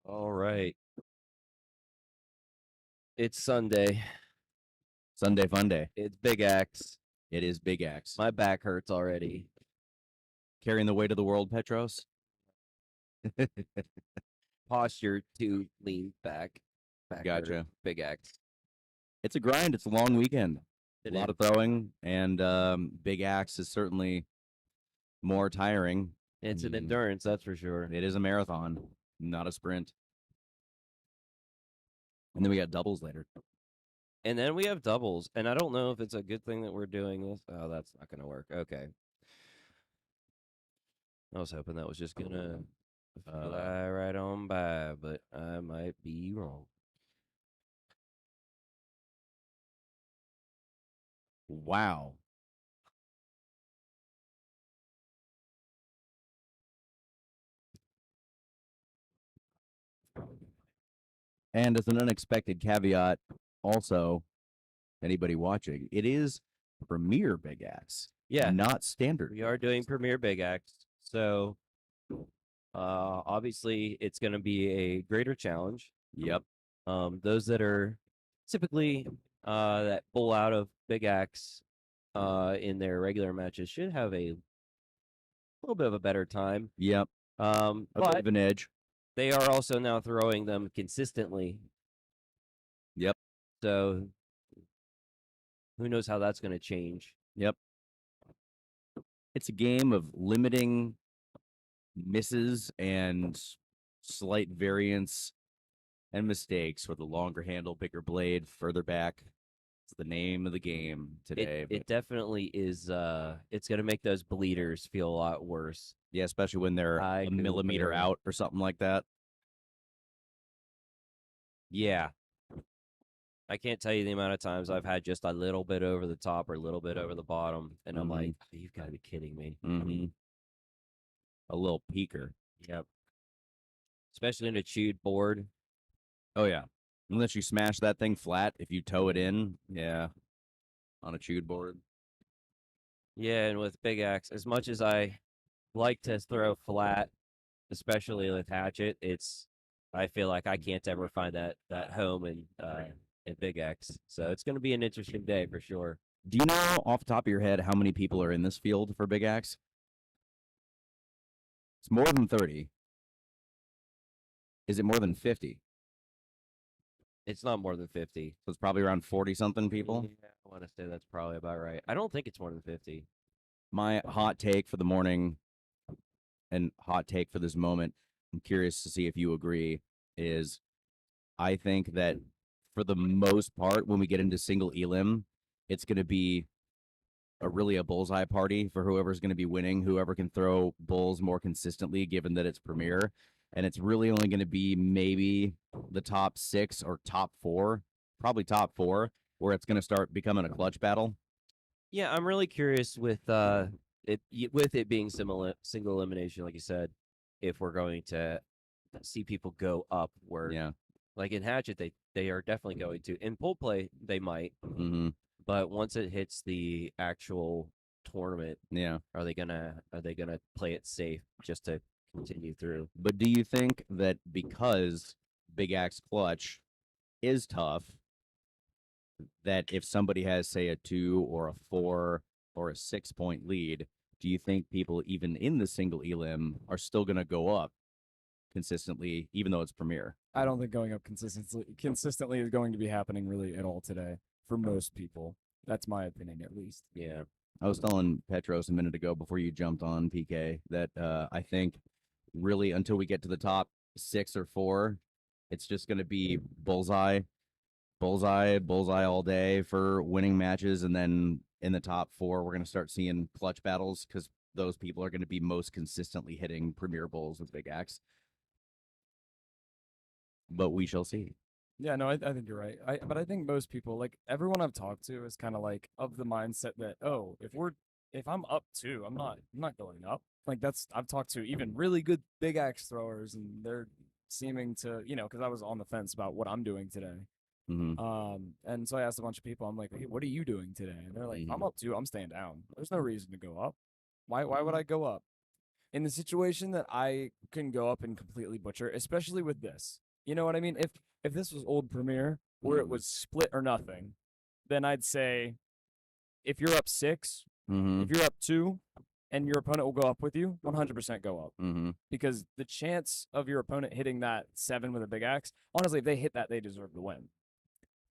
All right. It's Sunday. Sunday fun day. It's Big Axe. It is Big Axe. My back hurts already. Carrying the weight of the world, Petros. Posture to lean back. Gotcha. Hurt. Big Axe. It's a grind. It's a long weekend. It a lot is. of throwing, and Big Axe is certainly more tiring. It's an endurance, that's for sure. It is a marathon, not a sprint. And then we got doubles later. And then we have doubles, and I don't know if it's a good thing that we're doing this. Oh, that's not going to work. Okay. I was hoping that was just going to fly right on by, but I might be wrong. Wow. And as an unexpected caveat, also, anybody watching, it is Premier Big Axe. Yeah. Not standard. We are doing Premier Big Axe. So obviously it's going to be a greater challenge. Yep. Those that are typically that pull out of Big Axe in their regular matches should have a little bit of a better time. Yep. A bit of an edge. They are also now throwing them consistently. Yep. So who knows how that's going to change. Yep. It's a game of limiting misses and slight variance and mistakes with a longer handle, bigger blade, further back. It's the name of the game today. It definitely is. It's going to make those bleeders feel a lot worse. Yeah, especially when they're a millimeter out or something like that. Yeah. I can't tell you the amount of times I've had just a little bit over the top or a little bit over the bottom, and I'm like, you've got to be kidding me. A little peeker. Yep. Especially in a chewed board. Oh, yeah. Unless you smash that thing flat, if you toe it in, yeah, on a chewed board. Yeah, and with Big Axe, as much as I like to throw flat, especially with hatchet, I feel like I can't ever find that home in Big Axe. So it's going to be an interesting day for sure. Do you know off the top of your head how many people are in this field for Big Axe? It's more than 30. Is it more than 50? It's not more than 50. So it's probably around 40-something people? Yeah, I want to say that's probably about right. I don't think it's more than 50. My hot take for the morning and hot take for this moment, I'm curious to see if you agree, is I think that for the most part, when we get into single elim, it's going to be really a bullseye party for whoever's going to be winning, whoever can throw bulls more consistently, given that it's premier. And it's really only going to be maybe the top 6 or top 4, probably top 4, where it's going to start becoming a clutch battle. Yeah, I'm really curious with it being single elimination, like you said, if we're going to see people go up where, like in Hatchet, they are definitely going to. In pull play, they might. But once it hits the actual tournament, are they gonna play it safe just to continue through? But do you think that because Big Axe Clutch is tough, that if somebody has, say, a 2 or a 4 or a 6-point lead, do you think people even in the single elim are still going to go up consistently, even though it's premier? I don't think going up consistently is going to be happening really at all today for most people. That's my opinion, at least. Yeah. I was telling Petros a minute ago before you jumped on, PK, that I think really until we get to the top 6 or 4, it's just going to be bullseye all day for winning matches. And then in the top 4, we're going to start seeing clutch battles because those people are going to be most consistently hitting premier bulls with Big Axe. But we shall see. Yeah, no, I think you're right. But I think most people, like everyone I've talked to, is kind of like of the mindset that, oh, if I'm up 2, I'm not going up. Like I've talked to even really good Big Axe throwers, and they're seeming to, because I was on the fence about what I'm doing today. And so I asked a bunch of people, I'm like, hey, what are you doing today? And they're like, I'm up 2, I'm staying down. There's no reason to go up. Why would I go up? in the situation that I can go up and completely butcher, especially with this. You know what I mean? If this was old Premier where it was split or nothing, then I'd say if you're up 6, if you're up 2, and your opponent will go up with you, 100% go up. Because the chance of your opponent hitting that 7 with a big axe, honestly, if they hit that, they deserve to win.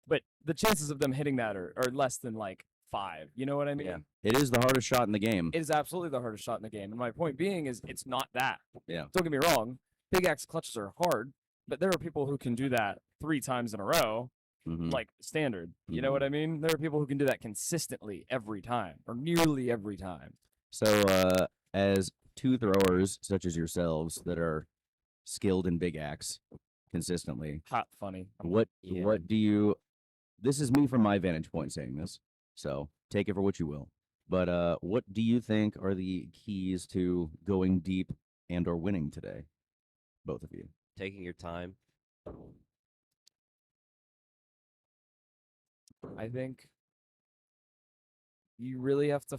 But the chances of them hitting that are less than like 5. You know what I mean? Yeah. It is the hardest shot in the game. It is absolutely the hardest shot in the game. And my point being is it's not that. Yeah. Don't get me wrong. Big axe clutches are hard, but there are people who can do that 3 times in a row, like standard. You know what I mean? There are people who can do that consistently every time or nearly every time. So, as 2 throwers such as yourselves that are skilled in big axe consistently, Hot funny. what do you? This is me from my vantage point saying this, so take it for what you will. But what do you think are the keys to going deep and or winning today, both of you? Taking your time. I think you really have to.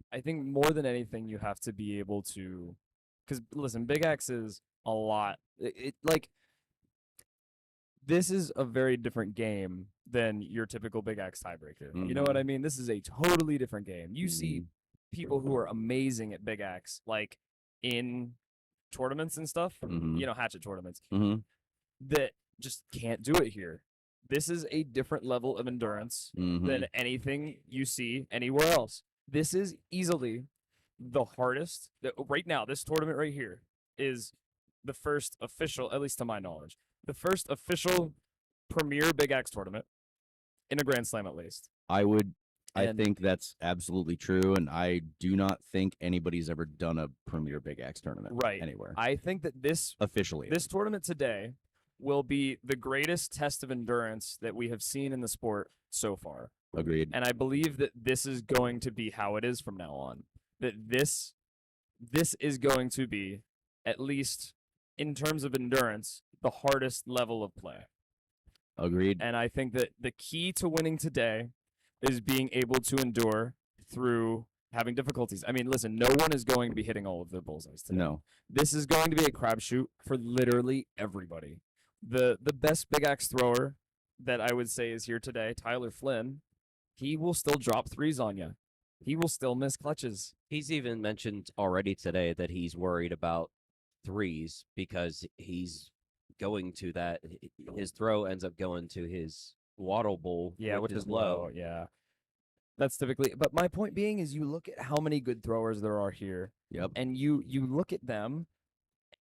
I think more than anything, you have to be able to, because listen, big axe is a lot. Like this is a very different game than your typical big axe tiebreaker. You know what I mean? This is a totally different game. You see people who are amazing at big axe, like in tournaments and stuff. You know, hatchet tournaments that just can't do it here. This is a different level of endurance than anything you see anywhere else. This is easily the hardest. Right now, this tournament right here is the first official, at least to my knowledge, the first official premier big axe tournament in a Grand Slam at least. I think that's absolutely true, and I do not think anybody's ever done a premier big axe tournament anywhere. I think that this tournament today will be the greatest test of endurance that we have seen in the sport so far. Agreed. And I believe that this is going to be how it is from now on. That this is going to be, at least in terms of endurance, the hardest level of play. Agreed. And I think that the key to winning today is being able to endure through having difficulties. I mean, listen, no one is going to be hitting all of their bullseyes today. No. This is going to be a crapshoot for literally everybody. The best big axe thrower that I would say is here today, Tyler Flynn, he will still drop 3s on you. He will still miss clutches. He's even mentioned already today that he's worried about 3s because he's going to that. His throw ends up going to his waddle bowl, which is low. Yeah. That's typically, but my point being is you look at how many good throwers there are here. Yep. And you look at them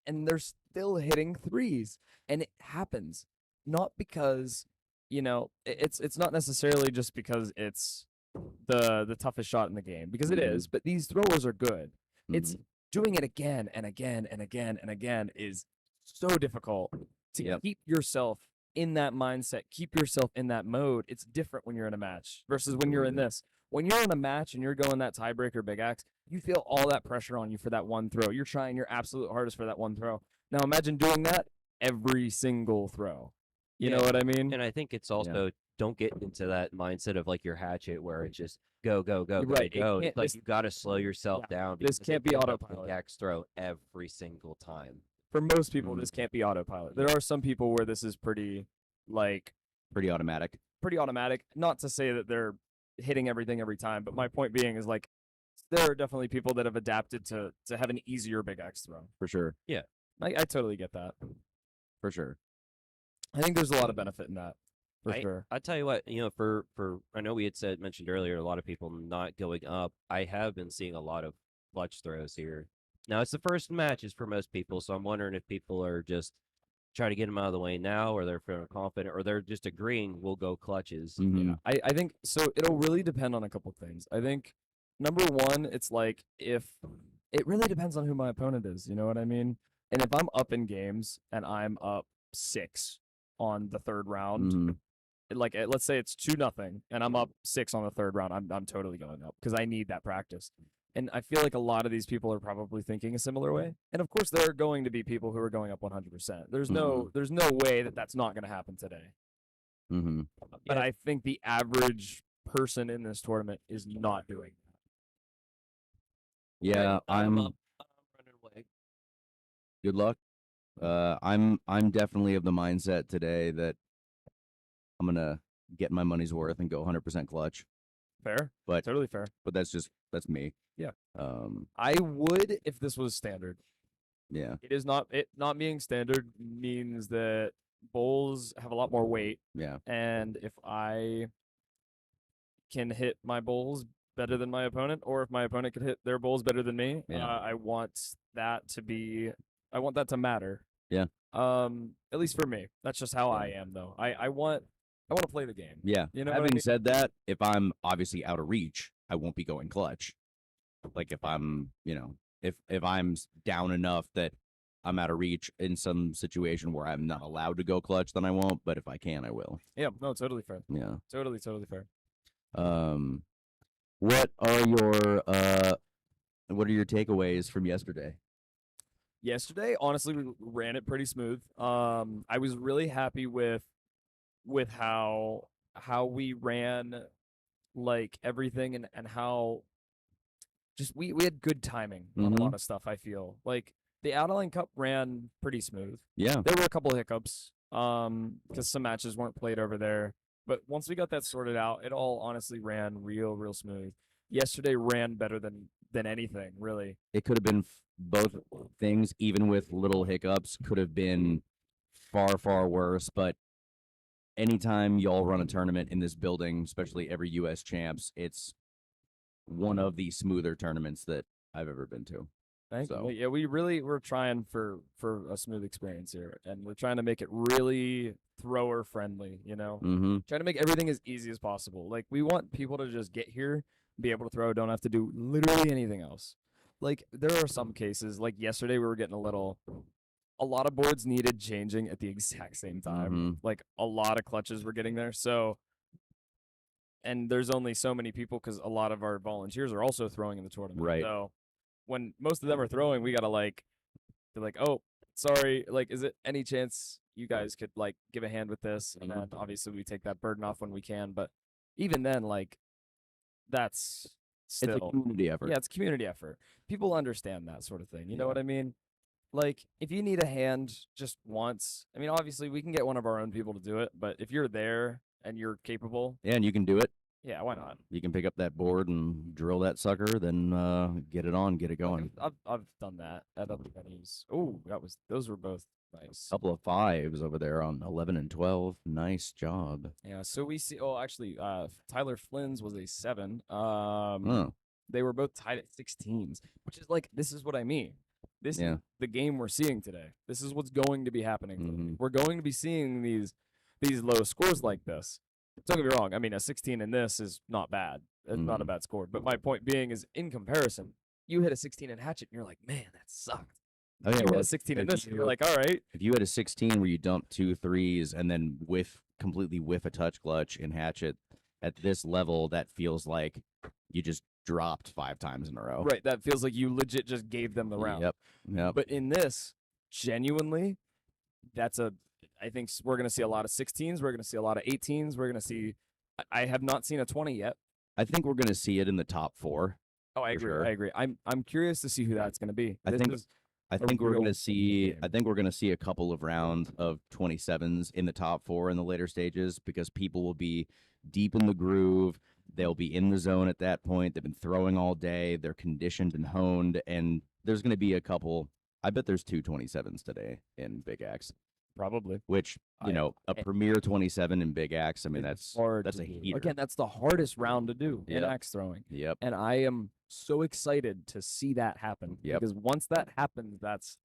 and they're still hitting 3s. And it happens not because, you know, it's not necessarily just because it's the toughest shot in the game, because it is, but these throwers are good. It's doing it again and again and again and again is so difficult to keep yourself in that mindset, keep yourself in that mode. It's different when you're in a match versus when you're in this. When you're in a match and you're going that tiebreaker big axe, you feel all that pressure on you for that one throw. You're trying your absolute hardest for that one throw. Now imagine doing that every single throw. You know what I mean? And I think it's also don't get into that mindset of like your hatchet where it's just go, go, go, go, Right. go. It's like you got to slow yourself down. This can't be autopilot. Axe throw every single time. For most people, this can't be autopilot. There are some people where this is pretty automatic. Pretty automatic. Not to say that they're hitting everything every time, but my point being is like there are definitely people that have adapted to have an easier big axe throw. For sure. Yeah. I totally get that. For sure. I think there's a lot of benefit in that. For sure. I tell you what, you know, for I know we had mentioned earlier a lot of people not going up. I have been seeing a lot of clutch throws here. Now it's the first matches for most people, so I'm wondering if people are just trying to get them out of the way now, or they're feeling confident, or they're just agreeing we'll go clutches. Yeah. I think so. It'll really depend on a couple things. I think number one, it's like if it really depends on who my opponent is. You know what I mean? And if I'm up in games and I'm up 6 on the third round, like let's say it's 2-0 and I'm up 6 on the third round, I'm totally going up because I need that practice. And I feel like a lot of these people are probably thinking a similar way. And of course, there are going to be people who are going up 100%. There's no way that that's not going to happen today. But I think the average person in this tournament is not doing that. Yeah, I'm up Good luck. I'm definitely of the mindset today that I'm gonna get my money's worth and go 100% clutch. Fair, But totally fair. that's me. Yeah. Um. I would if this was standard. Yeah. It is not. It not being standard means that bowls have a lot more weight, Yeah. and if I can hit my bowls better than my opponent, or if my opponent can hit their bowls better than me, Yeah. I want that to be. I want that to matter. Yeah. At least for me, that's just how I am, though. I want to play the game. Yeah. You know what I Having mean? said that, if I'm obviously out of reach, I won't be going clutch. Like if I'm, if I'm down enough that I'm out of reach in some situation where I'm not allowed to go clutch, then I won't. But if I can, I will. Yeah, no, totally fair. Yeah. Totally fair. Um, what are your takeaways from yesterday? Yesterday, honestly, we ran it pretty smooth. I was really happy with how we ran like everything and how just we had good timing on a lot of stuff. I feel like the Adeline Cup ran pretty smooth. Yeah. There were a couple of hiccups because some matches weren't played over there, but once we got that sorted out, it all honestly ran real smooth. Yesterday ran better than anything, really. It could have been both things, even with little hiccups, could have been far worse. But anytime y'all run a tournament in this building, especially every U.S. champs, it's one of the smoother tournaments that I've ever been to. Thank you. Yeah, we're trying for a smooth experience here, and we're trying to make it really thrower friendly. Trying to make everything as easy as possible. Like we want people to just get here, be able to throw, don't have to do literally anything else. Like there are some cases, like yesterday, we were getting a lot of boards needed changing at the exact same time. Like a lot of clutches were getting there, so. And there's only so many people because a lot of our volunteers are also throwing in the tournament. Right. So when most of them are throwing, we gotta be like, oh, sorry, like, is it any chance you guys could give a hand with this? And then obviously we take that burden off when we can. But even then, that's still it's a community effort. Yeah, it's a community effort. People understand that sort of thing. You know what I mean? Like, if you need a hand just once, I mean, obviously we can get one of our own people to do it, but if you're there and you're capable, Yeah, and you can do it. yeah, why not? You can pick up that board and drill that sucker, then get it on, get it going. I've done that at other venues. Oh, those were both nice. Couple of fives over there on 11 and 12. Nice job. Yeah, so we see. Oh, actually, Tyler Flynn's was a 7. Oh, They were both tied at 16s, which is this is what I mean. This is the game we're seeing today. This is what's going to be happening. We're going to be seeing these low scores like this. Don't get me wrong. I mean, a 16 in this is not bad. It's not a bad score. But my point being is, in comparison, you hit a 16 in Hatchet, and you're like, man, that sucked. oh yeah. You hit a 16 in this, and you're like, all right. If you had a 16 where you dump 2 threes and then completely whiff a touch clutch in Hatchet at this level, that feels like you just dropped 5 times in a row. Right. That feels like you legit just gave them the round. Yep. But in this, genuinely, I think we're going to see a lot of 16s. We're going to see a lot of 18s. We're going to see. I have not seen a 20 yet. I think we're going to see it in the top 4. Oh, I agree. Sure. I agree. I'm curious to see who that's going to be. I think we're going to see. I think we're going to see a couple of rounds of 27s in the top 4 in the later stages because people will be deep in the groove. They'll be in the zone at that point. They've been throwing all day. They're conditioned and honed, and there's going to be a couple. I bet there's 2 27s today in Big Axe. Probably. Which, a premier 27 in Big Axe, I mean, that's a heater. Again, that's the hardest round to do in axe throwing. Yep. And I am so excited to see that happen. Yep. Because once that happens, that's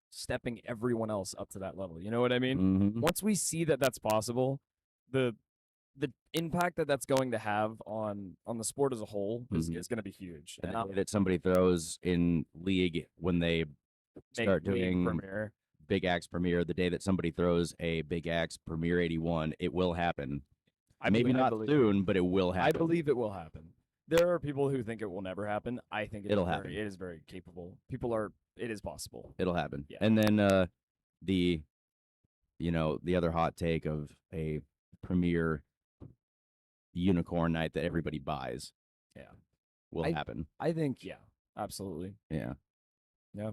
stepping everyone else up to that level. You know what I mean? Mm-hmm. Once we see that that's possible, the impact that's going to have on the sport as a whole is going to be huge. And that somebody throws in League when they start doing Premier. Big Axe Premier, the day that somebody throws a Big Axe Premier 81, it will happen. Maybe not soon, but it will happen. I believe it will happen. There are people who think it will never happen. I think it'll happen. It is very capable. It is possible. It'll happen. Yeah. And then the other hot take of a Premier unicorn night that everybody buys. Yeah. Will happen. I think absolutely. Yeah. Yeah.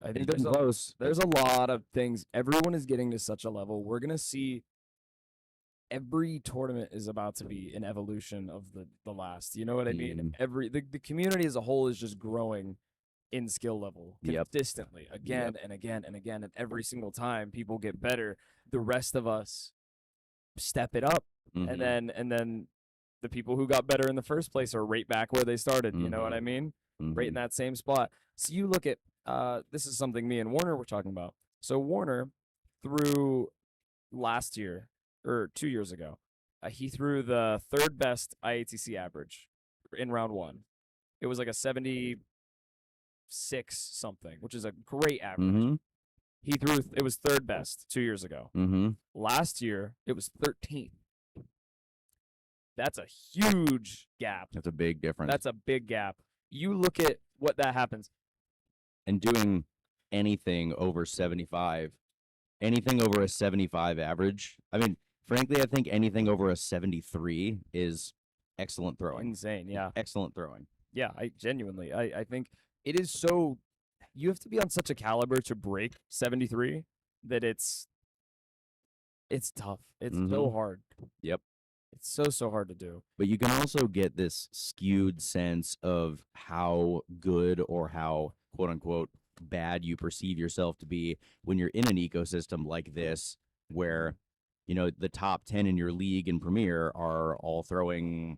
I think It's been close. there's a lot of things. Everyone is getting to such a level. We're gonna see every tournament is about to be an evolution of the last. You know what I mean? The community as a whole is just growing in skill level consistently again and again and again, and every single time people get better, the rest of us step it up, and then the people who got better in the first place are right back where they started. You know what I mean? Right in that same spot. So you look at this is something me and Warner were talking about. So Warner threw last year or 2 years ago, he threw the third best IATC average in round one. It was like a 76 something, which is a great average. He threw it was third best 2 years ago. Last year it was 13th. That's a huge gap. That's a big difference. That's a big gap. You look at what that happens. And doing anything over 75, anything over a 75 average. I mean, frankly, I think anything over a 73 is excellent throwing. Insane, yeah. Excellent throwing. Yeah, I genuinely, I think it is so, you have to be on such a caliber to break 73 that it's tough. It's so hard. Yep. It's so hard to do. But you can also get this skewed sense of how good or how, quote unquote, bad you perceive yourself to be when you're in an ecosystem like this, where, you know, the top 10 in your league and Premier are all throwing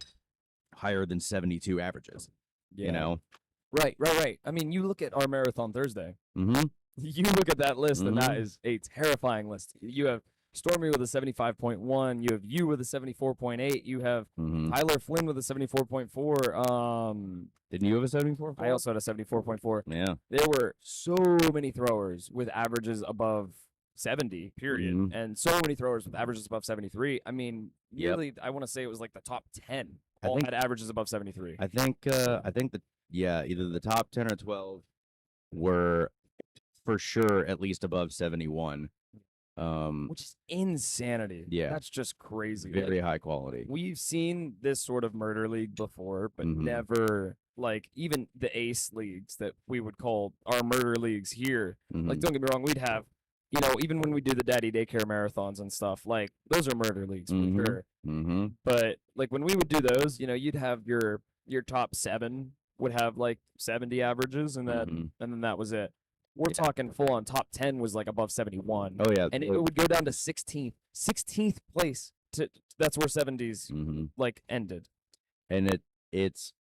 higher than 72 averages. Yeah. You know? Right. I mean, you look at our Marathon Thursday. You look at that list, and that is a terrifying list. You have Stormy with a 75.1. You have you with a 74.8. You have Tyler Flynn with a 74.4. Didn't you have a 74.4? I also had a 74.4. Yeah. There were so many throwers with averages above 70, period. And so many throwers with averages above 73. I mean, really, I want to say it was like the top 10 all had averages above 73. I think that, either the top 10 or 12 were for sure at least above 71. Which is insanity. Yeah. That's just crazy. Very high quality. We've seen this sort of murder league before, but never, like, even the ace leagues that we would call our murder leagues here. Like, don't get me wrong, we'd have, you know, even when we do the daddy daycare marathons and stuff, like, those are murder leagues for sure. But, like, when we would do those, you know, you'd have your top 7 would have, like, 70 averages, and then that was it. We're talking full on top 10 was like above 71. Oh yeah. And it would go down to 16th. 16th place that's where 70s like ended. And it's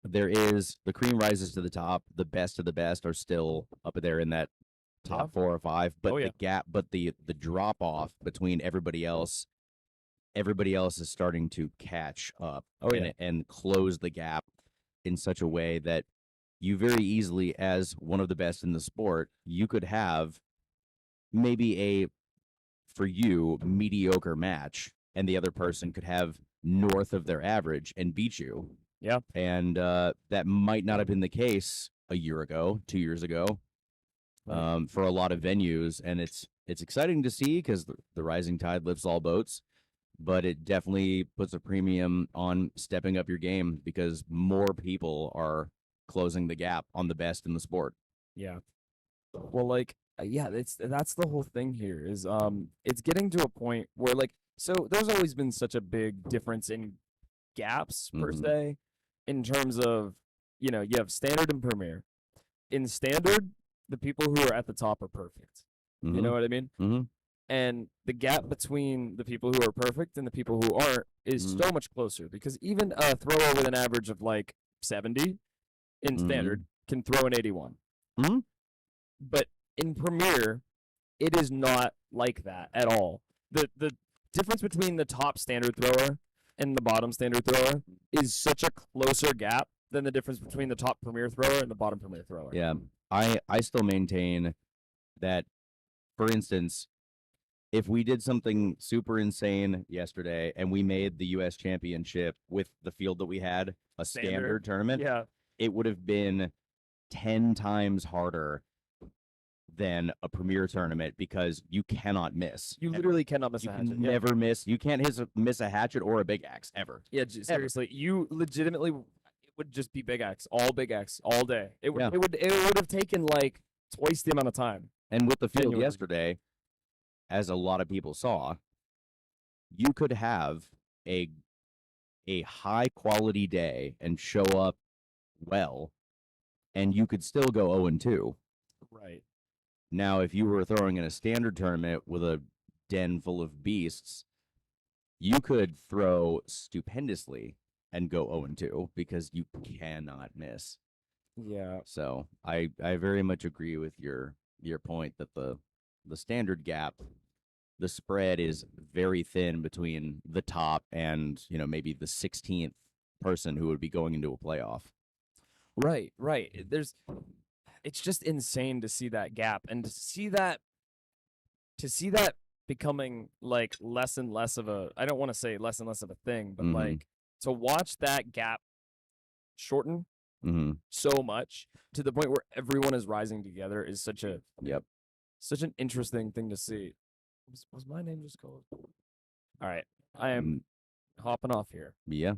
there is the cream rises to the top. The best of the best are still up there in that top 4 or 5, but the gap, but the drop off between everybody else is starting to catch up and close the gap in such a way that you very easily, as one of the best in the sport, you could have maybe for you, mediocre match, and the other person could have north of their average and beat you. Yeah. And that might not have been the case a year ago, 2 years ago, for a lot of venues. And it's exciting to see because the rising tide lifts all boats. But it definitely puts a premium on stepping up your game because more people are closing the gap on the best in the sport. Yeah. Well, like, that's the whole thing here is it's getting to a point where, like, so there's always been such a big difference in gaps per se, in terms of, you know, you have standard and premier. In standard, the people who are at the top are perfect. You know what I mean? And the gap between the people who are perfect and the people who aren't is so much closer, because even a thrower with an average of like 70 in standard can throw an 81. But in Premier, it is not like that at all. The difference between the top standard thrower and the bottom standard thrower is such a closer gap than the difference between the top Premier thrower and the bottom Premier thrower. Yeah. I still maintain that, for instance, if we did something super insane yesterday and we made the U.S. championship with the field that we had, a standard tournament, it would have been 10 times harder than a Premier tournament because you cannot miss. You literally cannot miss a hatchet. You never miss. You can't miss a hatchet or a big axe ever. Yeah, seriously. You legitimately, it would just be big axe, all day. It would have taken like twice the amount of time. And with the field Genuinely. yesterday, as a lot of people saw, you could have a high quality day and show up well, and you could still go 0-2. Right. Now, if you were throwing in a standard tournament with a den full of beasts, you could throw stupendously and go 0-2 because you cannot miss. Yeah. So I very much agree with your point that the standard gap, the spread is very thin between the top and, you know, maybe the 16th person who would be going into a playoff. Right. It's just insane to see that gap and to see that becoming like less and less of a, I don't want to say less and less of a thing, but like to watch that gap shorten so much to the point where everyone is rising together is such an interesting thing to see. Was my name just called? All right. I am hopping off here. Yeah.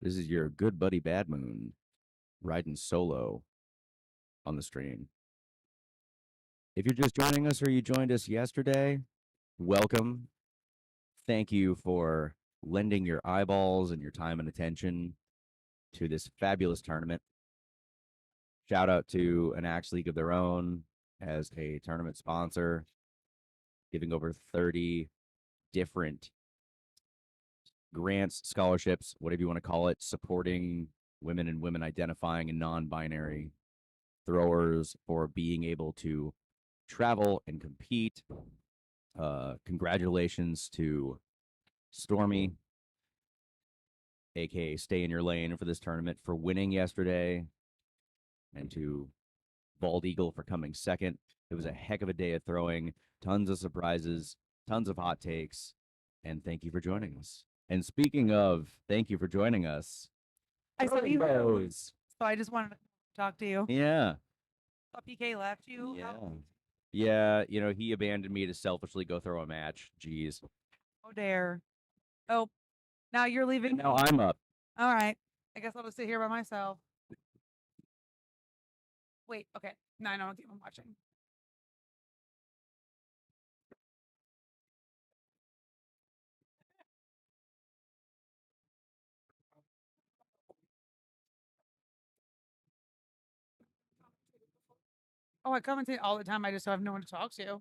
This is your good buddy Bad Moon riding solo on the stream. If you're just joining us or you joined us yesterday, welcome. Thank you for lending your eyeballs and your time and attention to this fabulous tournament. Shout out to an Axe League of their own as a tournament sponsor, giving over 30 different grants, scholarships, whatever you want to call it, supporting women and women identifying and non-binary throwers for being able to travel and compete. Congratulations to Stormy, aka Stay in Your Lane, for this tournament, for winning yesterday, and to Bald Eagle for coming second. It was a heck of a day of throwing, tons of surprises, tons of hot takes, and thank you for joining us. And speaking of, thank you for joining us. I saw you. Rose. So I just wanted to talk to you. Yeah. Thought PK left you. Yeah. Yeah, you know, he abandoned me to selfishly go throw a match. Jeez. Oh, dare. Oh, now you're leaving? Now I'm up. All right. I guess I'll just sit here by myself. Wait, okay. No, I know what game I'm watching. Oh, I commentate all the time. I just have no one to talk to.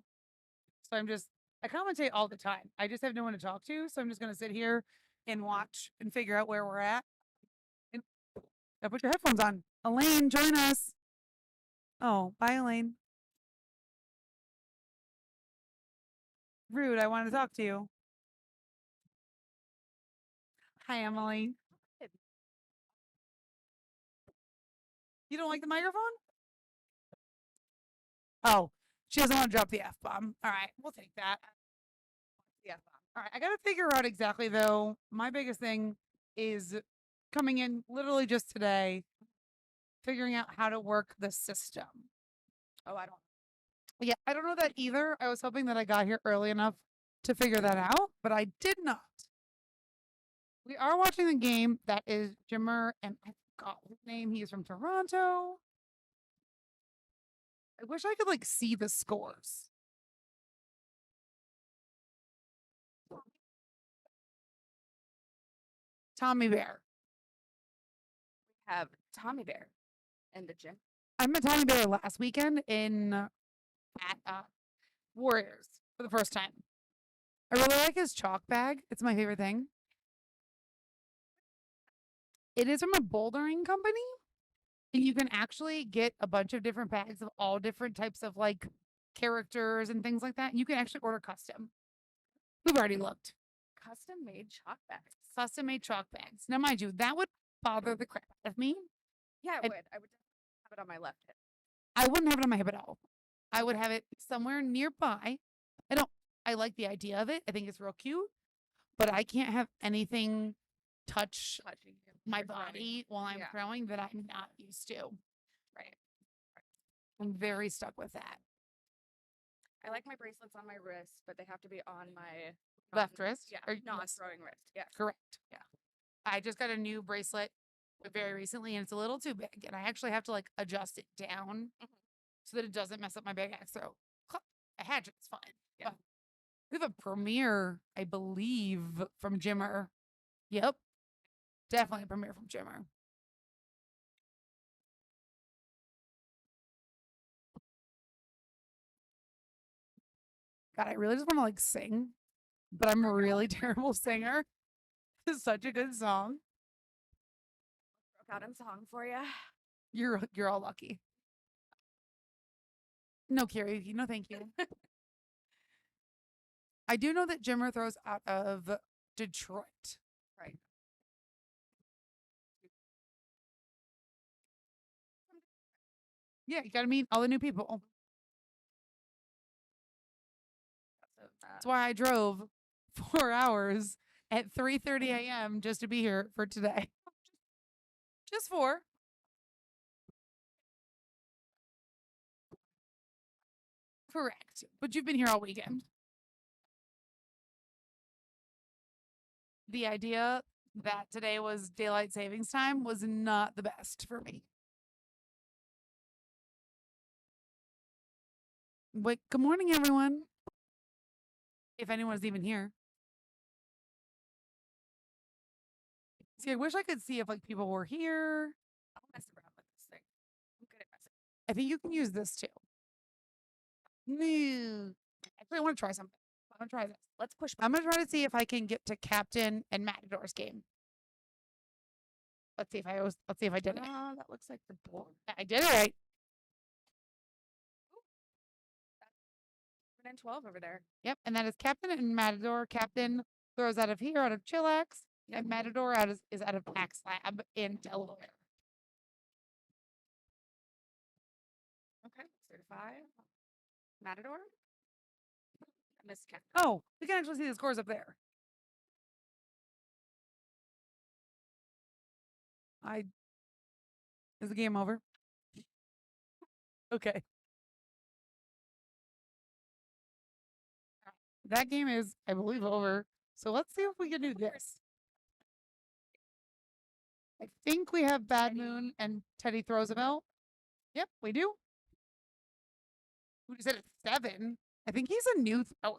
So I commentate all the time. I just have no one to talk to. So I'm just going to sit here and watch and figure out where we're at. And put your headphones on. Elaine, join us. Oh, bye, Elaine. Rude. I wanted to talk to you. Hi, Emily. You don't like the microphone? Oh, she doesn't want to drop the F-bomb. All right, we'll take that. The F-bomb. All right, I got to figure out exactly, though. My biggest thing is coming in literally just today, figuring out how to work the system. Oh, I don't. Yeah, I don't know that either. I was hoping that I got here early enough to figure that out, but I did not. We are watching the game that is Jimmer, and I forgot his name. He is from Toronto. I wish I could like see the scores. Tommy Bear. We have Tommy Bear in the gym. I met Tommy Bear last weekend at Warriors for the first time. I really like his chalk bag. It's my favorite thing. It is from a bouldering company. And you can actually get a bunch of different bags of all different types of like characters and things like that. You can actually order custom. We've already looked. Custom made chalk bags. Custom made chalk bags. Now, mind you, that would bother the crap out of me. Yeah, it would. I would have it on my left hip. I wouldn't have it on my hip at all. I would have it somewhere nearby. I like the idea of it. I think it's real cute. But I can't have anything touching my body while I'm throwing that I'm not used to. Right. I'm very stuck with that. I like my bracelets on my wrist, but they have to be on my Left wrist? Yeah, Or not yes. throwing wrist. Yeah. Correct. Yeah. I just got a new bracelet very recently, and it's a little too big, and I actually have to like adjust it down so that it doesn't mess up my big axe throw. A hatchet's fine. Yeah. But we have a premiere, I believe, from Jimmer. Yep. Definitely a premiere from Jimmer. God, I really just want to like sing, but I'm a really terrible singer. It's such a good song. Broke out in song for you. You're all lucky. No karaoke, no thank you. I do know that Jimmer throws out of Detroit. Right. Yeah, you gotta meet all the new people. That's why I drove 4 hours at 3:30 a.m. just to be here for today. Just 4. Correct. But you've been here all weekend. The idea that today was daylight savings time was not the best for me. Wait, good morning, everyone. If anyone's even here. See, I wish I could see if like people were here. I'll mess around with this thing. I'm good at messing. I think you can use this too. No. Actually, I want to try something. I want to try this. Let's push. I'm gonna try to see if I can get to Captain and Matador's game. Let's see if I did it. That looks like the board. I did it right. 7 and 12 over there. Yep, and that is Captain and Matador. Captain throws out of here, out of Chillaxe, and Matador is out of Axe Lab in Delaware. Okay, 35. Matador. I missed Captain. Oh, we can actually see the scores up there. Is the game over? Okay. That game is, I believe, over. So let's see if we can do this. I think we have Bad Moon and Teddy Roosevelt. Yep, we do. Who said it's 7? I think he's a new thrower.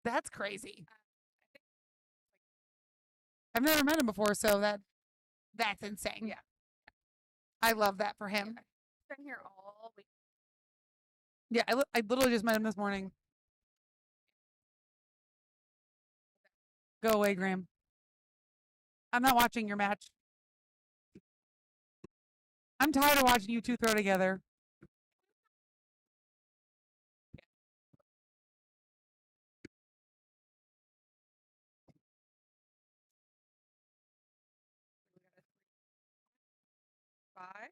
That's crazy. I've never met him before, so that's insane. Yeah. I love that for him. Been here all week. Yeah, I literally just met him this morning. Go away, Graham. I'm not watching your match. I'm tired of watching you two throw together. Five.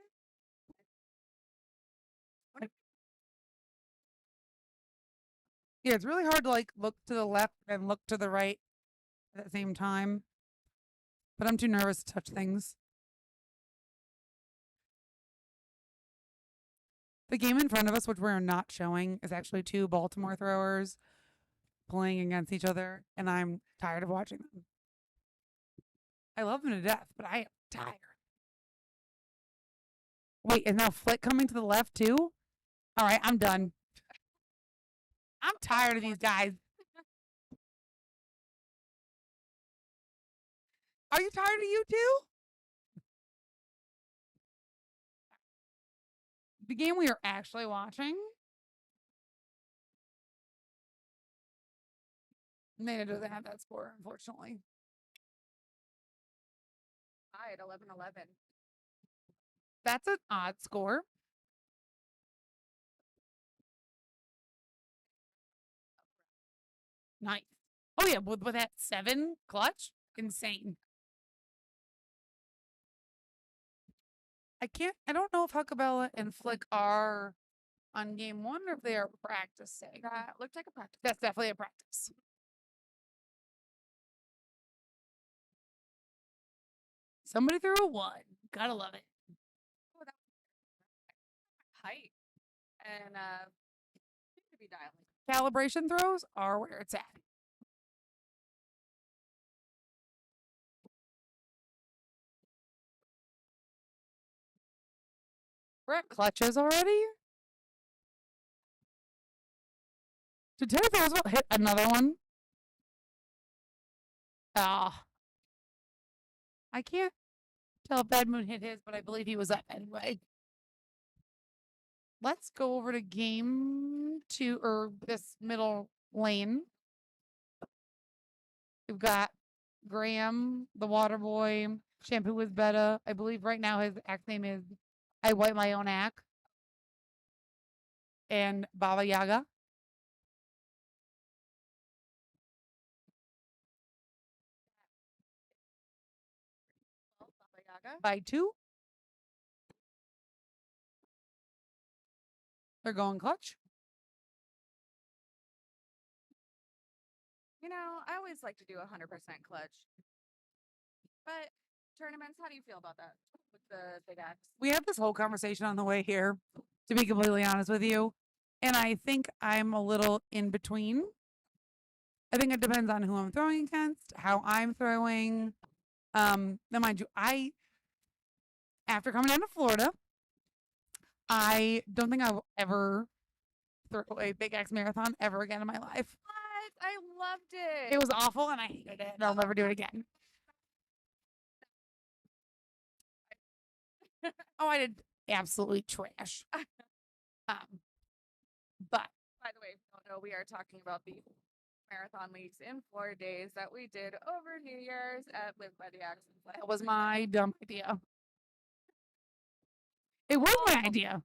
Yeah, it's really hard to like look to the left and look to the right at the same time. But I'm too nervous to touch things. The game in front of us, which we're not showing, is actually 2 Baltimore throwers playing against each other, and I'm tired of watching them. I love them to death, but I am tired. Wait, is now Flick coming to the left too? All right, I'm done. I'm tired of these guys. Are you tired of you too? The game we are actually watching. Nana doesn't have that score, unfortunately. Tied 11-11. That's an odd score. Nice. Oh yeah, with that 7 clutch, insane. I don't know if Huckabella and Flick are on game 1 or if they are practicing. That looked like a practice. That's definitely a practice. Somebody threw a 1. Gotta love it. height and seem to be dialing. Calibration throws are where it's at. We're at clutches already. Did Teddy Roosevelt hit another one? Ah. I can't tell if Bad Moon hit his, but I believe he was up anyway. Let's go over to game 2, or this middle lane. We've got Graham, the water boy, Shampoo is Betta. I believe right now his act name is I Wipe My Own Act. And Baba Yaga. Well, Baba Yaga. By 2. They're going clutch. You know, I always like to do 100% clutch. But tournaments, how do you feel about that with the big axe? We had this whole conversation on the way here, to be completely honest with you. And I think I'm a little in between. I think it depends on who I'm throwing against, how I'm throwing. Now mind you, after coming down to Florida, I don't think I'll ever throw a big axe marathon ever again in my life. What? I loved it. It was awful and I hated it. And I'll never do it again. Oh, I did absolutely trash. But by the way, if you don't know, we are talking about the marathon leagues in 4 days that we did over New Year's at Live by the Axe. that was my dumb idea. It was my idea.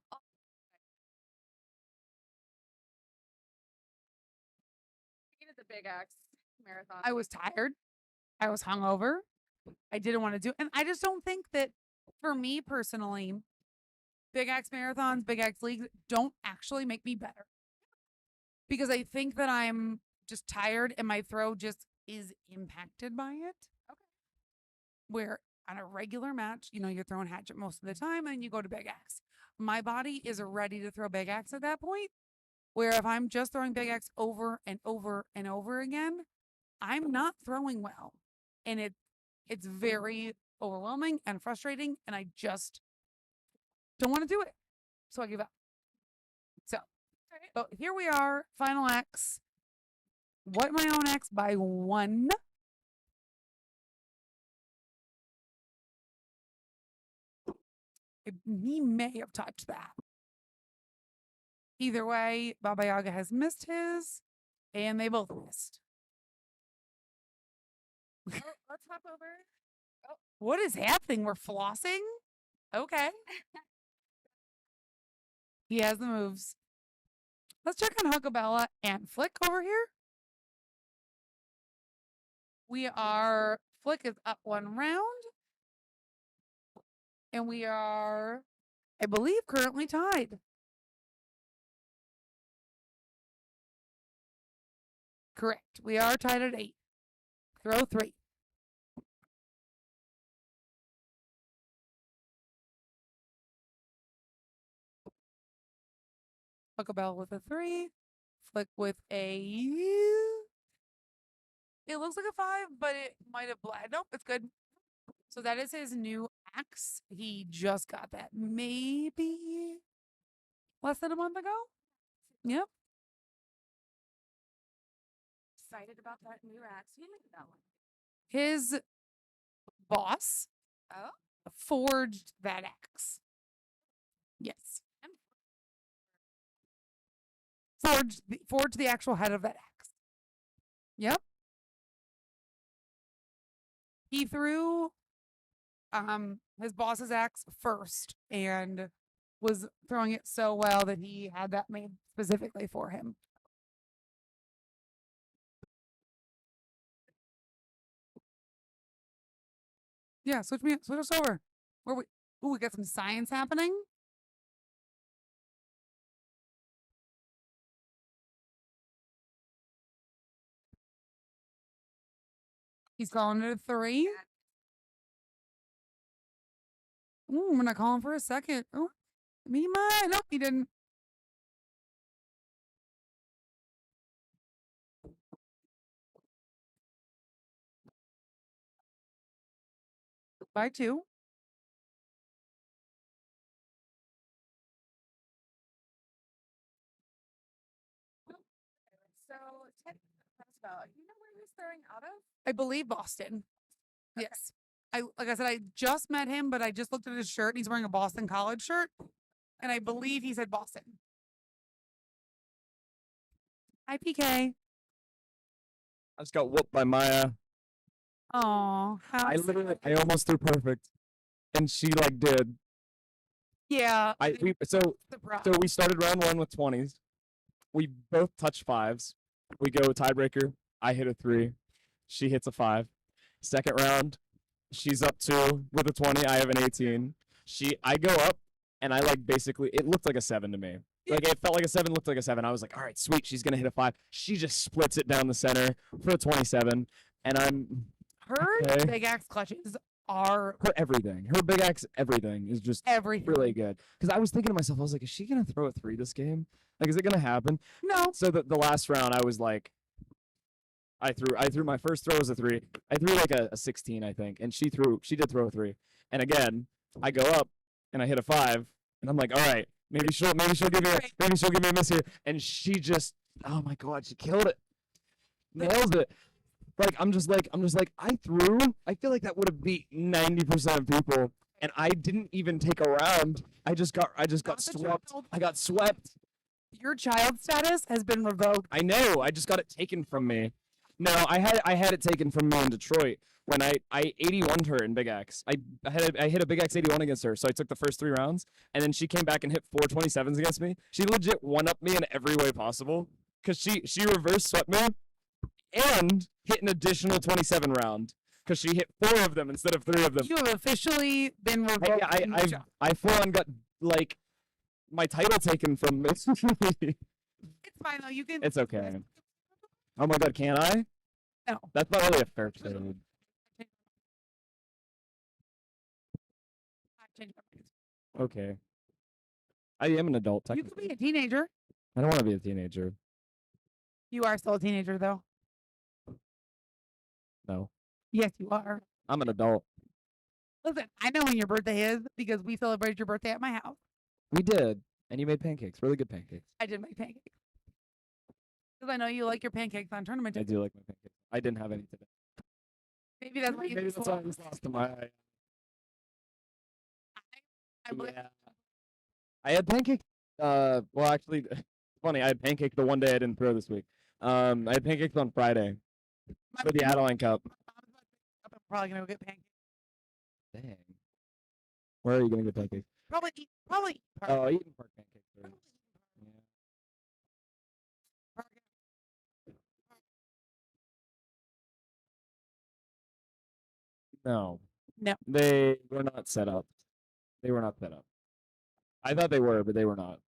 We did the big axe marathon. I was tired. I was hungover. I didn't want to do it. And I just don't think that, for me personally, big axe marathons, big axe leagues don't actually make me better. Because I think that I'm just tired and my throw just is impacted by it. Okay. Where on a regular match, you're throwing hatchet most of the time and you go to big axe. My body is ready to throw big axe at that point. Where if I'm just throwing big axe over and over and over again, I'm not throwing well. And it's very overwhelming and frustrating, and I just don't want to do it. So I give up. So, but here we are, final X. Wipe my own X by 1. He may have touched that. Either way, Baba Yaga has missed his, and they both missed. Oh, let's hop over. Oh. What is happening? We're flossing? Okay. He has the moves. Let's check on Huckabella and Flick over here. Flick is up 1 round. And we are, I believe, currently tied. Correct. We are tied at 8. Throw 3. Huckabell with a 3. Flick with a... It looks like a 5, but it might have bled. Nope, it's good. So that is his new axe. He just got that maybe less than a month ago. Yep. Excited about that new axe. You look at that one. His boss forged that axe. Yes. Forged the actual head of that axe. Yep. He threw his boss's axe first and was throwing it so well that he had that made specifically for him. Yeah, switch us over. We got some science happening. He's calling it a 3. Ooh, we're not calling for a second. Ooh. Mima, nope, he didn't. By 2. So, Ted Prescott, you know where he's throwing out of? I believe Boston. Yes. Like I said, I just met him, but I just looked at his shirt. He's wearing a Boston College shirt, and I believe he said Boston. Hi, PK. I just got whooped by Maya. Oh, I almost threw perfect, and she like did. Yeah. So we started round 1 with 20s. We both touched 5s. We go tiebreaker. I hit a 3. She hits a 5. Second round, she's up 2 with a 20. I have an 18. I go up, and I like basically it looked like a 7 to me. Like it felt like a 7, looked like a 7. I was like, all right, sweet. She's gonna hit a 5. She just splits it down the center for a 27, and her big axe clutches are her everything. Her big axe everything is just everything. really good. Because I was thinking to myself, I was like, is she gonna throw a 3 this game? Like, is it gonna happen? No. So the last round, I was like, I threw my first throw as a 3. I threw like a 16, I think, and she did throw a 3. And again, I go up and I hit a 5, and I'm like, all right, maybe she'll give me a miss here. And she just, oh my god, she killed it, nails it. Like I'm just like I feel like that would have beat 90% of people, and I didn't even take a round. I just got swept. I got swept. Your child status has been revoked. I know. I just got it taken from me. No, I had it taken from me in Detroit when I 81'd her in Big X. I hit a Big X 81 against her, so I took the first 3 rounds, and then she came back and hit 4 27s against me. She legit one-upped me in every way possible, because she reverse swept me and hit an additional 27 round, because she hit 4 of them instead of 3 of them. You have officially been revoked. I full on got like my title taken from me. It's fine though. You can. It's okay. Oh my god, can I? No. That's not really a fair trade. Okay. I am an adult, You technically. could be a teenager. I don't want to be a teenager. You are still a teenager though. No. Yes, you are. I'm an adult. Listen, I know when your birthday is because we celebrated your birthday at my house. We did. And you made pancakes. Really good pancakes. I did make pancakes. Because I know you like your pancakes on tournament I day. do like my pancakes. I didn't have any today. Maybe that's why you Maybe that's why I just lost to my eye. I believe- Yeah. I had pancake. Well, actually, it's funny. I had pancake the one day I didn't throw this week. I had pancakes on Friday my for the Adeline Cup. mom's about to pick up. I'm probably gonna go get pancakes. Dang. Where are you gonna get pancakes? Probably eat Park. Oh, Eaton Park pancakes. Probably eat Yeah. Park. No. No. They were not set up. They were not set up. I thought they were, but they were not.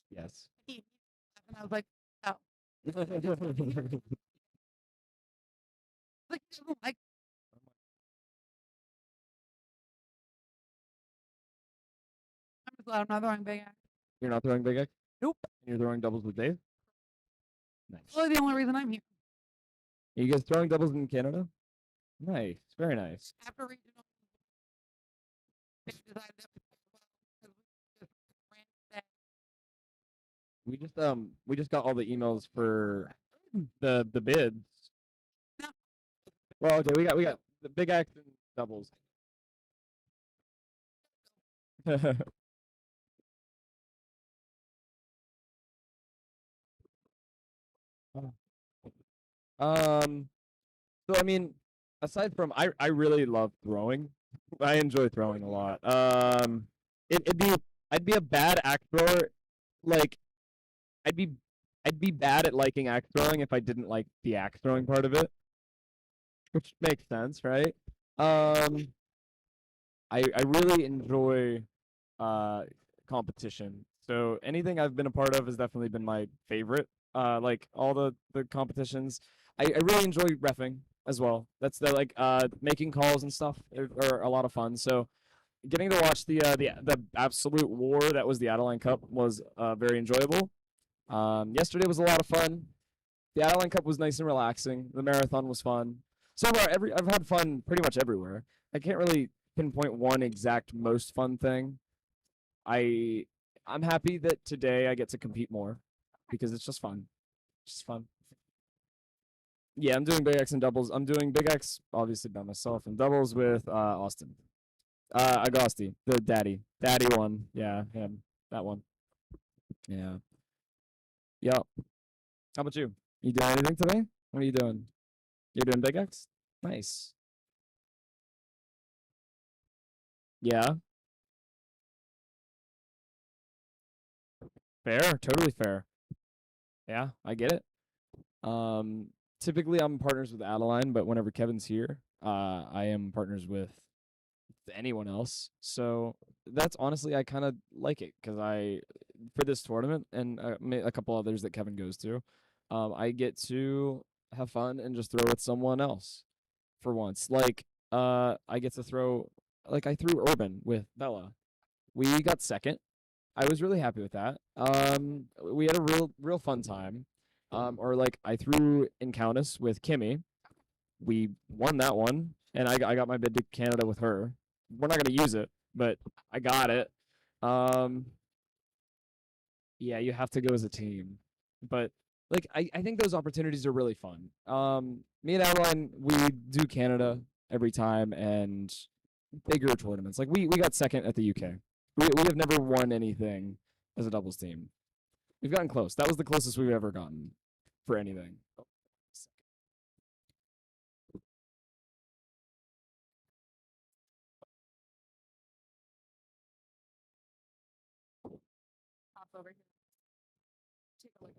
Yes. And I was like, oh. Like, I'm just glad I'm not throwing big axe. You're not throwing big X? Nope. And you're throwing doubles with Dave? Nice. That's really the only reason I'm here. Are you guys throwing doubles in Canada? Nice. Very nice. After regional, they decided that We just got all the emails for the bids. No. Well, okay, we got the big X and doubles. So I mean, aside from I really love throwing. I enjoy throwing a lot. I'd be a bad axe thrower. Like, I'd be bad at liking axe throwing if I didn't like the axe throwing part of it, which makes sense, right? I really enjoy competition. So anything I've been a part of has definitely been my favorite. Like all the competitions. I really enjoy reffing. as well. That's the like making calls and stuff are a lot of fun. So getting to watch the absolute war that was the Adeline Cup was very enjoyable. Yesterday was a lot of fun. The Adeline Cup was nice and relaxing. The marathon was fun. So far, I've had fun pretty much everywhere. I can't really pinpoint one exact most fun thing. I'm happy that today I get to compete more because it's just fun. Just fun. Yeah, I'm doing Big X and doubles. I'm doing Big X obviously by myself and doubles with Austin. Agosti, the daddy one. Yeah, him. That one. Yeah. Yep. How about you? You doing anything today? What are you doing? You're doing Big X? Nice. Yeah. Fair. Totally fair. Yeah, I get it. Typically I'm partners with Adeline, but whenever Kevin's here, I am partners with anyone else. So that's honestly, I kind of like it because for this tournament and a couple others that Kevin goes to, I get to have fun and just throw with someone else for once. Like, I get to throw, like I threw Urban with Bella. We got second. I was really happy with that. We had a real fun time. Or like I threw in Countess with Kimmy. We won that one, and I got my bid to Canada with her. We're not gonna use it, but I got it. Um, yeah, you have to go as a team, but like I think those opportunities are really fun. Me and Adeline, we do Canada every time and bigger tournaments. Like we got second at the UK. We have never won anything as a doubles team. We've gotten close. That was the closest we've ever gotten for anything. Hop over here. Take a look.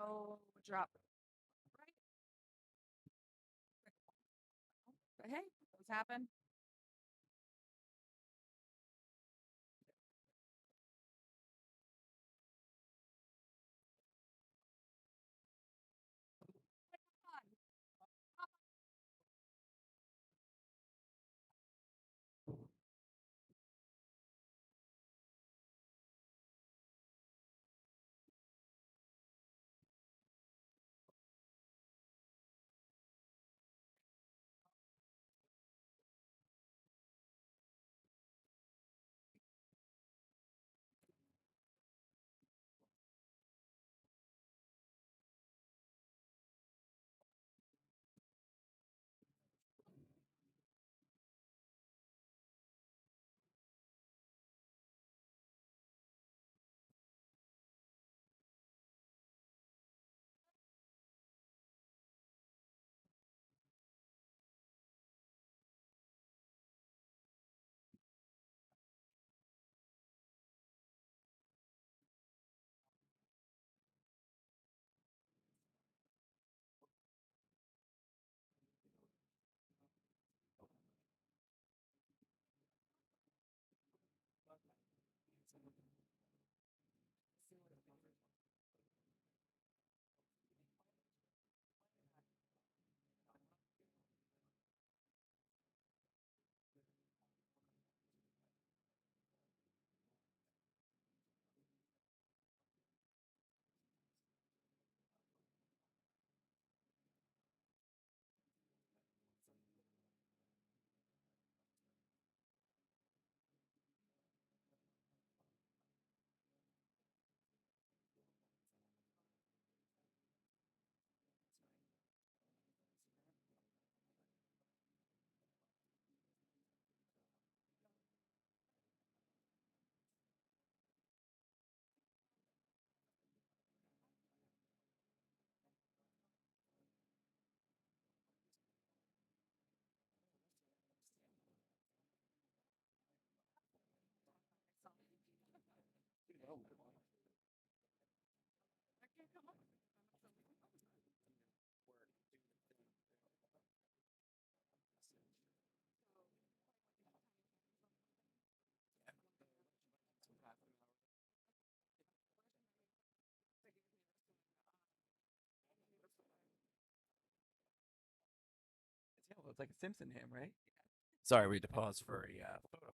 Oh, drop. Right. But hey, those happen. it's like a Simpson ham, right? Sorry, we had to pause for a photo.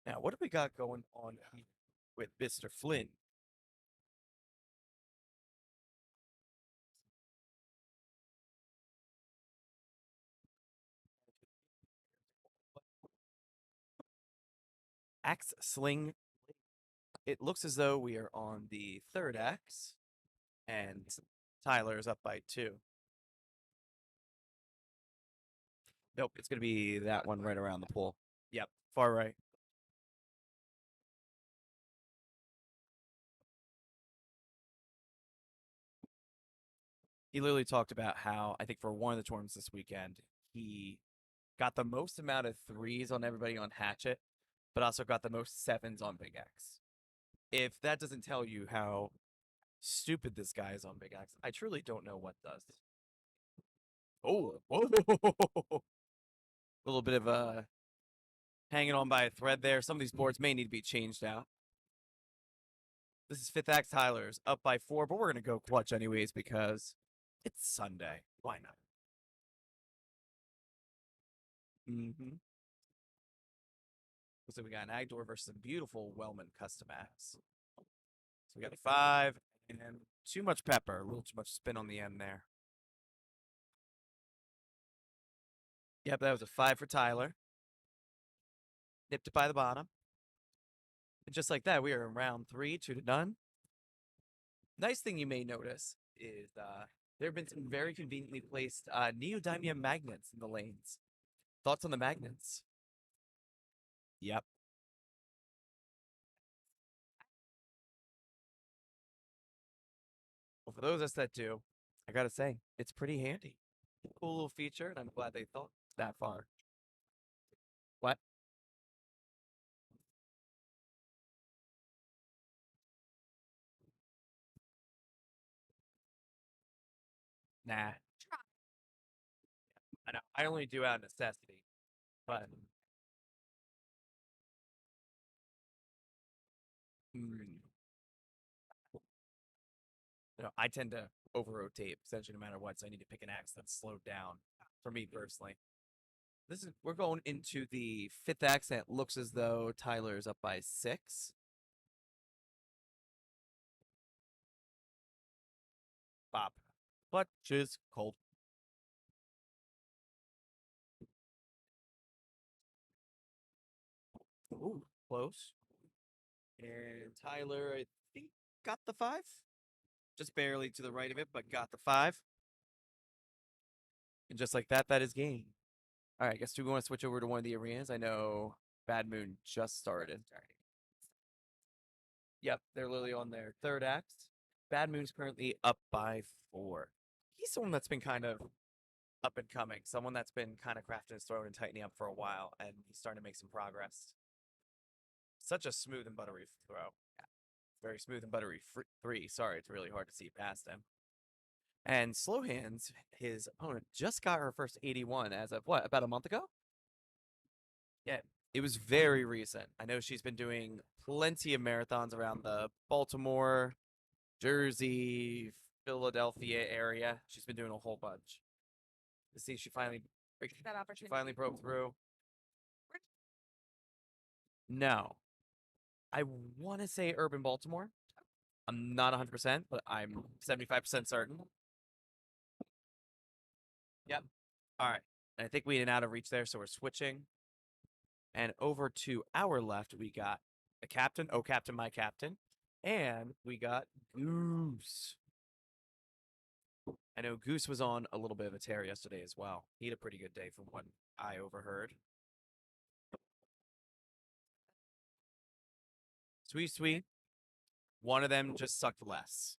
Now, what do we got going on here with Mr. Flynn? Axe sling. It looks as though we are on the third axe, and Tyler is up by 2. Nope, it's going to be that one right around the pool. Yep, far right. He literally talked about how, I think for one of the tournaments this weekend, he got the most amount of 3s on everybody on Hatchet, but also got the most 7s on Big X. If that doesn't tell you how stupid this guy is on Big X, I truly don't know what does. Oh, whoa. A little bit of hanging on by a thread there. Some of these boards may need to be changed out. This is 5th Axe Tyler's up by 4, but we're going to go clutch anyways because it's Sunday. Why not? Mm-hmm. Looks like we got an Agdor versus a beautiful Wellman custom axe. So we got a 5 and too much pepper, a little too much spin on the end there. Yep, that was a 5 for Tyler. Nipped it by the bottom. And just like that, we are in round 3, 2 to none. Nice thing you may notice is there have been some very conveniently placed neodymium magnets in the lanes. Thoughts on the magnets? Yep. Well, for those of us that do, I gotta say, it's pretty handy. Cool little feature, and I'm glad they thought that far. What? Nah. I know. I only do out of necessity, but I tend to over-rotate essentially no matter what, so I need to pick an axe that's slowed down for me personally. We're going into the 5th axe, and it looks as though Tyler's up by 6. Bop. But is cold. Ooh, close. And Tyler, I think, got the 5. Just barely to the right of it, but got the 5. And just like that, that is game. All right, I guess do we want to switch over to one of the arenas? I know Bad Moon just started. Yep, they're literally on their 3rd act. Bad Moon's currently up by 4. He's someone that's been kind of up and coming, someone that's been kind of crafting his throat and tightening up for a while, and he's starting to make some progress. Such a smooth and buttery throw. Yeah. Very smooth and buttery 3. Sorry, it's really hard to see past him. And Slow Hands, his opponent, just got her first 81 as of what, about a month ago? Yeah, it was very recent. I know she's been doing plenty of marathons around the Baltimore, Jersey, Philadelphia area. She's been doing a whole bunch. To see she finally broke through. No. I want to say urban Baltimore. I'm not 100%, but I'm 75% certain. Yep. All right. And I think we didn't out of reach there, so we're switching. And over to our left, we got the captain. Oh, captain, my captain. And we got Goose. I know Goose was on a little bit of a tear yesterday as well. He had a pretty good day from what I overheard. Sweet. One of them just sucked less.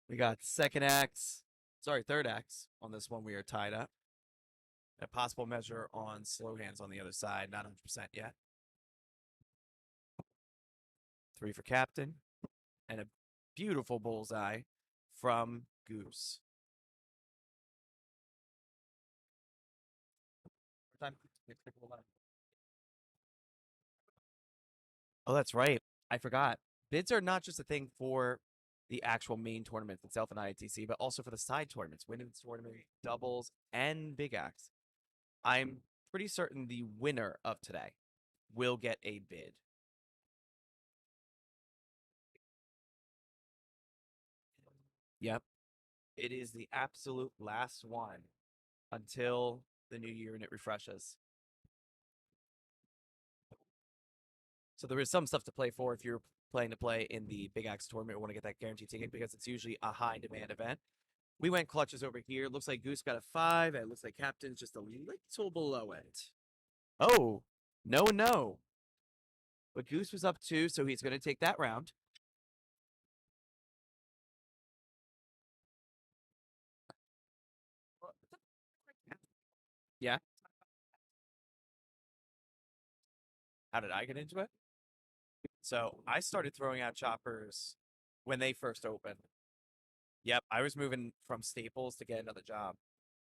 We got 2nd axe. Sorry, 3rd axe. On this one, we are tied up. A possible measure on Slow Hands on the other side. Not 100% yet. 3 for captain. And a beautiful bullseye from Goose. Oh, that's right. I forgot. Bids are not just a thing for the actual main tournament itself in IATC, but also for the side tournaments, women's tournament, doubles, and Big Axe. I'm pretty certain the winner of today will get a bid. Yep. It is the absolute last one until the new year and it refreshes. So there is some stuff to play for if you're planning to play in the Big Axe tournament. We want to get that guaranteed ticket because it's usually a high demand event. We went clutches over here. Looks like Goose got a 5, and it looks like Captain's just a little below it. Oh, no. But Goose was up 2, so he's going to take that round. Yeah. How did I get into it? So I started throwing out choppers when they first opened. Yep, I was moving from Staples to get another job.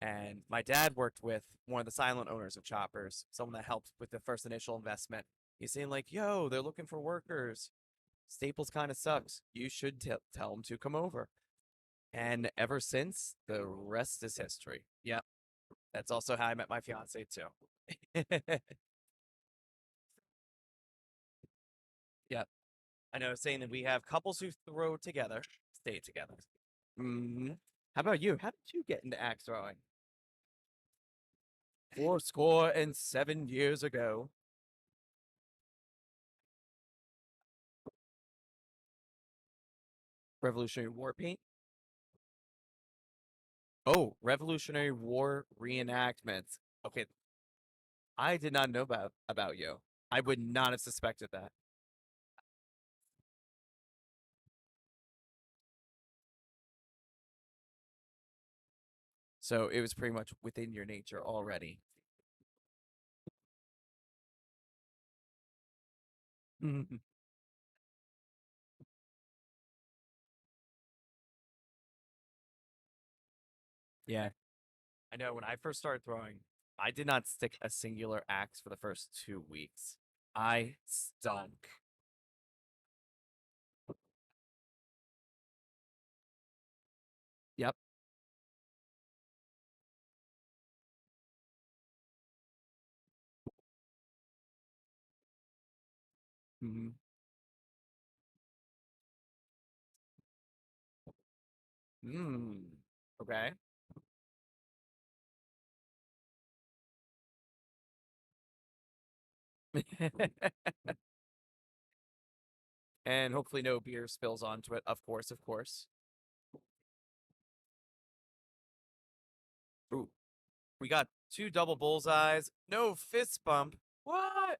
And my dad worked with one of the silent owners of choppers, someone that helped with the first initial investment. He's saying like, yo, they're looking for workers. Staples kind of sucks. You should tell them to come over. And ever since, the rest is history. Yep. That's also how I met my fiance too. Yep. I know saying that we have couples who throw together, stay together. How about you? How did you get into axe throwing? 4 score and 7 years ago. Revolutionary War paint? Oh, Revolutionary War reenactments. Okay. I did not know about you. I would not have suspected that. So it was pretty much within your nature already. Yeah. I know when I first started throwing, I did not stick a singular axe for the first 2 weeks. I stunk. Yep. Mm-hmm. Okay. And hopefully no beer spills onto it. Of course, of course. Ooh. We got 2 double bullseyes. No fist bump. What?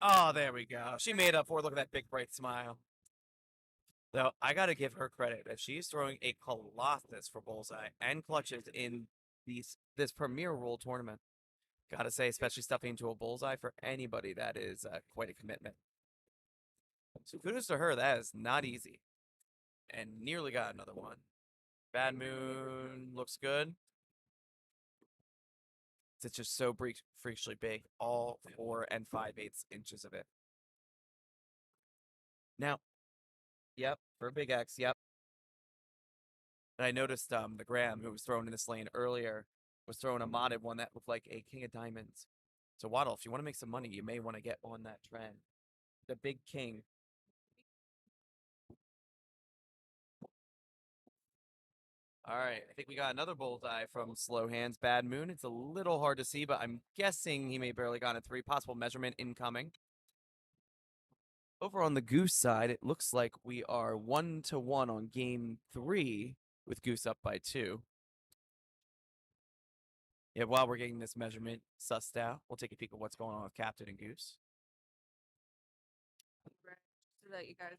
Oh, there we go. She made up for it. Look at that big bright smile. Though I gotta give her credit that she's throwing a colossus for bullseye and clutches in this Premier Rule tournament. Gotta say, especially stuffing into a bullseye for anybody, that is quite a commitment. So kudos to her. That is not easy. And nearly got another one. Bad Moon looks good. It's just so freakishly big. All 4 5/8 inches of it. Now, yep, for a Big X, yep. And I noticed the Graham, who was thrown in this lane earlier, was throwing a modded one that looked like a King of Diamonds. So Waddle, if you want to make some money, you may want to get on that trend. The Big King. All right, I think we got another bullseye from Slow Hands Bad Moon. It's a little hard to see, but I'm guessing he may barely got a 3. Possible measurement incoming. Over on the Goose side, it looks like we are 1-1 on game 3 with Goose up by 2. Yeah, while we're getting this measurement sussed out, we'll take a peek at what's going on with Captain and Goose. So that you guys.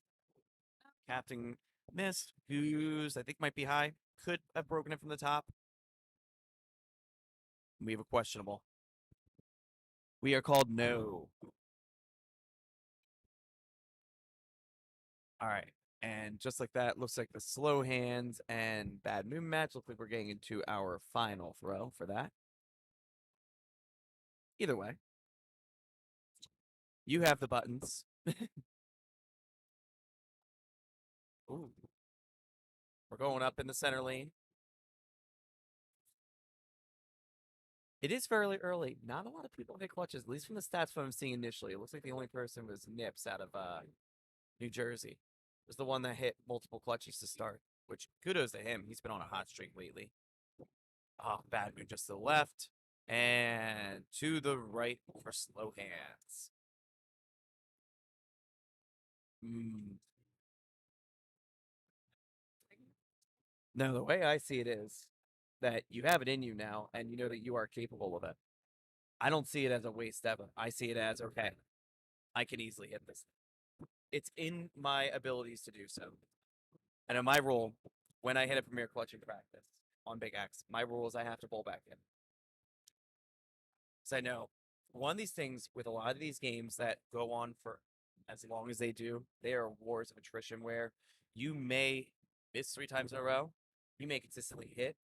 Captain missed. Goose, I think, might be high. Could have broken it from the top. We have a questionable. We are called no. All right. And just like that, looks like the Slow Hands and Bad Moon match. Looks like we're getting into our final throw for that. Either way, you have the buttons. Ooh. We're going up in the center lane. It is fairly early. Not a lot of people hit clutches, at least from the stats I'm seeing initially. It looks like the only person was Nips out of New Jersey. Was the one that hit multiple clutches to start, which kudos to him. He's been on a hot streak lately. Oh, bad move just to the left. And to the right for slow hands. No, the way I see it is that you have it in you now, and you know that you are capable of it. I don't see it as a waste ever. I see it as, okay, I can easily hit this. It's in my abilities to do so. And in my rule, when I hit a premier clutch in practice on Big X, my rule is I have to bowl back in. Because I know one of these things with a lot of these games that go on for as long as they do, they are wars of attrition where you may miss 3 times in a row, you may consistently hit,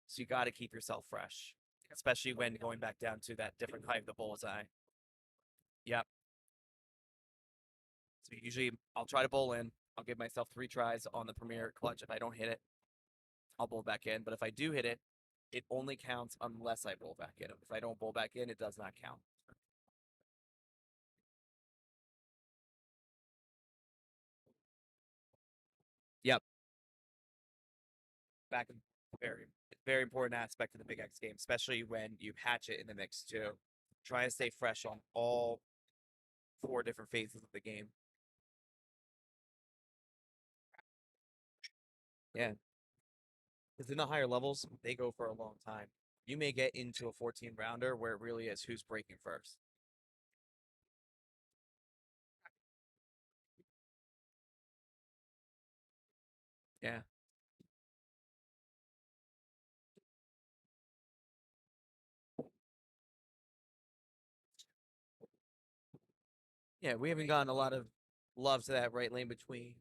so you got to keep yourself fresh, especially when going back down to that different height of the bullseye. Yep. So usually I'll try to bowl in. I'll give myself 3 tries on the premier clutch. If I don't hit it, I'll bowl back in. But if I do hit it, it only counts unless I bowl back in. If I don't bowl back in, it does not count. Yep. Back and very important aspect of the Big X game, especially when you hatch it in the mix too. Try to stay fresh on all 4 different phases of the game. Yeah. Because in the higher levels, they go for a long time. You may get into a 14 rounder where it really is who's breaking first. Yeah. Yeah, we haven't gotten a lot of love to that right lane between.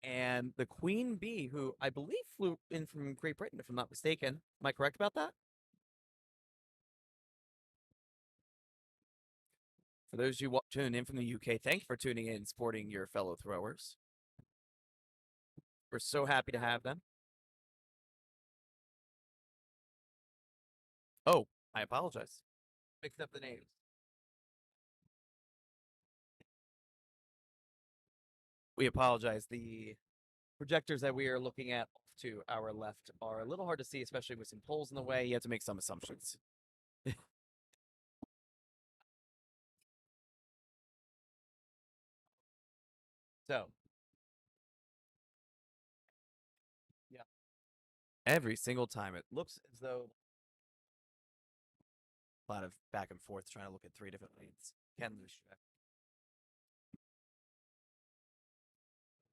And the Queen Bee, who I believe flew in from Great Britain, if I'm not mistaken. Am I correct about that? For those of you tuning in from the UK, thank you for tuning in and supporting your fellow throwers. We're so happy to have them. Oh, I apologize. Mixed up the names. We apologize. The projectors that we are looking at to our left are a little hard to see, especially with some poles in the way. You have to make some assumptions. So, yeah. Every single time it looks as though a lot of back and forth trying to look at 3 different lanes. Can lose track.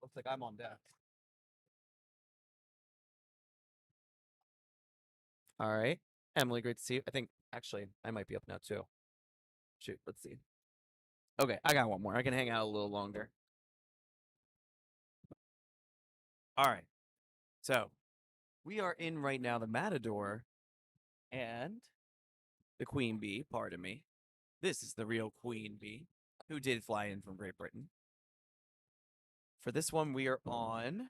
Looks like I'm on deck. All right. Emily, great to see you. I think, actually, I might be up now, too. Shoot, let's see. Okay, I got one more. I can hang out a little longer. All right. So, we are in right now the Matador and the Queen Bee, pardon me. This is the real Queen Bee, who did fly in from Great Britain. For this one, we are on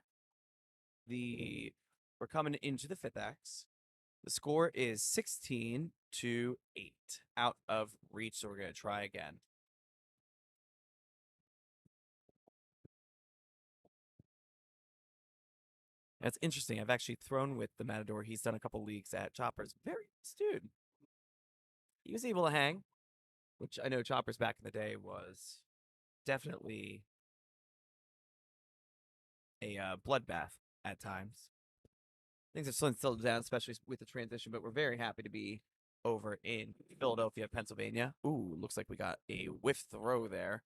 we're coming into the 5th axe. The score is 16-8 out of reach, so we're going to try again. That's interesting. I've actually thrown with the Matador. He's done a couple leagues at Choppers. Very nice dude. He was able to hang, which I know Choppers back in the day was definitely a bloodbath at times. Things have slowed down, especially with the transition, but we're very happy to be over in Philadelphia, Pennsylvania. Ooh, looks like we got a whiff throw there.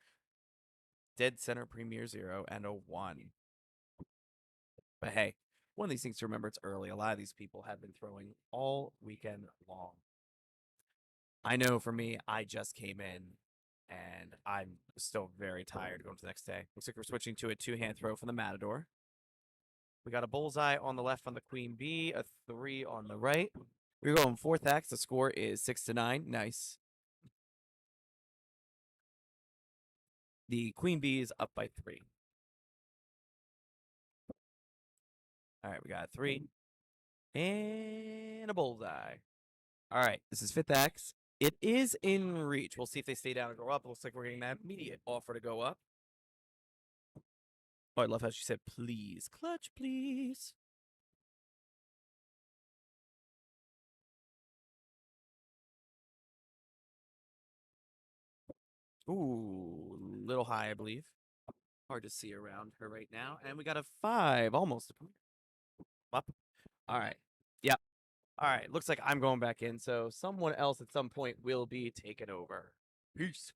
Dead center Premier 0 and a 1. But hey, one of these things to remember, it's early. A lot of these people have been throwing all weekend long. I know for me, I just came in and I'm still very tired going to the next day. Looks like we're switching to a 2-hand throw from the Matador. We got a bullseye on the left on the Queen Bee, a 3 on the right. We're going 4th axe. The score is 6-9. Nice. The Queen Bee is up by 3. All right, we got 3 and a bullseye. All right, this is 5th axe. It is in reach. We'll see if they stay down or go up. It looks like we're getting that immediate offer to go up. Oh, I love how she said, please. Clutch, please. Ooh, little high, I believe. Hard to see around her right now. And we got a 5, almost a point. Up. All right. Yep. All right. Looks like I'm going back in. So someone else at some point will be taken over. Peace.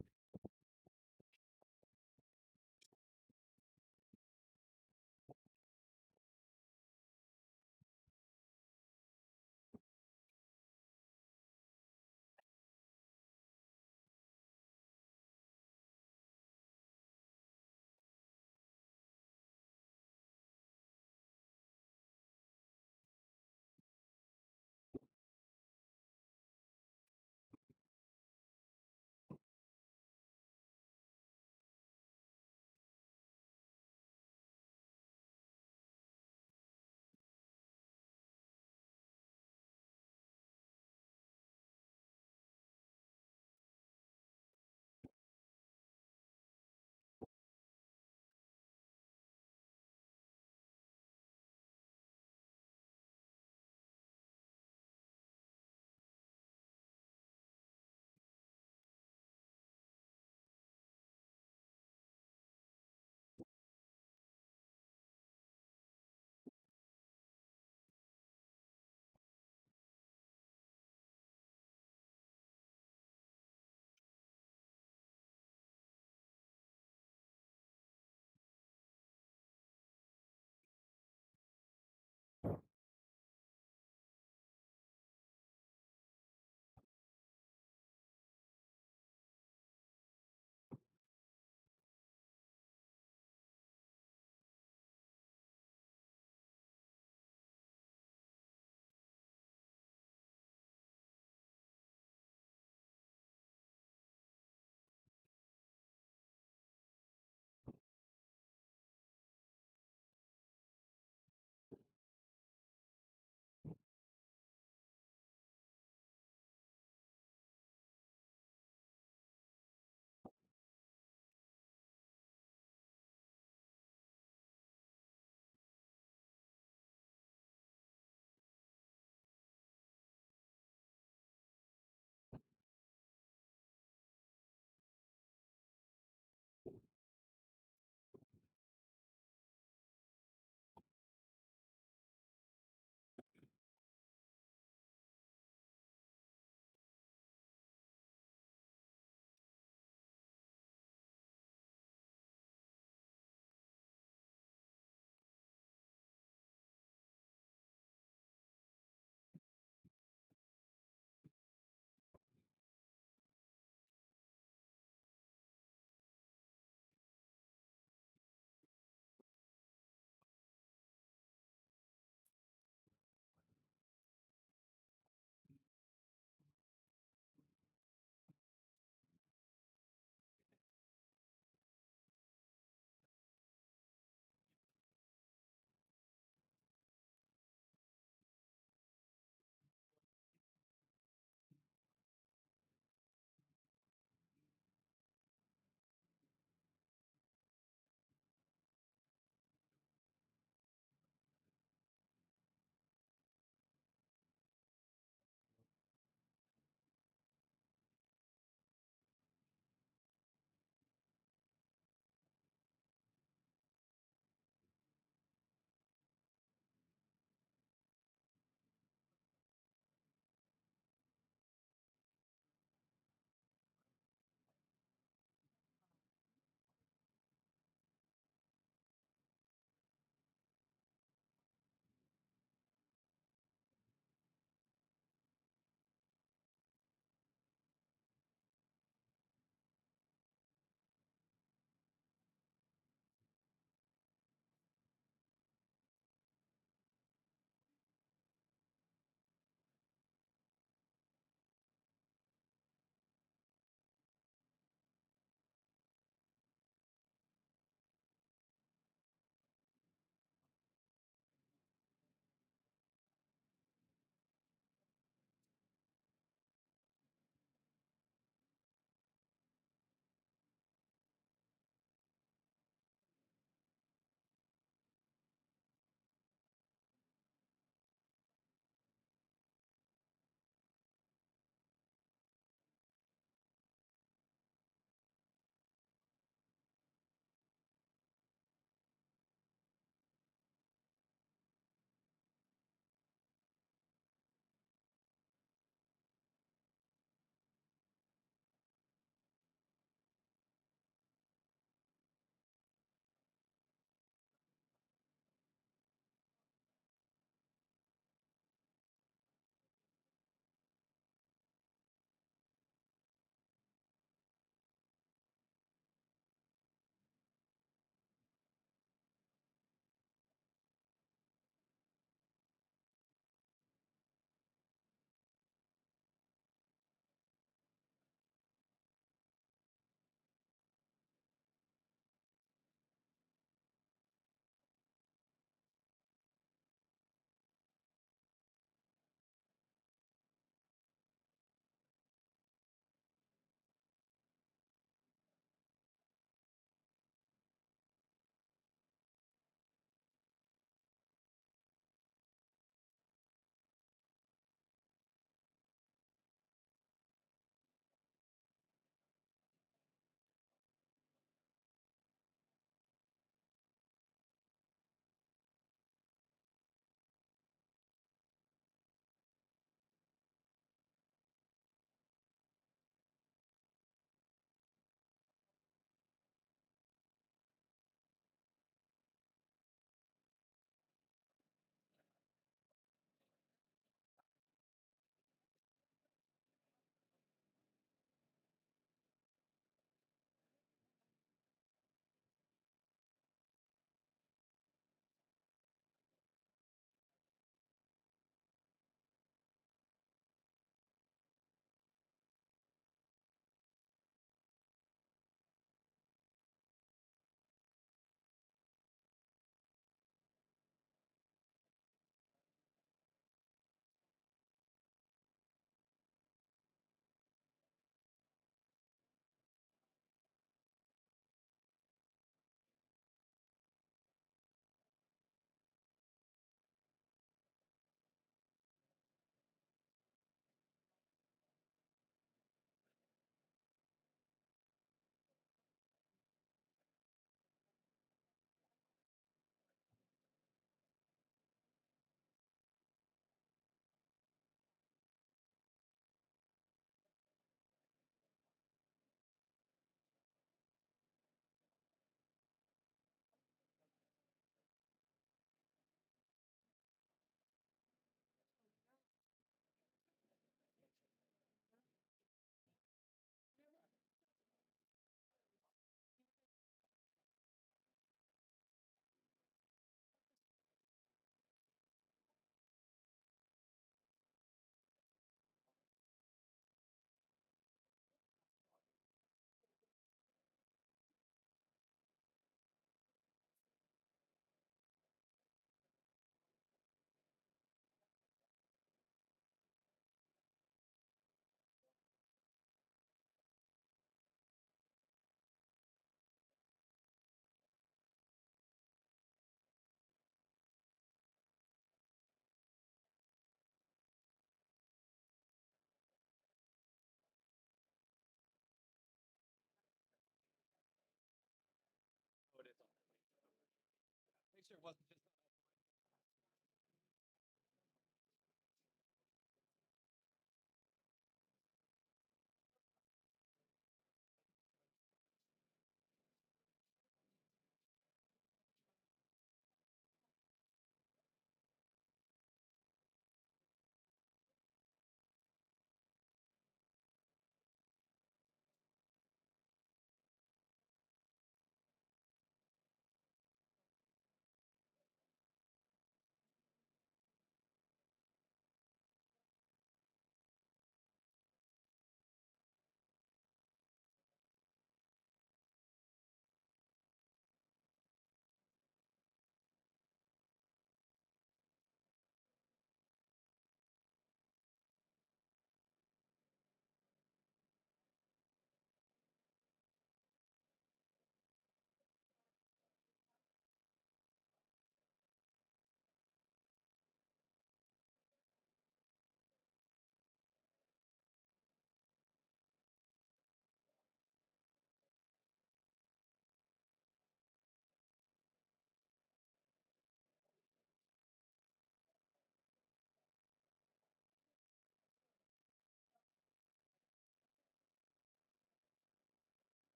wasn't just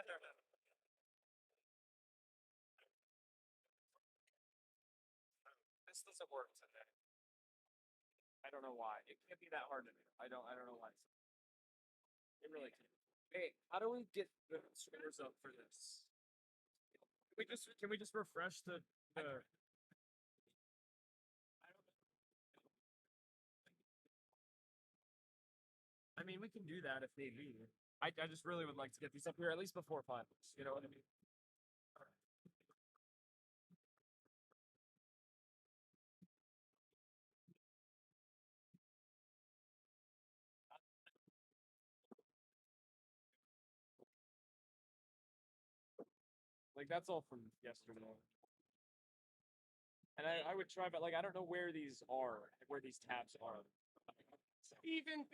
This doesn't work today. I don't know why. It can't be that hard to do. I don't know why. It really can't. Hey, how do we get the scores up for this? Can we just refresh the I don't know. I mean, we can do that if need be. I just really would like to get these up here at least before finals. You know what I mean? Like that's all from yesterday. And I would try, but like I don't know where these are, where these tabs are. Even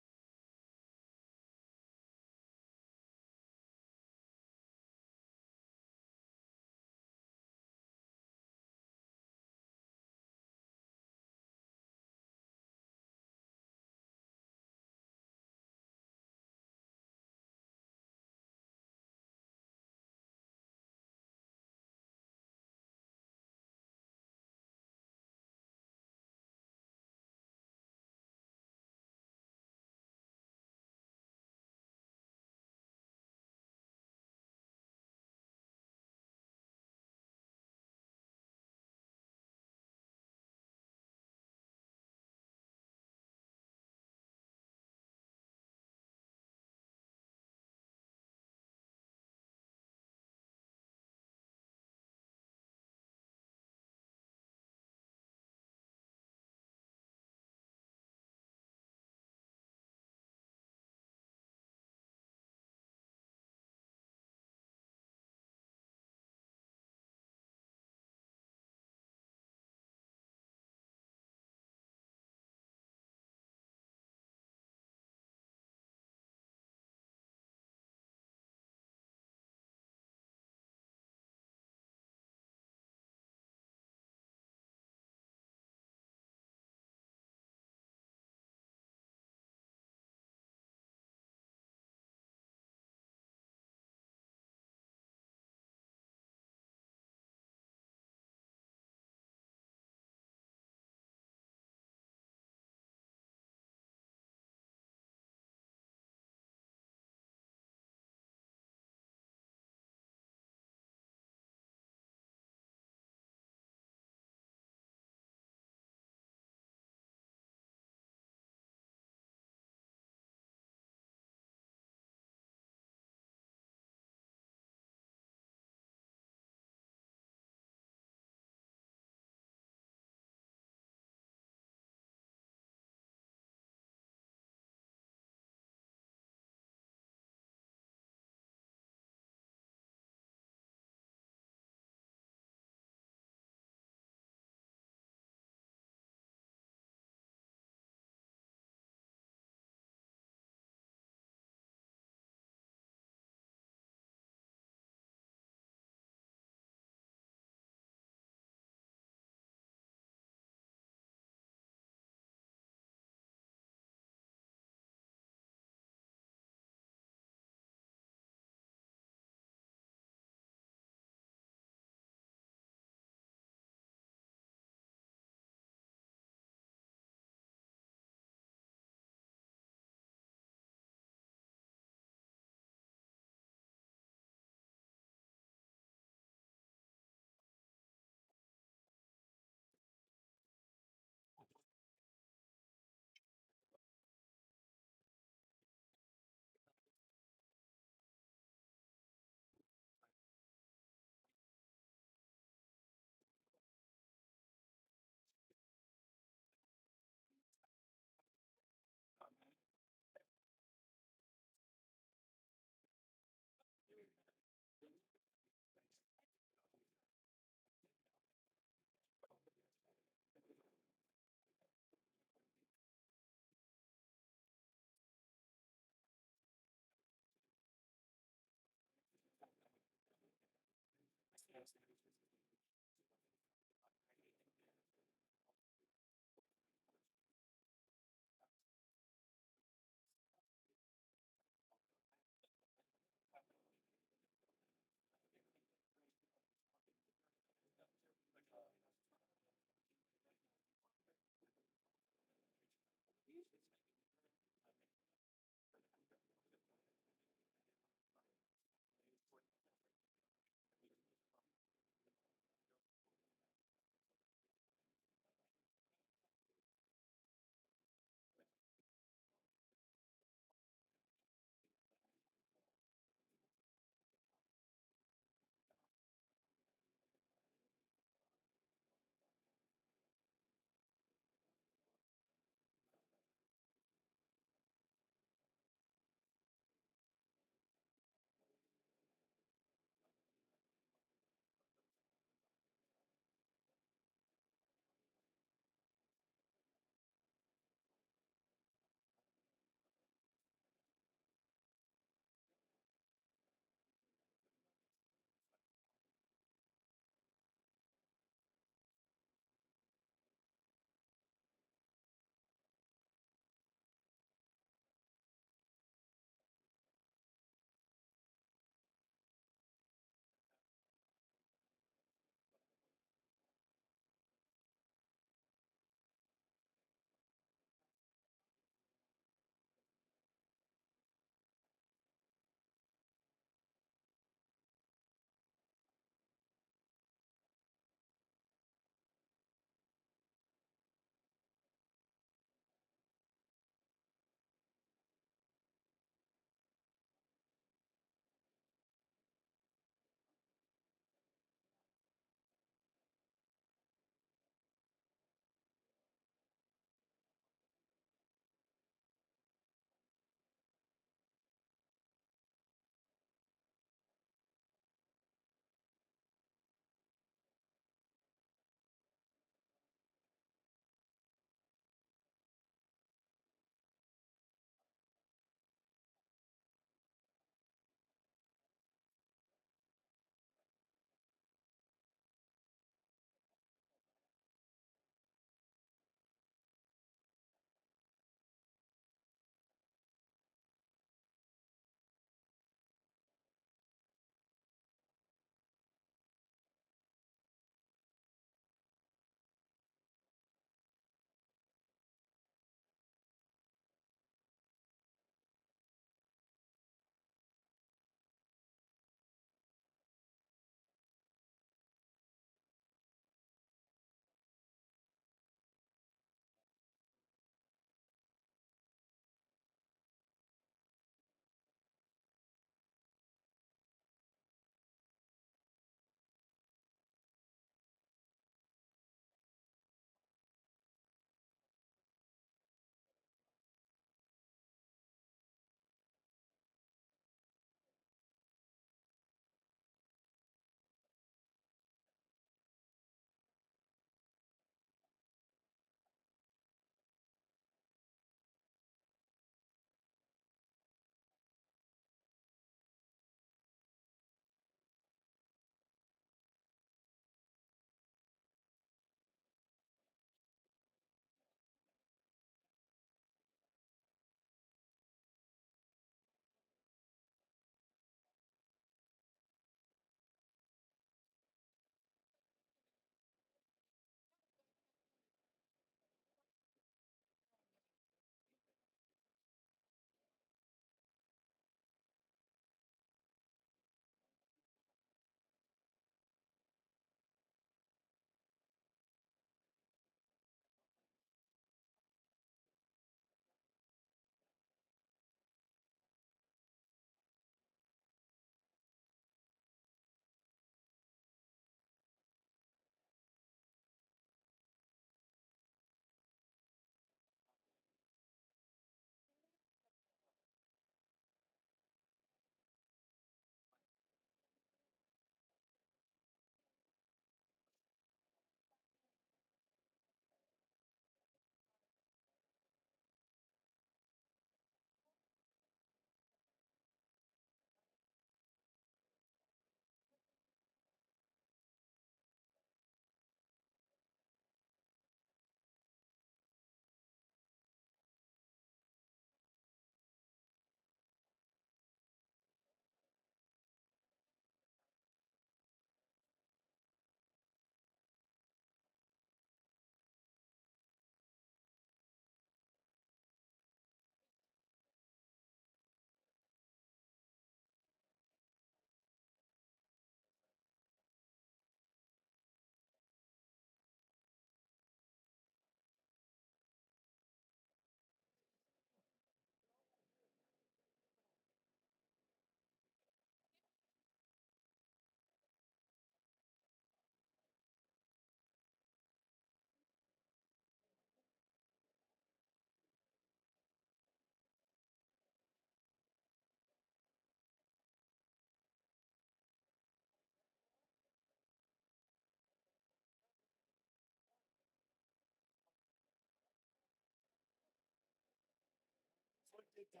How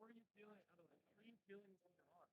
are you feeling? How are you feeling in your arm?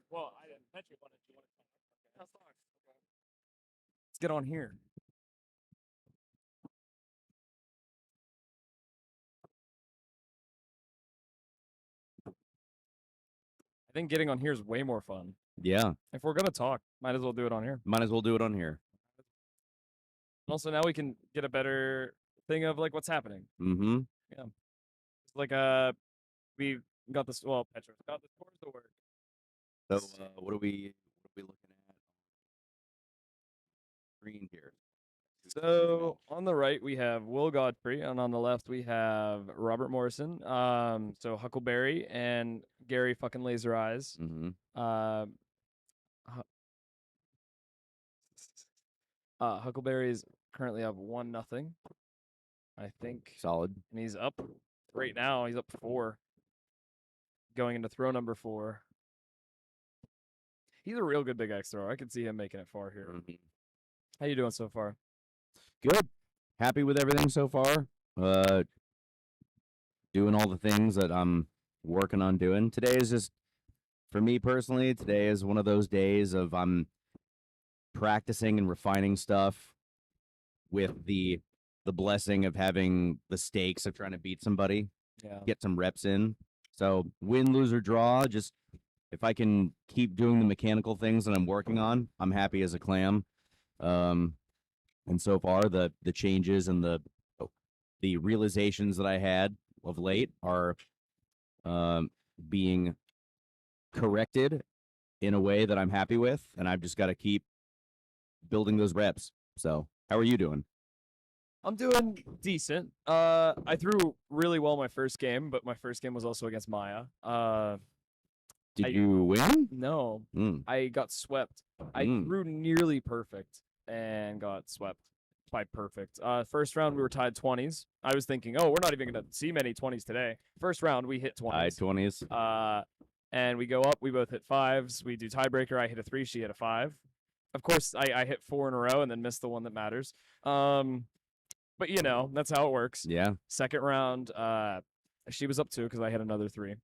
Well, I didn't mention one. Let's get on here. I think getting on here is way more fun. Yeah. If we're gonna talk, might as well do it on here. Might as well do it on here. And also now we can get a better thing of like what's happening. Mm-hmm. It's like we got this. Well, Petra's got the scores to work. So what are we looking at? Screen here. So on the right we have Will Godfrey, and on the left we have Robert Morrison. So Huckleberry and Gary fucking Laser Eyes. Mm-hmm. Huckleberry's currently up 1-0, I think, Solid. and he's up right now. He's up 4, going into throw number 4. He's a real good big X thrower. I could see him making it far here. Mm-hmm. How you doing so far? Good. Happy with everything so far. Doing all the things that I'm working on doing. Today is just, for me personally, today is one of those days of I'm practicing and refining stuff with the blessing of having the stakes of trying to beat somebody, get some reps in. So win, lose, or draw, just if I can keep doing the mechanical things that I'm working on, I'm happy as a clam. And so far, the changes and the realizations that I had of late are being corrected in a way that I'm happy with, and I've just got to keep building those reps. So, how are you doing? I'm doing decent. I threw really well my first game, but my first game was also against Maya. Did you win? No, I got swept. I threw nearly perfect and got swept by perfect. First round we were tied 20s. I was thinking, oh, we're not even gonna see many 20s today. First round we hit 20s. Tied 20s. And we go up. We both hit 5s. We do tiebreaker. I hit a 3. She hit a 5. Of course, I hit 4 in a row and then missed the one that matters. But you know that's how it works. Yeah. Second round, she was up 2 because I hit another 3.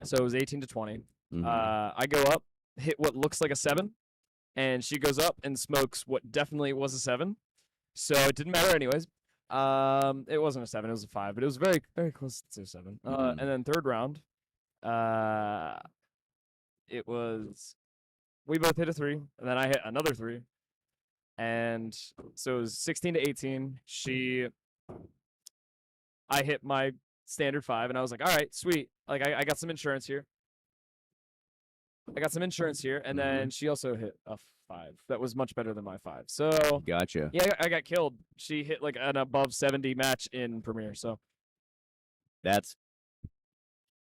So it was 18-20. I go up, hit what looks like a 7, and she goes up and smokes what definitely was a 7. So it didn't matter anyways. It wasn't a 7, it was a 5, but it was very, very close to a 7. And then third round, it was, we both hit a 3, and then I hit another 3. And so it was 16-18. I hit my standard 5, and I was like, all right, sweet. Like, I got some insurance here. And then she also hit a 5. That was much better than my 5. So Gotcha. yeah, I got killed. She hit like an above 70 match in Premiere. So That's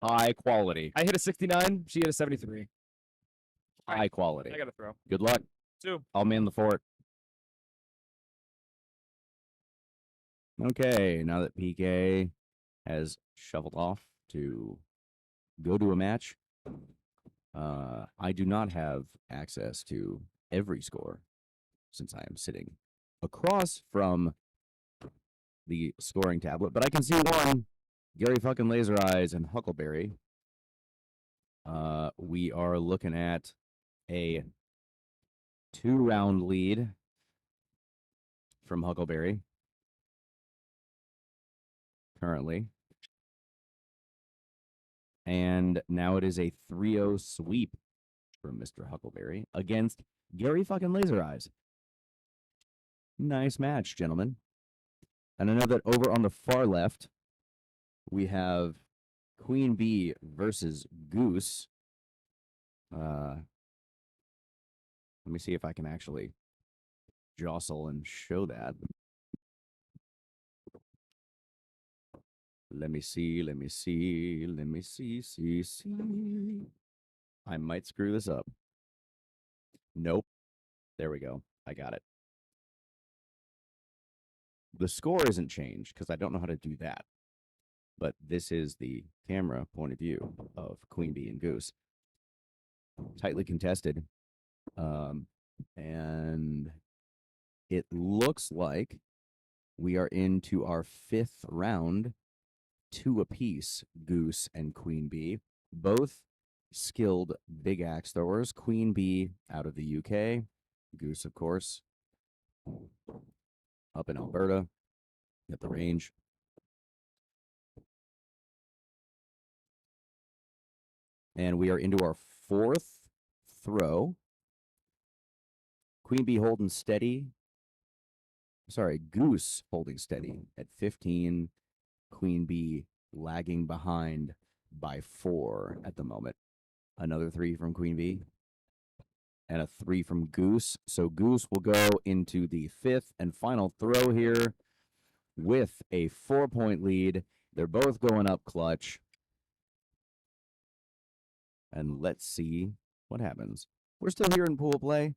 high quality. I hit a 69. She hit a 73. High quality. I got to throw. Good luck. 2. I'll man the fort. Okay, now that PK has shuffled off to go to a match, I do not have access to every score since I am sitting across from the scoring tablet, but I can see one, Gary fucking Laser Eyes and Huckleberry. We are looking at a 2-round lead from Huckleberry currently. And now it is a 3-0 sweep from Mr. Huckleberry against Gary fucking Laser Eyes. Nice match, gentlemen. And I know that over on the far left, we have Queen Bee versus Goose. Let me see if I can actually jostle and show that. Let me see. I might screw this up. Nope. There we go. I got it. The score isn't changed because I don't know how to do that. But this is the camera point of view of Queen Bee and Goose. Tightly contested. And it looks like we are into our 5th round. 2 apiece, Goose and Queen Bee. Both skilled big axe throwers. Queen Bee out of the UK. Goose, of course, up in Alberta at the range. And we are into our fourth throw. Queen Bee holding steady. Sorry, Goose holding steady at 15. Queen Bee lagging behind by 4 at the moment. Another 3 from Queen Bee. And a 3 from Goose. So Goose will go into the fifth and final throw here with a 4-point lead. They're both going up clutch. And let's see what happens. We're still here in pool play.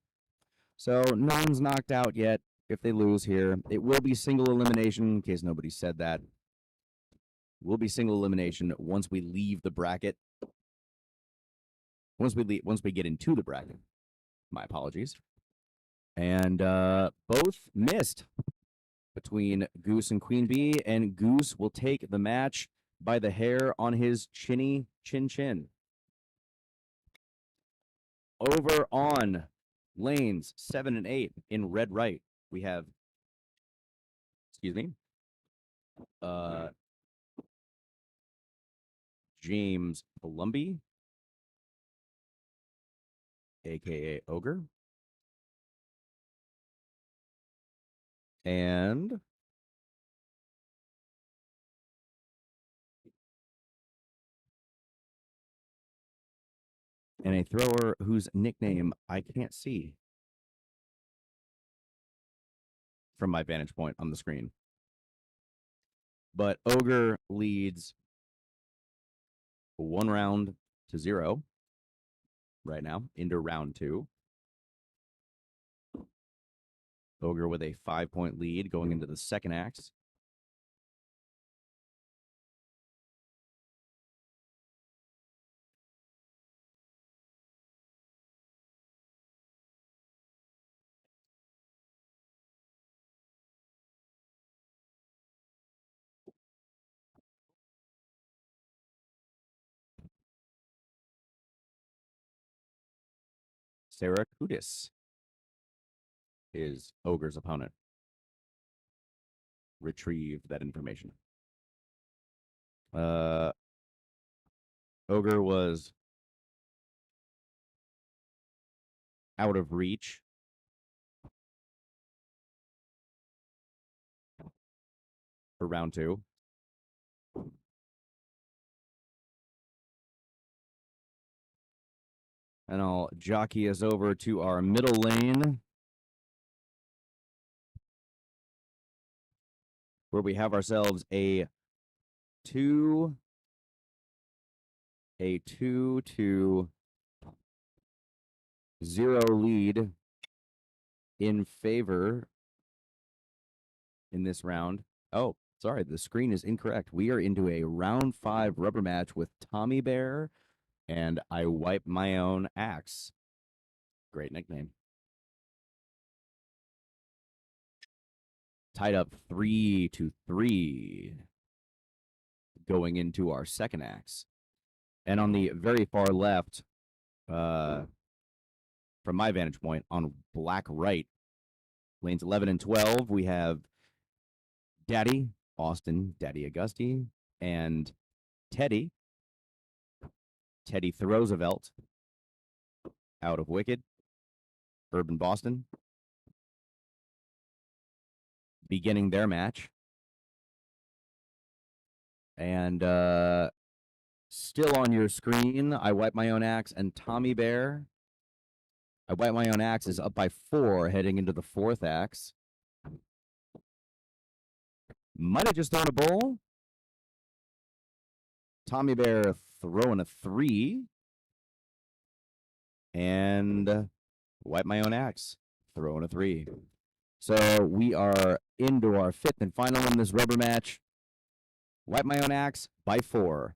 So no one's knocked out yet. If they lose here, it will be single elimination, in case nobody said that. It will be single elimination once we leave the bracket. Once we get into the bracket. My apologies. And both missed between Goose and Queen Bee, and Goose will take the match by the hair on his chinny chin. Over on lanes 7 and 8 in red right, we have, James Palumbi, aka Ogre, and a thrower whose nickname I can't see from my vantage point on the screen. But Ogre leads 1 round to 0 right now into round 2. Ogre with a 5-point lead going into the second axe. Sarah Kudis is Ogre's opponent. Retrieve that information. Ogre was out of reach for round 2. And I'll jockey us over to our middle lane, where we have ourselves a 2-2 0 lead in favor in this round. Oh, sorry, the screen is incorrect. We are into a round 5 rubber match with Tommy Bear and I Wipe My Own Axe. Great nickname. Tied up 3-3 going into our second axe. And on the very far left, from my vantage point, on black right, lanes 11 and 12, we have Daddy, Austin, Daddy Augusti, and Teddy. Teddy Roosevelt out of Wicked, Urban Boston, beginning their match. And still on your screen, I Wipe My Own Axe and Tommy Bear. I Wipe My Own Axe is up by 4 heading into the fourth axe. Might have just thrown a bowl. Tommy Bear throwing a 3. And Wipe My Own Axe throwing a 3. So we are into our fifth and final in this rubber match. Wipe My Own Axe by 4.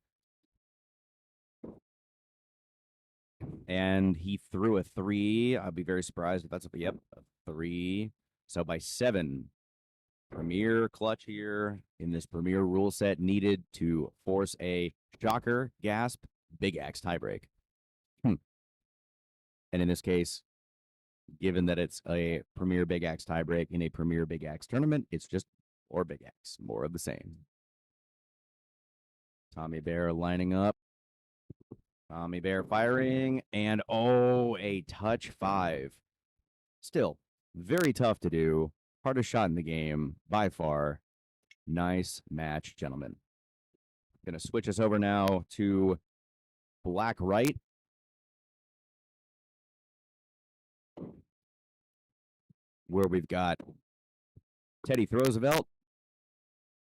And he threw a 3. I'll be very surprised if that's a, yep, a 3. So by 7. Premier clutch here in this premier rule set needed to force a shocker, gasp, big axe tiebreak. And in this case, given that it's a Premier Big Axe tiebreak in a Premier Big Axe tournament, it's just more Big Axe, more of the same. Tommy Bear lining up. Tommy Bear firing, and a touch 5. Still, very tough to do. Hardest shot in the game, by far. Nice match, gentlemen. Gonna switch us over now to black right. Where we've got Teddy Roosevelt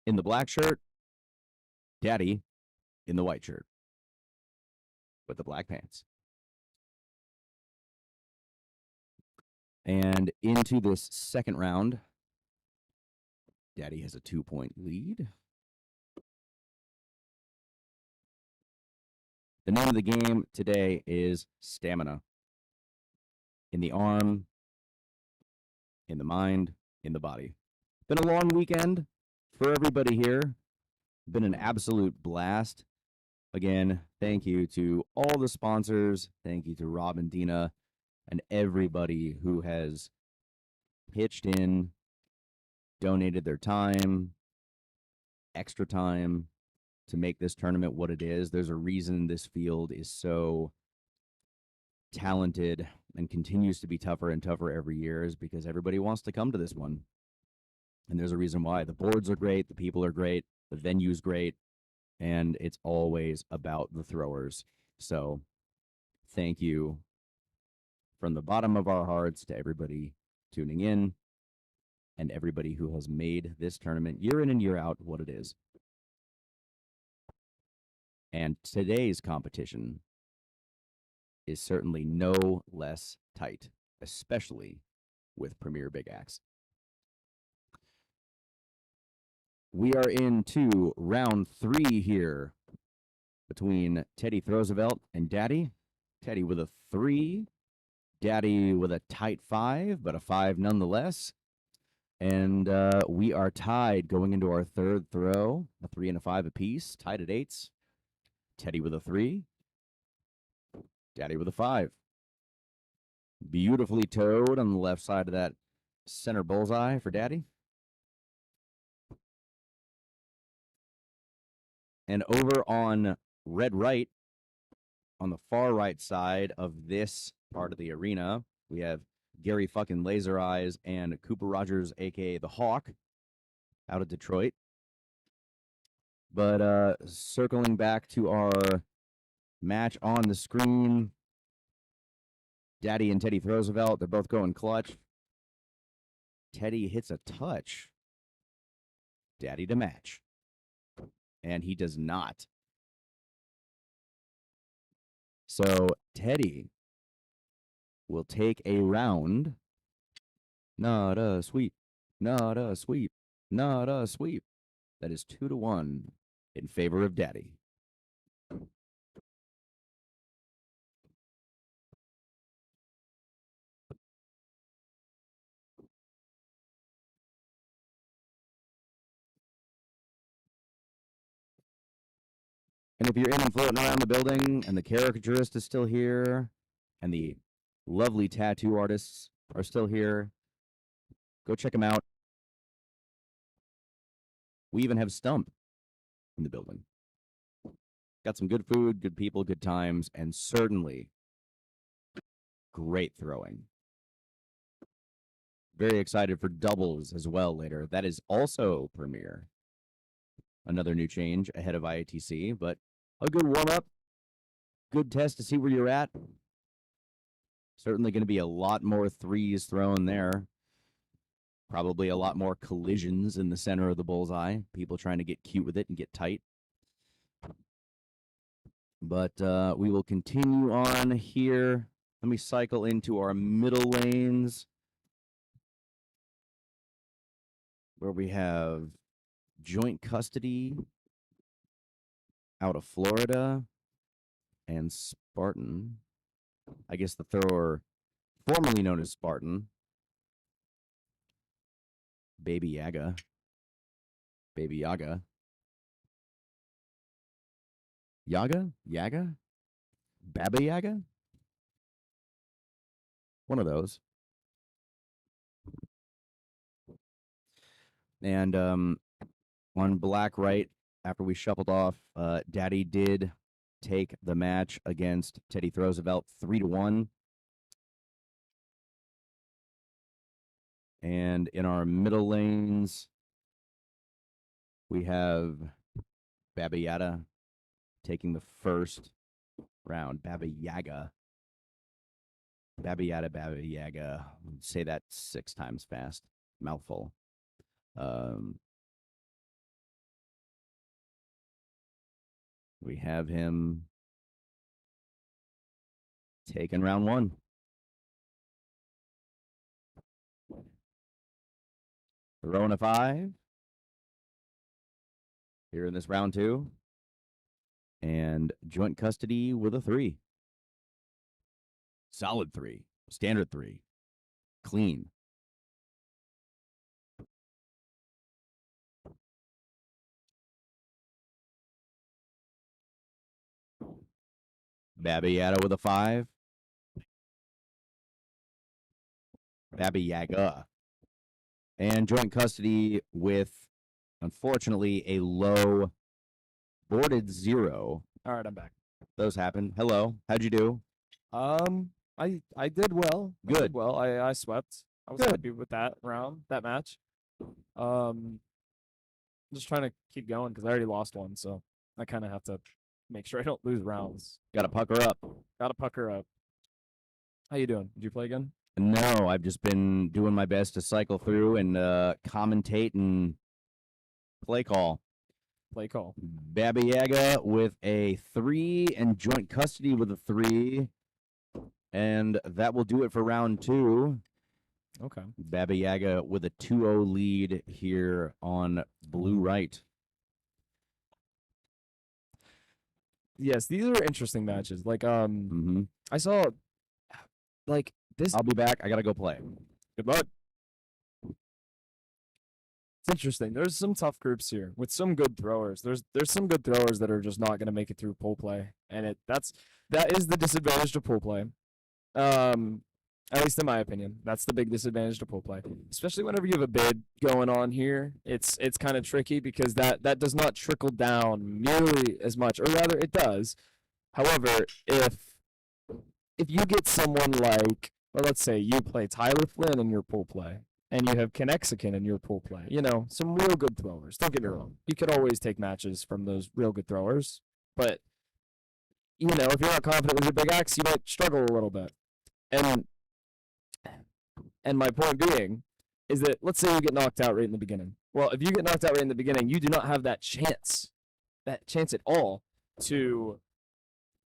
in the black shirt, Daddy in the white shirt with the black pants. And into this second round, Daddy has a 2-point lead. The name of the game today is stamina. In the arm, in the mind, in the body. Been a long weekend for everybody here. Been an absolute blast. Again, thank you to all the sponsors. Thank you to Rob and Dina and everybody who has pitched in, donated their time, extra time to make this tournament what it is. There's a reason this field is so talented and continues to be tougher and tougher every year, is because everybody wants to come to this one. And there's a reason why. The boards are great, the people are great, the venue's great, and it's always about the throwers. So thank you from the bottom of our hearts to everybody tuning in and everybody who has made this tournament year in and year out what it is. And today's competition is certainly no less tight, especially with Premier Big Axe. We are into round 3 here between Teddy Roosevelt and Daddy. Teddy with a 3, Daddy with a tight 5, but a 5 nonetheless. And we are tied going into our third throw, a 3 and a 5 apiece, tied at 8s. Teddy with a 3, Daddy with a 5. Beautifully towed on the left side of that center bullseye for Daddy. And over on red right, on the far right side of this part of the arena, we have Gary fucking Laser Eyes and Cooper Rogers, a.k.a. the Hawk, out of Detroit. But circling back to our match on the screen, Daddy and Teddy Roosevelt, they're both going clutch. Teddy hits a touch. Daddy to match. And he does not. So Teddy will take a round. Not a sweep. Not a sweep. Not a sweep. That is 2-1 in favor of Daddy. And if you're in and floating around the building and the caricaturist is still here and the lovely tattoo artists are still here, go check them out. We even have Stump in the building. Got some good food, good people, good times, and certainly great throwing. Very excited for doubles as well later. That is also Premier. Another new change ahead of IATC, but a good warm-up. Good test to see where you're at. Certainly going to be a lot more 3s thrown there. Probably a lot more collisions in the center of the bullseye. People trying to get cute with it and get tight. But we will continue on here. Let me cycle into our middle lanes, where we have joint custody out of Florida and Spartan. I guess the thrower formerly known as Spartan. Baby Yaga. Baby Yaga. Yaga? Yaga? Baba Yaga? One of those. And on black right, after we shuffled off, Daddy did take the match against Teddy Roosevelt 3-1. And in our middle lanes, we have Baba Yaga taking the first round. Baba Yaga. Baba Yaga, Baba Yaga. Say that 6 times fast. Mouthful. We have him taking round 1. Throwing a 5 here in this round 2. And joint custody with a 3. Solid 3. Standard 3. Clean. Baba Yaga with a 5. Baba Yaga. And joint custody with, unfortunately, a low boarded 0. All right, I'm back. Those happen. Hello. How'd you do? I did well. I Good. did well. I swept. I was Good. happy with that round, that match. Just trying to keep going because I already lost one, so I kind of have to make sure I don't lose rounds. Got to pucker up. Gotta pucker up. How you doing? Did you play again? No, I've just been doing my best to cycle through and commentate and play call. Play call. Baba Yaga with a 3 and joint custody with a 3. And that will do it for round 2. Okay. Baba Yaga with a 2-0 lead here on blue right. Yes, these are interesting matches. Like, Mm-hmm. I saw, like, this. I'll be back. I got to go play. Good luck. It's interesting. There's some tough groups here with some good throwers. There's some good throwers that are just not going to make it through pool play, and that is the disadvantage to pool play. At least in my opinion, that's the big disadvantage to pool play. Especially whenever you have a bid going on here, it's kind of tricky because that does not trickle down nearly as much, or rather, it does. However, if you get someone like, well, let's say you play Tyler Flynn in your pool play, and you have Kenexican in your pool play, some real good throwers. Don't get me wrong. You could always take matches from those real good throwers, but if you're not confident with your big axe, you might struggle a little bit. And my point being is that let's say you get knocked out right in the beginning. Well, if you get knocked out right in the beginning, you do not have that chance at all to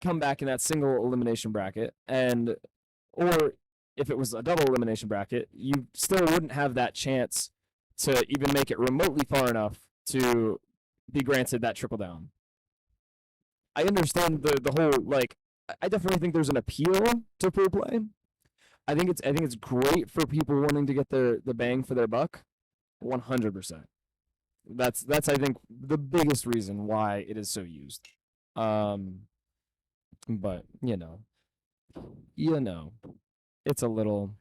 come back in that single elimination bracket, or if it was a double elimination bracket, you still wouldn't have that chance to even make it remotely far enough to be granted that trickle down. I understand the whole, like, I definitely think there's an appeal to pool play. I think it's great for people wanting to get the bang for their buck. 100%. That's I think the biggest reason why it is so used. But it's a whole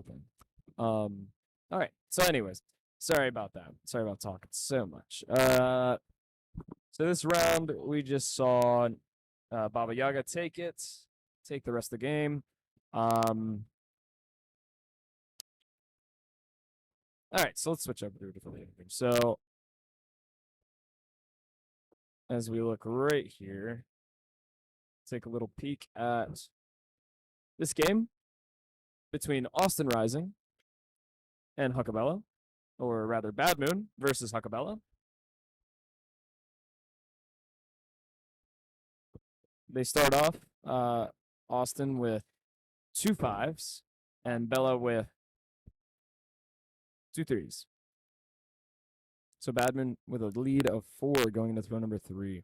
thing. All right. So anyways, sorry about that. Sorry about talking so much. So this round we just saw Baba Yaga take the rest of the game. All right, so let's switch over to a different game. So as we look right here, take a little peek at this game between Austin Rising and Huckabella, or rather Bad Moon versus Huckabella. They start off Austin with 2 5s and Bella with 2 3s. So Badman with a lead of 4 going into throw number 3.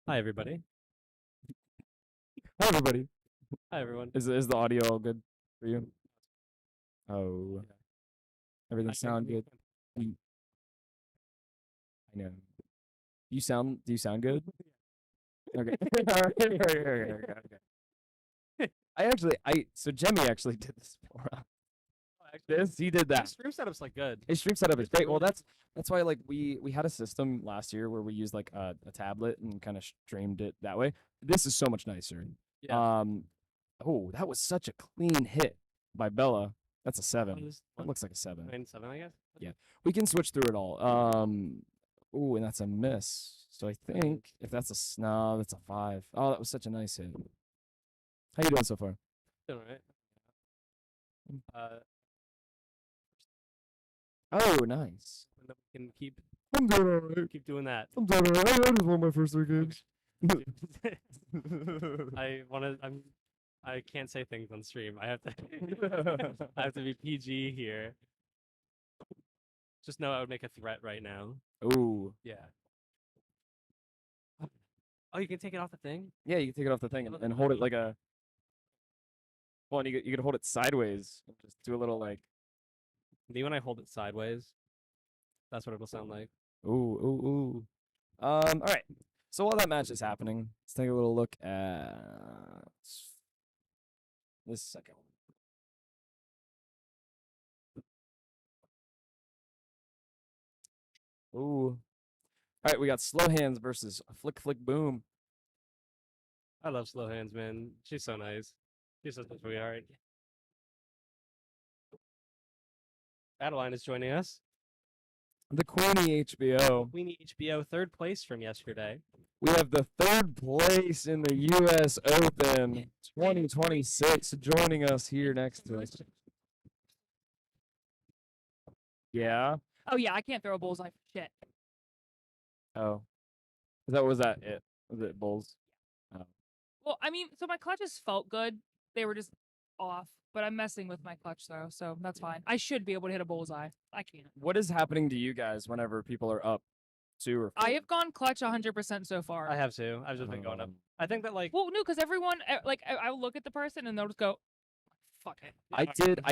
Hi, everybody. Hi, everybody. Hi, everyone. Is the audio all good for you? Oh, everything sound good. I know. Do you sound good? Okay. So Jemmy actually did this for us. He did that. His stream setup's like good. His stream setup is It's great. Well, really that's why like we had a system last year where we used like a tablet and kind of streamed it that way. This is so much nicer. Yeah. Oh, that was such a clean hit by Bella. That's a 7. is That looks like a 7. 9-7, I guess. Yeah. We can switch through it all. Oh, and that's a miss. So I think if that's no, that's a 5. Oh, that was such a nice hit. How you doing so far? Doing all right. Oh, nice. And then we can keep I'm doing alright. keep doing that. I'm doing alright. I just won my first 3 games. I can't say things on stream. I have to I have to be PG here. Just know I would make a threat right now. Ooh. Yeah. Oh, you can take it off the thing? Yeah, you can take it off the thing and hold it like a. Well, and you could hold it sideways and just do a little like. Me when I hold it sideways. That's what it'll sound like. Ooh, ooh, ooh. All right. So while that match is happening, let's take a little look at this second one. Ooh. All right, we got Slow Hands versus Flick Flick Boom. I love Slow Hands, man. She's so nice. She's such a sweetheart. Adeline is joining us. The Queenie HBO. Queenie HBO, 3rd place from yesterday. We have the 3rd place in the U.S. Open 2026 joining us here next to us. Yeah. Oh yeah, I can't throw a bullseye for shit. Oh. Was that it? Was it Bulls? Oh. Well, I mean, so my clutches felt good. They were just off, but I'm messing with my clutch though, so that's fine. I should be able to hit a bullseye. I can't. What is happening to you guys whenever people are up 2 or 4? I have gone clutch 100% so far. I have too. I've just been going up. I think that like Well, no, because everyone like I'll look at the person and they'll just go, "Fuck it." I did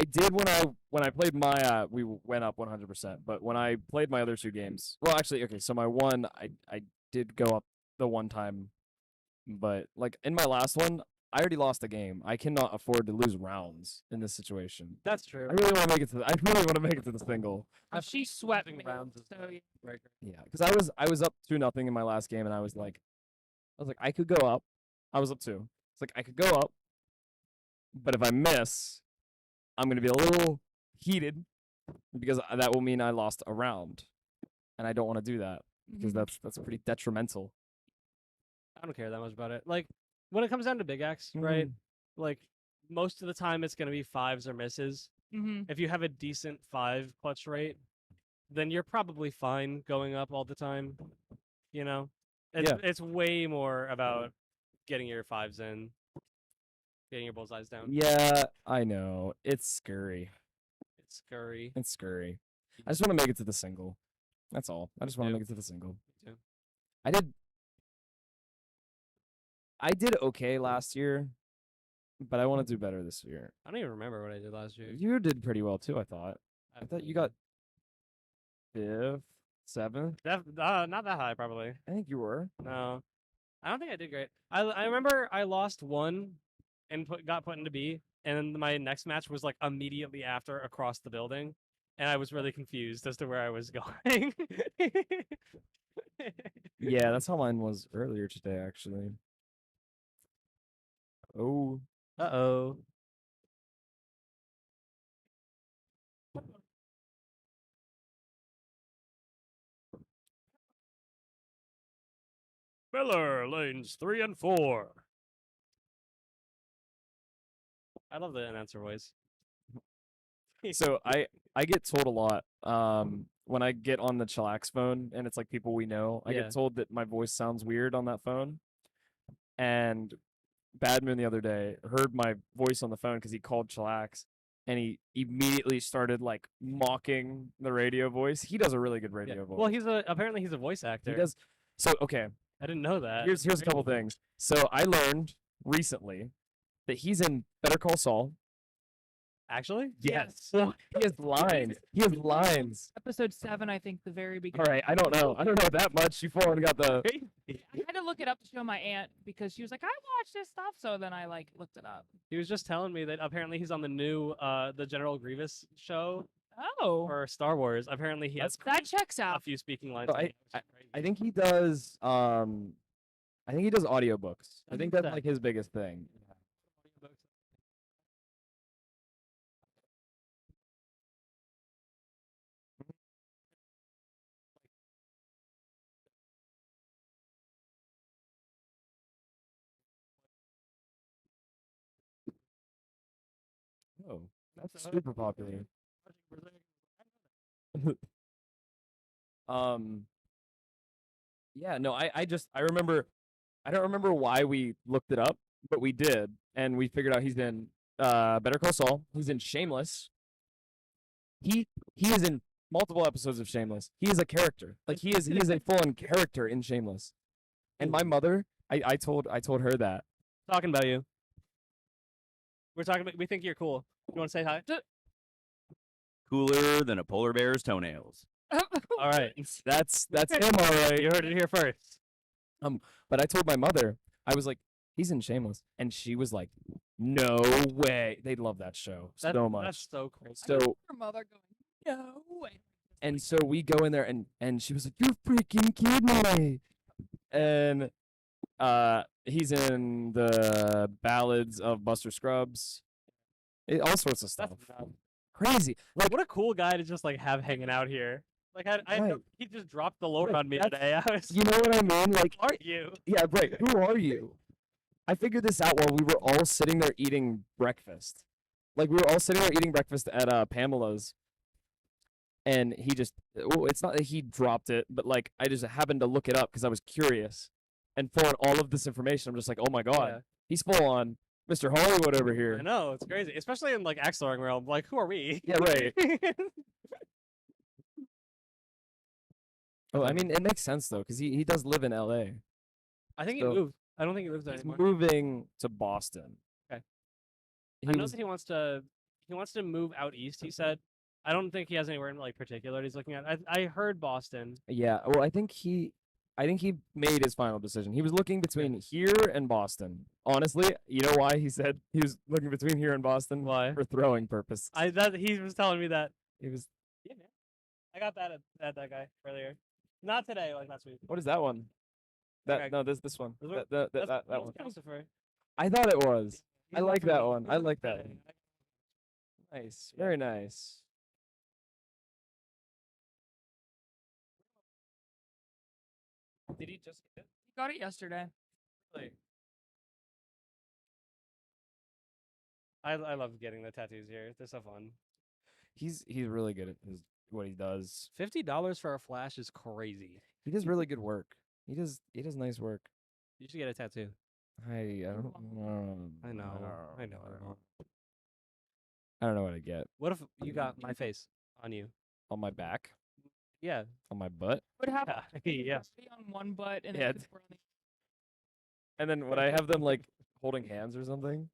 when I played my we went up 100%, but when I played my other 2 games, well, actually, okay, so my one I did go up the one time, but like in my last one, I already lost the game. I cannot afford to lose rounds in this situation. that's true. I really want to make it to. I really want to make it to the single. She swept me. rounds is So yeah. right. Yeah, because I was up 2-0 in my last game, and I was like, I could go up. I was up 2. It's like I could go up, but if I miss, I'm gonna be a little heated because that will mean I lost a round, and I don't want to do that because Mhm. that's pretty detrimental. I don't care that much about it. Like when it comes down to big X, right? Mhm. Like most of the time it's gonna be 5s or misses. Mhm. If you have a decent 5 clutch rate, then you're probably fine going up all the time. You know? It's way more about getting your 5s in, getting your bullseyes down. Yeah, I know. It's scary. It's scurry. It's scary. I just want to make it to the single. That's all. I just want to too. make it to the single. Me too. I did okay last year, but I want to do better this year. I don't even remember what I did last year. You did pretty well too, I thought. I thought you got 5th, 7th. Not that high, probably. I think you were. No, I don't think I did great. I remember I lost 1 and got put into B, and then my next match was like immediately after across the building, and I was really confused as to where I was going. Yeah, that's how mine was earlier today, actually. Oh, Uh-oh. Miller, lanes 3 and 4. I love the announcer voice. so I get told a lot when I get on the Chillaxe phone and it's like people we know. I Yeah. get told that my voice sounds weird on that phone. And Badman the other day heard my voice on the phone because he called Chillaxe and he immediately started like mocking the radio voice. He does a really good radio voice. Well, apparently he's a voice actor. He does. So okay, I didn't know that. Here's a couple things. So I learned recently that he's in Better Call Saul. Actually? Yes. He has lines. He has lines. Episode 7, I think, the very All beginning. right. I don't know that much. You full on got the. I had to look it up to show my aunt because she was like, I watch this stuff. So then I looked it up. He was just telling me that apparently he's on the new the General Grievous show Oh. for Star Wars. Apparently he has That checks a out. few speaking lines. So on it, which is crazy. I think he does. I think he does audiobooks. I think that's that. like his biggest thing. Oh, that's super popular. Yeah, no, I remember, I don't remember why we looked it up, but we did, and we figured out he's in Better Call Saul. He's in Shameless. He is in multiple episodes of Shameless. He is a character. Like he is a full-on character in Shameless. And my mother, I told her that. Talking about you. We're talking about. We think you're cool. You want to say hi? Cooler than a polar bear's toenails. All right. That's him, all right. You heard it here first. But I told my mother, I was like, he's in Shameless, and she was like, no way. They love that show so much. That's so cool. So Her mother going, no way. and so we go in there, and she was like, you're freaking kidding me. And he's in the Ballads of Buster Scruggs. All sorts of stuff. Crazy. Like, what a cool guy to just have hanging out here. Like, Right. he just dropped the load on me That's- today. I was, You know what I mean? Like, are you? yeah, right. Who are you? I figured this out while we were all sitting there eating breakfast. Like, we were all sitting there eating breakfast at Pamela's. And he just, well, it's not that he dropped it, but I just happened to look it up because I was curious. And for all of this information, I'm just like, oh my God, Yeah. he's full on Mr. Hollywood over I here. know, it's crazy. Especially in axe throwing realm. Like, who are we? Yeah, right. Oh, I mean, it makes sense though, because he does live in LA. I think he So- moved. I don't think he lives there He's anymore. moving to Boston. Okay. He I know was- that he wants to move out east, he said. I don't think he has anywhere in particular that he's looking at. I heard Boston. Yeah, well, I think he made his final decision. He was looking between here and Boston. Honestly, you know why he said he was looking between here and Boston? Why? For throwing purpose. He was telling me that. He was. Yeah, man. I got that at that guy earlier. Not today, last week. What is that one? Okay. No, this one. This one? That That's one. Christopher. I thought it was. He's I like from- that one. he's I from like that Friday. one. Nice. Very nice. Did he just get it? He got it yesterday. Really? I love getting the tattoos here. They're so fun. He's really good at what he does. $50 for a flash is crazy. He does really good work. He does nice work. You should get a tattoo. I don't know. I know. I know. I don't know what to get. What if you got my face on you? On my back? Yeah. On my butt? Would have Yeah. be on one butt and Yeah, then it's- And then would I have them holding hands or something?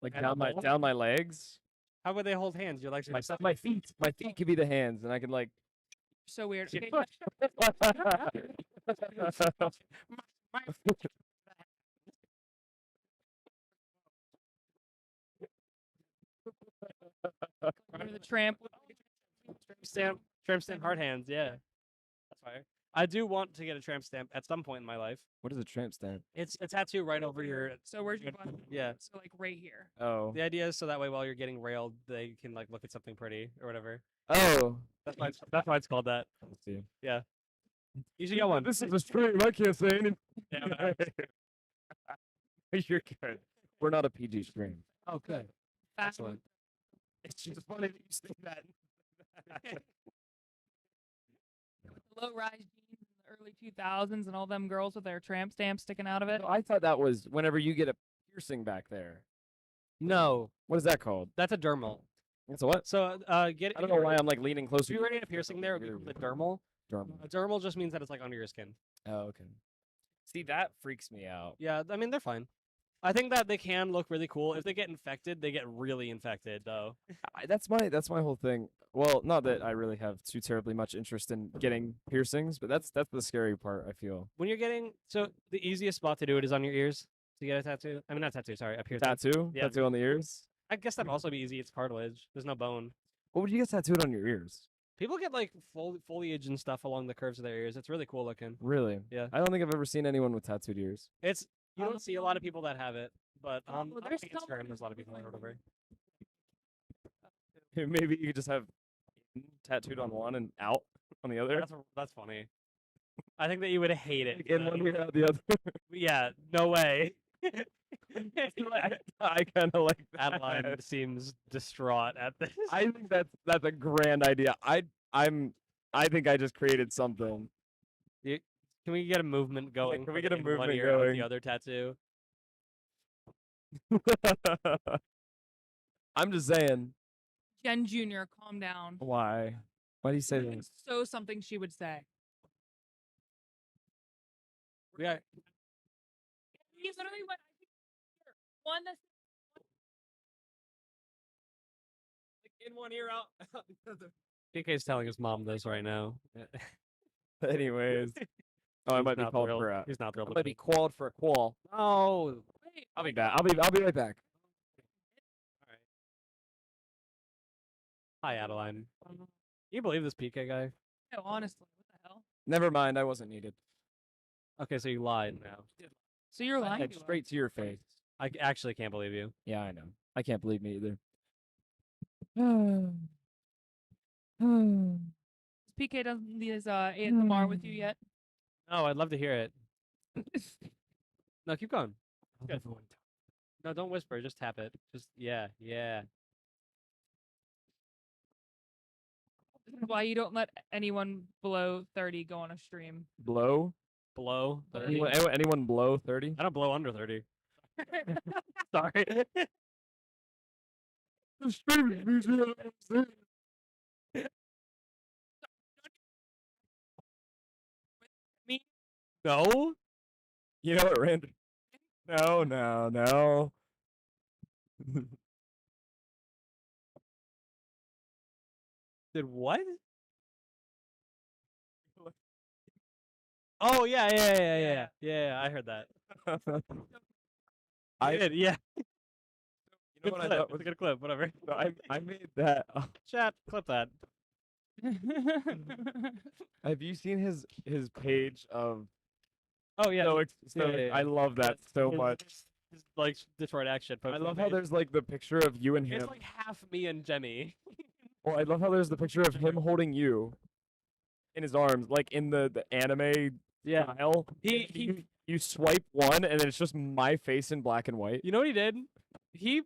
Like And down my hold- down my legs? How would they hold hands? Your legs are just My feet. My feet could be the hands, and I could so weird. Yeah. Okay, go to the tramp. tramp stamp hard hands. Yeah. That's fire. I do want to get a tramp stamp at some point in my life. What is a tramp stamp? It's a tattoo right over your. So where's your butt? Yeah. So right here. Oh. The idea is so that way while you're getting railed, they can look at something pretty or whatever. Oh. That's why it's called that. Let's see. Yeah. You should get one. This is a stream. I can't say anything. Yeah, You're good. We're not a PG stream. Okay. Excellent. It's just funny that you say that. Low rise jeans in the early 2000s and all them girls with their tramp stamps sticking out of it. I thought that was whenever you get a piercing back there. No, What is that called? that's a dermal. That's a what? So get it. I don't know why I'm leaning If closer. you already had a piercing there, it would be called a dermal. Dermal. A dermal just means that it's under your skin. Oh, okay. See, that freaks me out. Yeah, I mean they're fine. I think that they can look really cool. If they get infected, they get really infected though. That's my whole thing. Well, not that I really have too terribly much interest in getting piercings, but that's the scary part, I feel. When you're getting the easiest spot to do it is on your ears to get a tattoo. I mean not tattoo, sorry, a piercing. Tattoo? Yeah. Tattoo on the ears? I guess that'd also be easy. It's cartilage. There's no bone. What would you get tattooed on your ears? People get like foliage and stuff along the curves of their ears. It's really cool looking. Really? Yeah. I don't think I've ever seen anyone with tattooed ears. It's you don't see a lot of people that have it, but on there's Instagram there's a lot of people that are over. Maybe you could just have tattooed on one and out on the other. That's funny. I think that you would hate it. In one ear, out the other. Yeah, no way. I kind of like that. Adeline seems distraught at this. I think that's a grand idea. I think I just created something. Can we get a movement going? can we for get a the in one movement ear out going? The other tattoo. I'm just saying. Jen Jr., calm down. Why? Why do you say that? It's so something she would say. Yeah. He literally went one that's In one ear out. PK's telling his mom this right now. Anyways. Oh, I He's might be not called thrilled. for a. He's not I thrilled. might be called for a qual. Oh. wait, I'll be back. I'll be right back. Hi, Adeline. Can you believe this PK guy? no, honestly, what the hell? Never mind. I wasn't needed. Okay, so you lied now. So you're lying. Head straight to your face. I actually can't believe you. Yeah, I know. I can't believe me either. PK doesn't need his ASMR with you yet. Oh, I'd love to hear it. No, keep going. Good. No, don't whisper. Just tap it. Just yeah. This is why you don't let anyone below 30 go on a stream. Blow? Blow 30. Anyone blow 30? I don't blow under 30. Sorry. The stream is No. You know what, Randy? No. Did what? Oh yeah. I heard that. I did. Yeah. You Good know what I clip. thought It's was a good clip. Whatever. no, I made that. Chat. Clip that. Have you seen his page of? Oh yeah. So I love that so much. His, like Detroit action. I love how there's like the picture of you and him. It's like half me and Jenny. Well, I love how there's the picture of him holding you in his arms, like in the anime style. You swipe one, and then it's just my face in black and white. You know what he did? He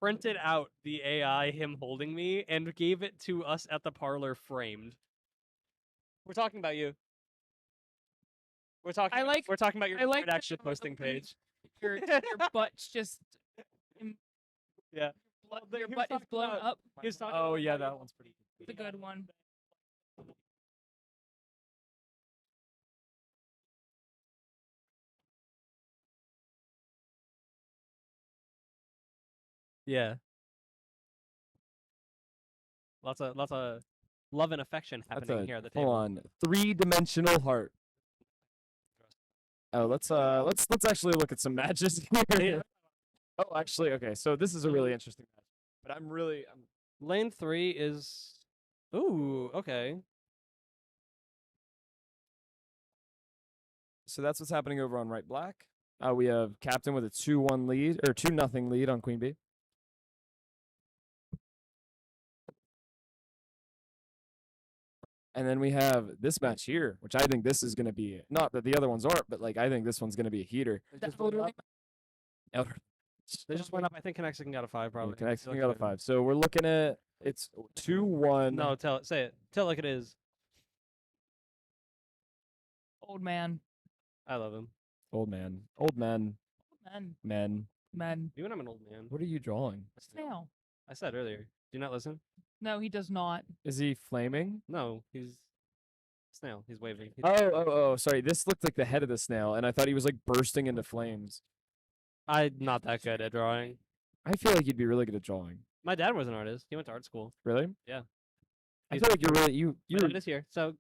printed out the AI him holding me and gave it to us at the parlor framed. We're talking about you. We're talking. We're talking about your like Detroit action posting page. Your butt's just Yeah. your butt is blown up. He was talking Oh about yeah, how that one's pretty. It's a good one. Yeah. Lots of love and affection That's happening a here at the full table. on 3-dimensional heart. Oh, let's actually look at some matches here. Oh, actually, okay. So this is a really interesting match, but I'm Lane 3 is. Ooh, okay. So that's what's happening over on right black. We have Captain with a 2-1 lead or 2-0 lead on Queen Bee. And then we have this match here, which I think this is going to be not that the other ones aren't, but like I think this one's going to be a heater. They just went up. I think Connexon got a 5 probably. Connecting got a 5. So we're looking at it's 2-1. No, say it. Tell it like it is. Old man. I love him. Old men. Men. Men. Even I'm an old man. What are you drawing? Snail. I said earlier. Do you not listen? No, he does not. Is he flaming? No, he's Snail. He's waving. Oh, sorry. This looked like the head of the snail, and I thought he was like bursting into flames. I'm not that good at drawing. I feel like you'd be really good at drawing. My dad was an artist. He went to art school. Really? Yeah. I feel like you're really My you're. dad is here, so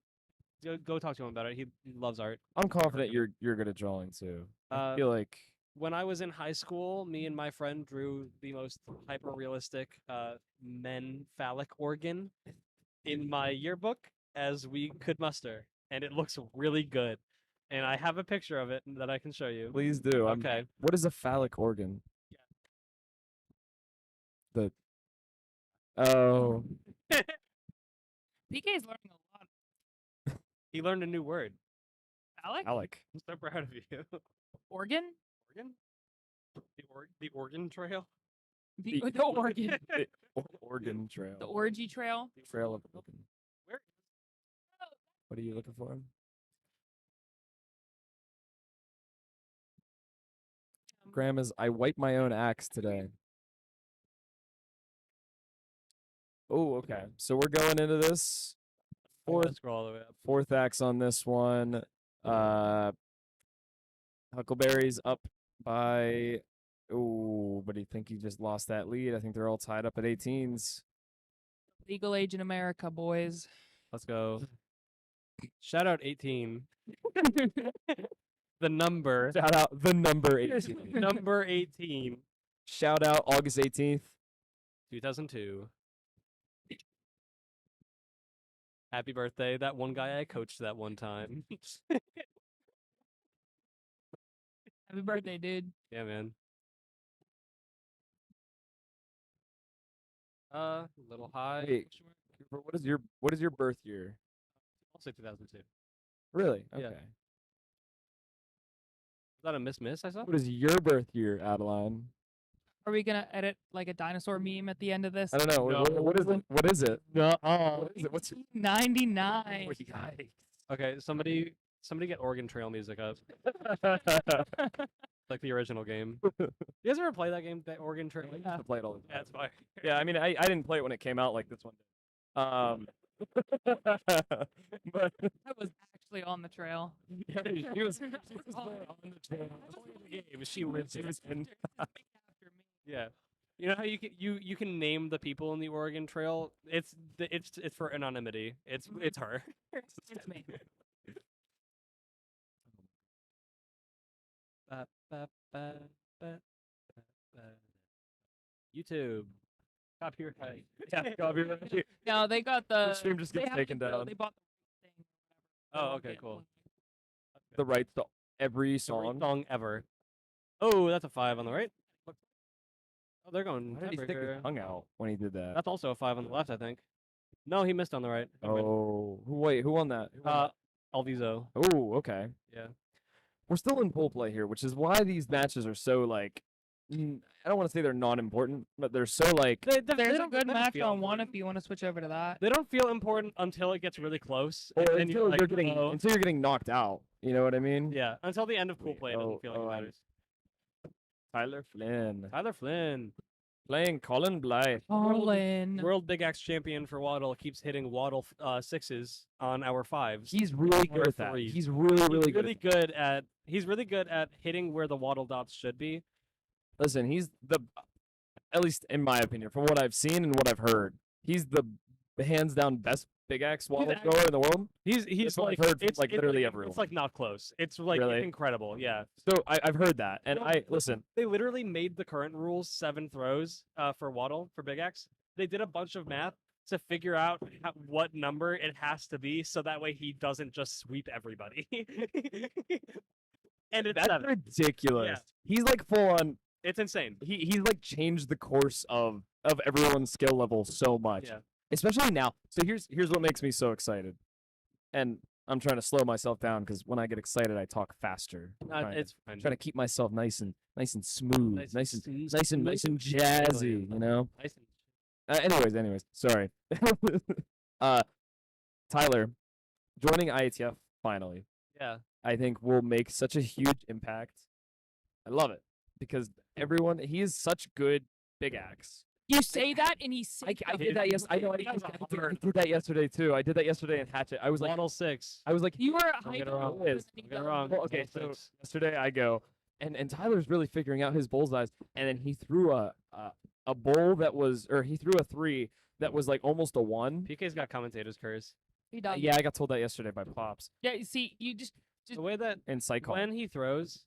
go talk to him about it. He loves art. I'm confident you're good at drawing too. I feel like When I was in high school, me and my friend drew the most hyper realistic men phallic organ in my yearbook as we could muster, and it looks really good. And I have a picture of it that I can show you. please do. Okay. What is a phallic organ? The. Oh. PK is learning a lot. He learned a new word. Alec? Phallic. I'm so proud of you. Organ? Organ? The organ trail? The organ. Organ trail. The orgy trail. Trail of organ. Where? What are you looking for? Grandma's. I wiped my own axe today. Oh, okay. So we're going into this Scroll all the way up. fourth axe on this one. Huckleberry's up by. Oh, but I think he just lost that lead. I think they're all tied up at 18s. Legal age in America, boys. Let's go. Shout out 18. The number. Shout out the number 18. Number 18. Shout out August 18th. 2002. Happy birthday, that one guy I coached that one time. Happy birthday, dude. Yeah, man. Little high. Wait, what is your birth year? I'll say 2002. Is Really? Yeah. Okay. that a miss I saw? What is your birth year, Adeline? Are we gonna edit like a dinosaur meme at the end of this? I don't know. What is it? What is it? No. What is it? What's your 99. Yikes. Okay, somebody get Oregon Trail music up. Like the original game. You guys ever play that game, that Oregon Trail? I used to play it all the Yeah, time. it's fire. Yeah, I mean, I didn't play it when it came out like this one did. But I was actually on the trail. yeah, she was on on the trail. She lives in. After me. Yeah. You know how you can name the people in the Oregon Trail? It's for anonymity. It's her. It's me. Ba, ba, ba, ba, ba, ba. YouTube. Copyright. Yeah, copyright. No, they got the stream just they gets have taken the- down. They bought the thing. Oh, okay, cool. The rights to every Every song. song ever. Oh, that's a 5 on the right. Oh, they're going. Why did he stick his tiebreaker. tongue out when he did that? That's also a 5 on the left, I think. No, he missed on the right. Never mind. Oh, who won that? Who won Alviso. that? Oh, okay. Yeah. We're still in pool play here, which is why these matches are so like. I don't want to say they're non-important, but they're so like. There's a don't- good they don't match feel on one important. if you want to switch over to that. They don't feel important until it gets really close. Or and then until like, you're getting oh. until you're getting knocked out. You know what I mean? Yeah, until the end of pool play, it Oh, doesn't feel like oh, it I- matters. Tyler Flynn Tyler Flynn, playing Colin Blythe. Colin. World Big Axe champion for Waddle, keeps hitting Waddle sixes on our fives. He's really Or good at that. threes. He's really He's good. really good at. He's really good at hitting where the Waddle dots should be. Listen, he's the, at least in my opinion, from what I've seen and what I've heard, he's the hands down best big axe waddle actually- thrower in the world. He's That's what I've like heard from, it's like, literally it's everyone. like not close. It's like Really? incredible. Yeah. So I've heard that, and No, I listen. They literally made the current rules 7 throws for Waddle for Big Axe. They did a bunch of math to figure out what number it has to be, so that way he doesn't just sweep everybody. And it's That's 7. ridiculous. He's like full on. It's insane. He's like changed the course of everyone's skill level so much, Yeah. especially now. So here's what makes me so excited, and I'm trying to slow myself down because when I get excited, I talk faster. It's fine. Trying to keep myself nice and smooth, Nice nice and and smooth. nice and Smooth. jazzy, you know. Nice and- Anyways, sorry. Tyler joining IATF finally, Yeah. I think will make such a huge impact. I love it because he is such good big axe. You say that, and he said I did that yes. I know. I did that yesterday too. I did that yesterday in Hatchet. I was like, Waddle 6. I was like, You were Don't get it hyping wrong. him, and Yes. then he Don't get it got wrong. well, okay. Waddle So 6. yesterday I go, and Tyler's really figuring out his bullseyes, and then he threw a bowl that was, or he threw a 3 that was like almost a 1. PK's got commentator's curse. He does. Yeah, I got told that yesterday by Pops Yeah. You see, you just The way that and Psycho. when he throws,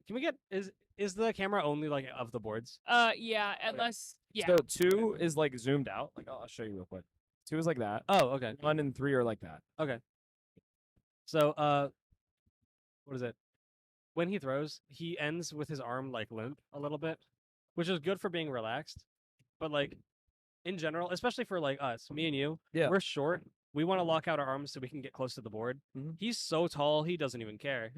can we get is the camera only like of the boards? yeah. Unless yeah. So 2 is like zoomed out. Like I'll show you real quick. 2 is like that. Oh, okay. 1 and 3 are like that. Okay. So what is it? When he throws, he ends with his arm like limp a little bit, which is good for being relaxed. But like in general, especially for like us, me and you, Yeah. we're short. We want to lock out our arms so we can get close to the board. Mhm. He's so tall, he doesn't even care.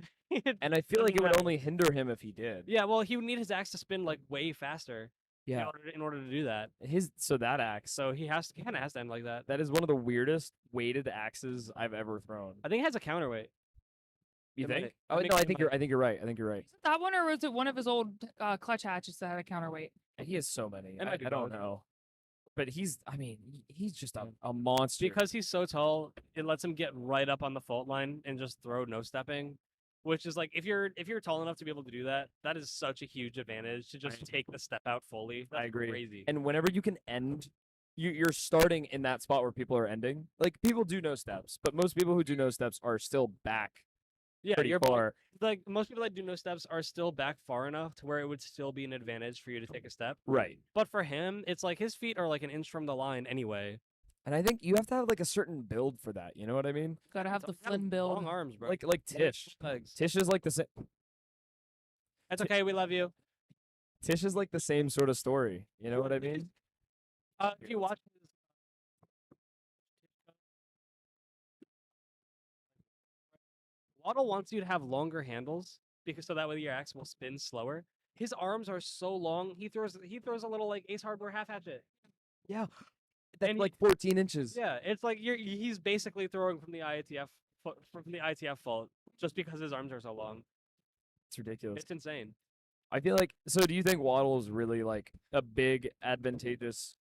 And I feel like it would Yeah. only hinder him if he did. Yeah, well, he would need his axe to spin like way faster Yeah. in order to do that. So that axe. So he kind of has to end like that. That is one of the weirdest weighted axes I've ever thrown. I think it has a counterweight. You It might. think? I Oh think no, I it think might. I think you're right. I think you're right. Was it that one, or was it one of his old clutch hatches that had a counterweight? He has so many. It might be I don't both. know. But he's just a monster. Because he's so tall, it lets him get right up on the fault line and just throw no stepping, which is like if you're tall enough to be able to do that, that is such a huge advantage to just take the step out fully. That's I agree. Crazy. And whenever you can end, you're starting in that spot where people are ending. Like people do no steps, but most people who do no steps are still back yeah, pretty you're far. like most people that do no steps are still back far enough to where it would still be an advantage for you to take a step. Right. But for him, it's like his feet are like an inch from the line anyway. And I think you have to have like a certain build for that. You know what I mean? Gotta have the He's got Flynn build. Long arms, bro. Like Tish. Legs. Tish is like the same. That's okay. We love you. Tish is like the same sort of story. You know what I mean? If you watch his Waddle wants you to have longer handles because so that way your axe will spin slower. His arms are so long. He throws a little like Ace Hardware half hatchet. Yeah. That's And like 14 inches. Yeah, it's like he's basically throwing from the ITF fault just because his arms are so long. It's ridiculous. It's insane. I feel like so do you think Waddle is really like a big advantageous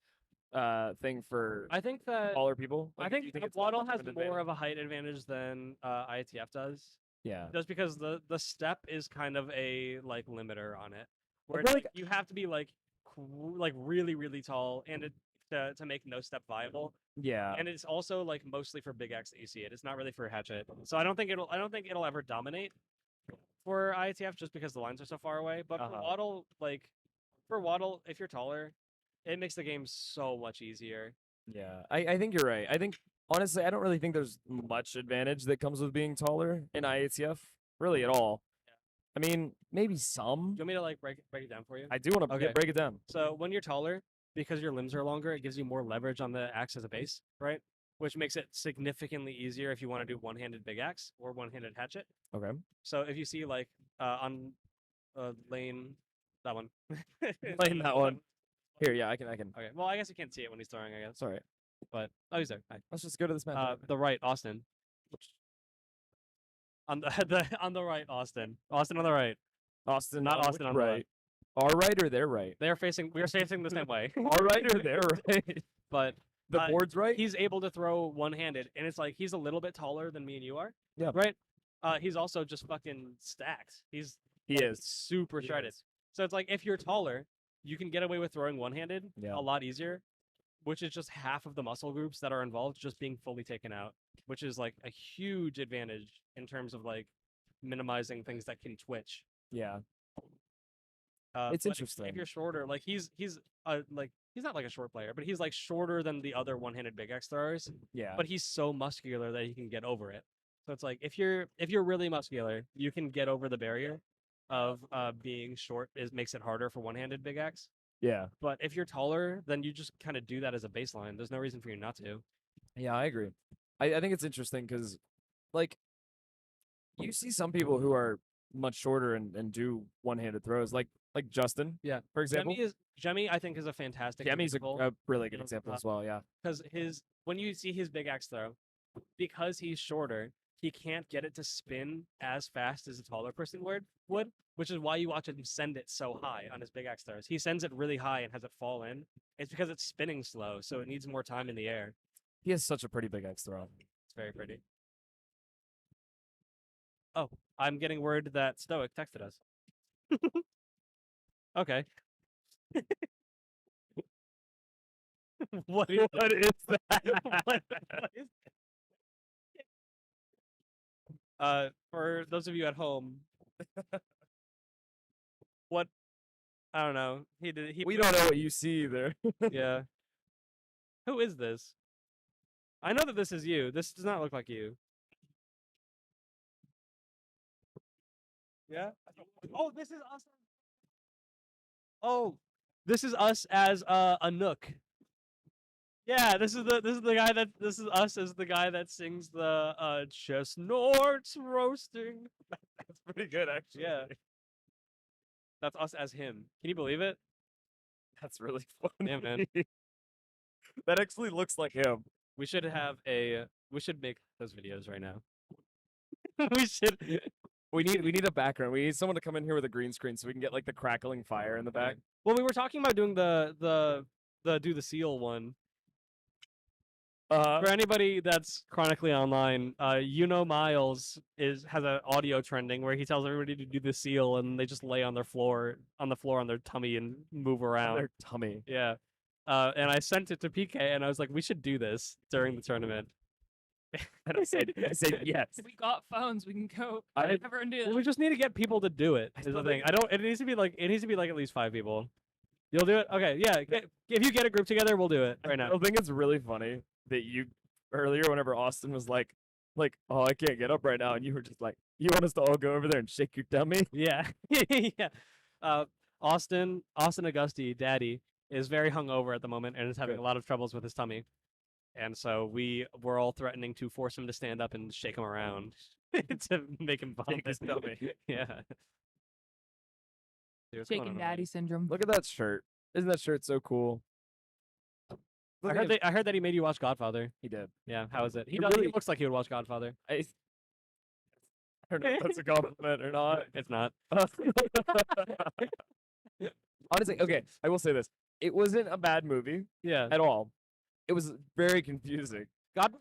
thing for I think that taller people? I Like, do think, you it's Waddle an has advantage? more of a height advantage than ITF does. Yeah. Just because the step is kind of a like limiter on it, where feel it's, like- you have to be like really really tall and to make no step viable. Yeah. And it's also like mostly for big X that you see it. It's not really for hatchet. So I don't think it'll ever dominate for ITF just because the lines are so far away. But for Waddle, if you're taller, it makes the game so much easier. Yeah. I think you're right. I think honestly I don't really think there's much advantage that comes with being taller in IATF really at all. I mean, maybe some. Do you want me to like break it down for you? I do want to Okay. break it down. So when you're taller, because your limbs are longer, it gives you more leverage on the axe as a base, right? Which makes it significantly easier if you want to do one-handed big axe or one-handed hatchet. Okay. So if you see like on lane that one, Lane that one. Here, yeah, I can. Okay. Well, I guess you can't see it when he's throwing. I guess. It's all right. But he's there. Hi. Let's just go to this map. The right, Austin. On on the right, Austin. Austin on the right. Austin, not which Austin on the right. Our right or their right? We are facing the same way. Our right or their right? But The board's right? he's able to throw one-handed, and it's like he's a little bit taller than me and you are. Yeah. Right. He's also just fucking stacked. He like, is. super He shredded. is. So it's like if you're taller, you can get away with throwing one-handed Yeah. a lot easier, which is just half of the muscle groups that are involved just being fully taken out, which is like a huge advantage in terms of like minimizing things that can twitch. Yeah. but It's if interesting. you're shorter, like he's like he's not like a short player, but he's like shorter than the other one-handed big X throwers. Yeah. But he's so muscular that he can get over it. So it's like if you're really muscular, you can get over the barrier of being short makes it harder for one-handed big X. Yeah. But if you're taller, then you just kind of do that as a baseline. There's no reason for you not to. Yeah, I agree. I think it's interesting because, like, you see some people who are much shorter and do one-handed throws, like Justin. Yeah. For example, Jemmy, I think is a fantastic Jemmy's example a really good you know, example as well. Yeah. because when you see his big axe throw, because he's shorter, he can't get it to spin as fast as a taller person would, which is why you watch him send it so high on his big axe throws. He sends it really high and has it fall in, It's because it's spinning slow, so it needs more time in the air. He has such a pretty big X throw. It's very pretty. Oh, I'm getting word that Stoic texted us. Okay. What is that? What is for those of you at home, what I don't know. We don't know what you see either. Yeah. Who is this? I know that this is you. This does not look like you. Yeah. Oh, this is us. Oh, this is us as a Nook. Yeah, this is the guy that this is us as the guy that sings the chestnuts roasting. That's pretty good, actually. Yeah. That's us as him. Can you believe it? That's really funny. Yeah, man. That actually looks like him. We should have a we should make those videos right now. We should We need a background. We need someone to come in here with a green screen so we can get like the crackling fire in the back. Well, we were talking about doing the do the seal one. For anybody that's chronically online, Miles has an audio trending where he tells everybody to do the seal and they just lay on the floor on their tummy and move around. Their tummy. Yeah. And I sent it to PK and I was like, we should do this during the tournament. And I said yes. We got phones. We can go I- wherever and do Well, that. we just need to get people to do it. Is the still thing. It needs to be like at least 5 people. You'll do it? Okay, yeah. If you get a group together, we'll do it right now. I think it's really funny that you earlier, whenever Austin was like, oh, I can't get up right now, and you were just like, you want us to all go over there and shake your tummy? Yeah. Yeah. Austin Augusti, Daddy, is very hungover at the moment and is having a lot of troubles with his tummy. And so we're all threatening to force him to stand up and shake him around to make him vomit. his tummy. Yeah. Dude, what's going Shaking on over daddy syndrome. Look at that shirt. Isn't that shirt so cool? there? I heard that he made you watch Godfather. He did. Yeah, how is it? He It does. He really- looks like he would watch Godfather. I don't know if that's a compliment or not. It's not. Honestly, okay, I will say this. It wasn't a bad movie Yeah. at all. It was very confusing.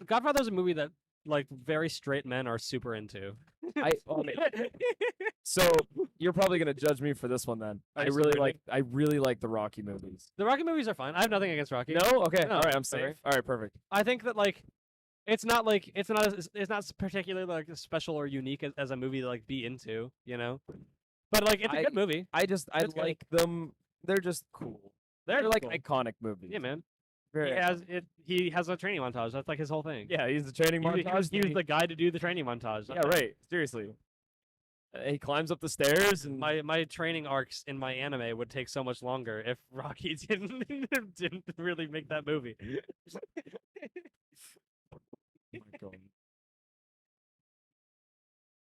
Godfather's a movie that like very straight men are super into. So you're probably gonna judge me for this one then. Are I you really super like I really like the Rocky movies. The Rocky movies are fine. I have nothing against Rocky. No? Okay. No, All right, I'm sorry. safe. All right, perfect. I think that like it's not particularly like special or unique as a movie to like be into, you know. But like it's a good movie. I It's good. like them. They're just cool. They're like cool. iconic movies. Yeah, man. Very He has a training montage. That's like his whole thing. Yeah, he's the training He montage. was the guy to do the training montage. Yeah, right. Seriously. He climbs up the stairs and My training arcs in my anime would take so much longer if Rocky didn't really make that movie. Oh my God.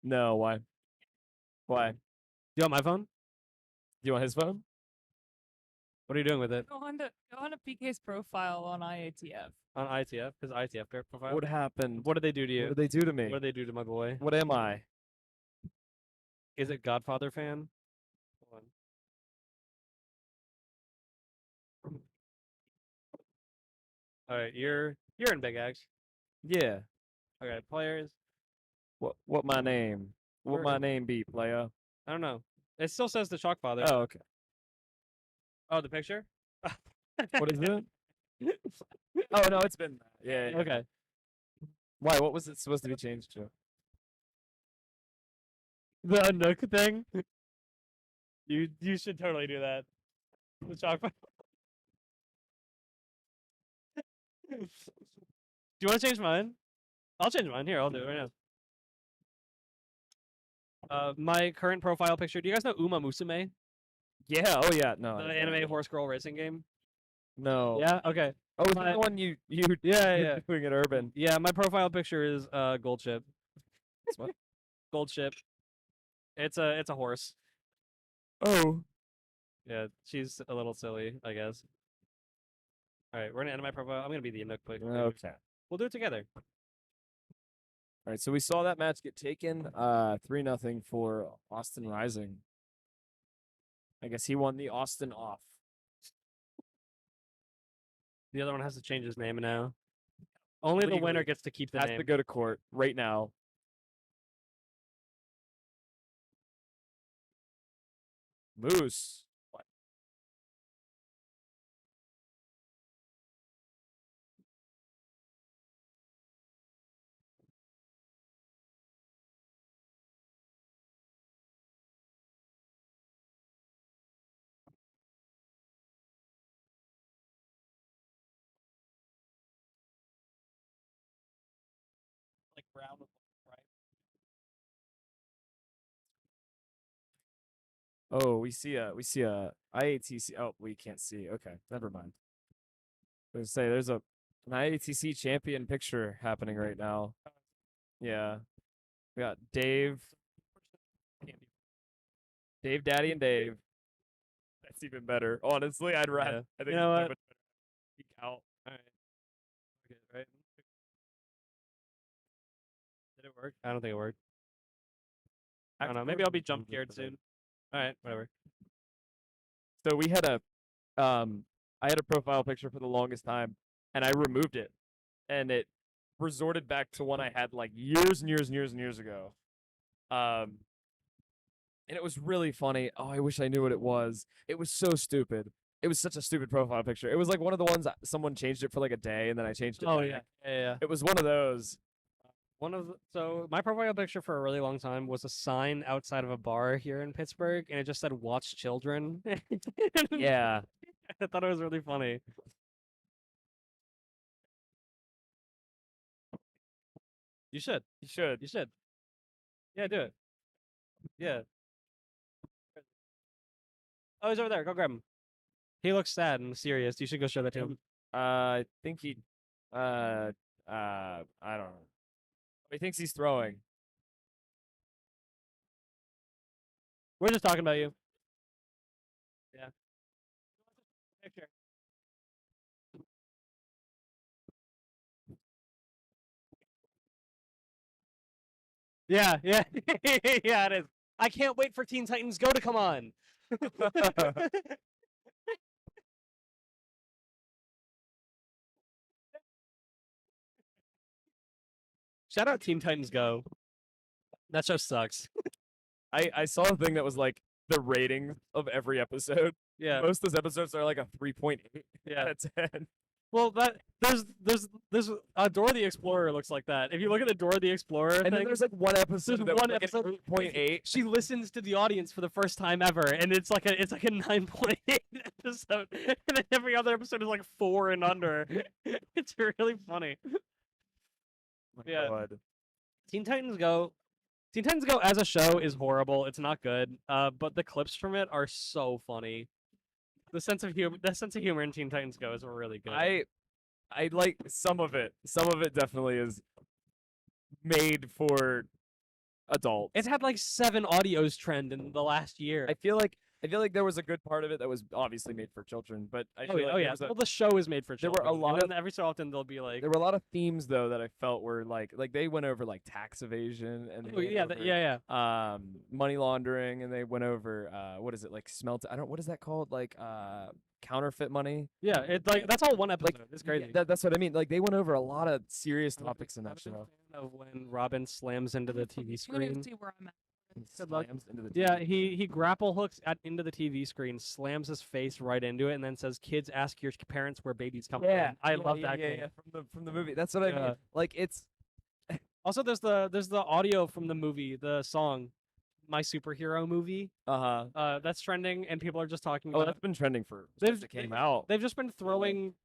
No, why? Why? Do You want my phone? you want his phone? What are you doing with it? Go on to PK's profile on IATF. On ITF? His ITF profile? What happened? What did they do to you? What did they do to me? What did they do to my boy? What am I? Is it Godfather fan? Hold on. All right, you're in Big X. Yeah. Okay, players. What my name? What Where- my name be, playa? I don't know. It still says the Chalk Father. Oh, okay. Oh, the picture. What is it? Oh no, it's been yeah. Okay. Why? What was it supposed to be changed to? The Nook thing. You should totally do that. The Chalk Father. Do you want to change mine? I'll change mine. Here, I'll do it right now. My current profile picture. Do you guys know Uma Musume? Yeah. Oh yeah. No. The I- anime horse girl racing game? No. Yeah. Okay. Oh, is My- that the one you Yeah, you're yeah. doing at Urban? Yeah, my profile picture is gold chip. What? Gold chip. It's a horse. Oh. Yeah, she's a little silly, I guess. All right, we're gonna end my profile. I'm gonna be the Nook player. Okay. We'll do it together. All right. So we saw that match get taken 3-0 for Austin Rising. I guess he won the Austin off. The other one has to change his name now. Only the winner Legally, gets to keep the Has name. to go to court right now. Moose. Like brown with right? Oh, we see a IATC. Oh, we can't see. Okay, never mind. I was gonna say there's an IATC champion picture happening right now. Yeah, we got Dave, Daddy, and Dave. That's even better. Honestly, I'd rather. Yeah. I think You know it's so what? much better. Peek out. All right. Okay, right. Did it work? I don't think it worked. I don't know. Maybe I'll be jump scared soon. All right, whatever. So we had a, I had a profile picture for the longest time, and I removed it, and it resorted back to one I had like years and years and years and years ago. And it was really funny. Oh, I wish I knew what it was. It was so stupid. It was such a stupid profile picture. It was like one of the ones that someone changed it for like a day, and then I changed it. Oh back. yeah, yeah. It was one of those. So my profile picture for a really long time was a sign outside of a bar here in Pittsburgh, and it just said "Watch Children." Yeah. I thought it was really funny. You should. You should. You should. Yeah, do it. Yeah. Oh, he's over there. Go grab him. He looks sad and serious. You should go show that to him. I think he. I don't know. He thinks he's throwing. We're just talking about you. Yeah. Picture. Yeah, yeah, yeah. It is. I can't wait for Teen Titans Go to come on. Shout out Teen Titans Go. That show sucks. I saw a thing that was like the rating of every episode. Yeah. Most of those episodes are like a 3.8 Yeah. out of 10. Well, there's Dora the Explorer looks like that. If you look at the Dora the Explorer And then thing, there's like one episode there's that one was like episode- an 8.8. she listens to the audience for the first time ever, and it's like a 9.8 episode, and then every other episode is like 4 and under. It's really funny. Yeah. God. Teen Titans Go as a show is horrible. It's not good. But the clips from it are so funny. The sense of humor in Teen Titans Go is really good. I like some of it. Some of it definitely is made for adults. It's had like 7 audios trend in the last year. I feel like there was a good part of it that was obviously made for children, but I feel like there was a- Well, the show is made for there children. were a lot and then every so often they'll be like, there were a lot of themes though that I felt were like they went over like tax evasion and they oh, went yeah, over, yeah. money laundering, and they went over what is it, like what is that called, like counterfeit money. Yeah, it's like that's all one episode. It's crazy. That's what I mean, like they went over a lot of serious topics in that I'm a show. fan of when Robin slams into the TV I'm gonna screen. see where I'm at. Good luck. Slams into the Yeah, TV. he grapple hooks into the TV screen, slams his face right into it, and then says, "Kids, ask your parents where babies come Yeah, from." I love yeah, that. yeah, game. yeah, from the movie. That's what I Yeah. mean. Like it's Also, there's the audio from the movie, the song, "My Superhero Movie." That's trending, and people are just talking oh, about. that's been trending for They've- since it came out. They've just been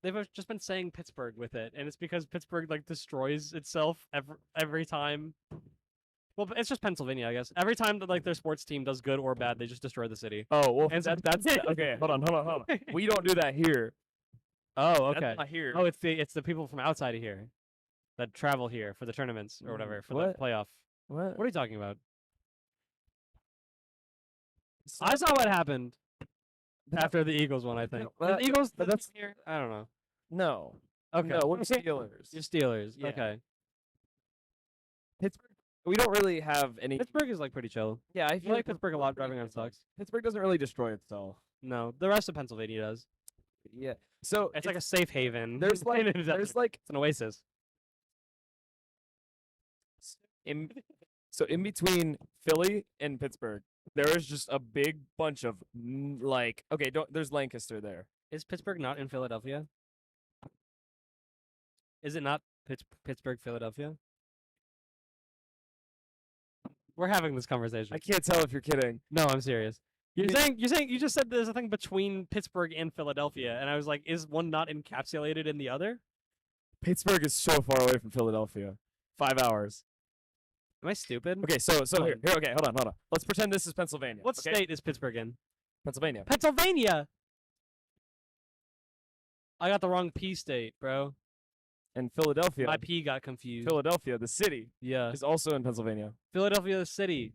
They've just been saying Pittsburgh with it, and it's because Pittsburgh like destroys itself every time. Well, it's just Pennsylvania, I guess. Every time that like their sports team does good or bad, they just destroy the city. Oh well, And so- that's okay. Hold on. We don't do that here. Oh, That's okay. not here. Oh, it's the people from outside of here that travel here for the tournaments or whatever for What? the playoff. What? What are you talking about? I saw what happened after the Eagles won. I think well, the Eagles. but that's- here. I don't know. No. Okay. No, we're Steelers. You're Steelers. Yeah. Okay. Pittsburgh. We don't really have any. Pittsburgh is like pretty chill. Yeah, I I feel like like Pittsburgh a lot. Driving on sucks. Pittsburgh doesn't really destroy itself. No, the rest of Pennsylvania does. Yeah. So It's like a safe haven. there's like It's there's an oasis. in in between Philly and Pittsburgh, there is just a big bunch of like there's Lancaster there. Is Pittsburgh not in Philadelphia? Is it not Pittsburgh, Philadelphia? We're having this conversation. I can't tell if you're kidding. No, I'm serious. You're You- saying you just said there's a thing between Pittsburgh and Philadelphia, and I was like, is one not encapsulated in the other? Pittsburgh is so far away from Philadelphia. 5 hours. Am I stupid? Okay, so here, Fine. okay, hold on. Let's pretend this is Pennsylvania. What okay? state is Pittsburgh in? Pennsylvania. Pennsylvania. I got the wrong P state, bro. And Philadelphia. My P got confused. Philadelphia, the city, Yeah. is also in Pennsylvania. Philadelphia, the city.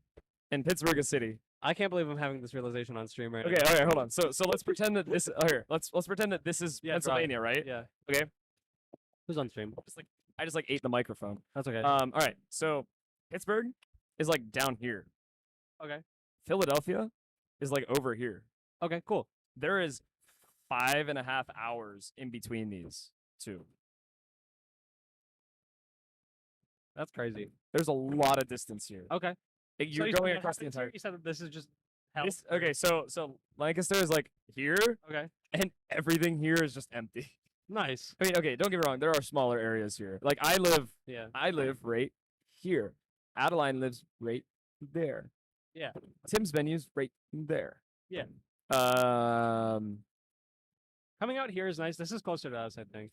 And Pittsburgh, a city. I can't believe I'm having this realization on stream right Okay, now. okay, hold on. So let's pretend that this here. Let's pretend that this is Yeah, try. Pennsylvania, right? Yeah. Okay. Who's on stream? I just ate the microphone. That's okay. All right. So Pittsburgh is like down here. Okay. Philadelphia is like over here. Okay, cool. There is 5.5 hours in between these two. That's crazy. There's a lot of distance here. Okay. Like, So you're you said going that across the happens here? entire. You said that this is just hell. Okay, so Lancaster is like here, Okay. and everything here is just empty. Nice. I mean, okay, don't get me wrong. There are smaller areas here. Like I live right here. Adeline lives right there. Yeah. Tim's venue's right there. Yeah. Um. Coming out here is nice. This is closer to us, I think.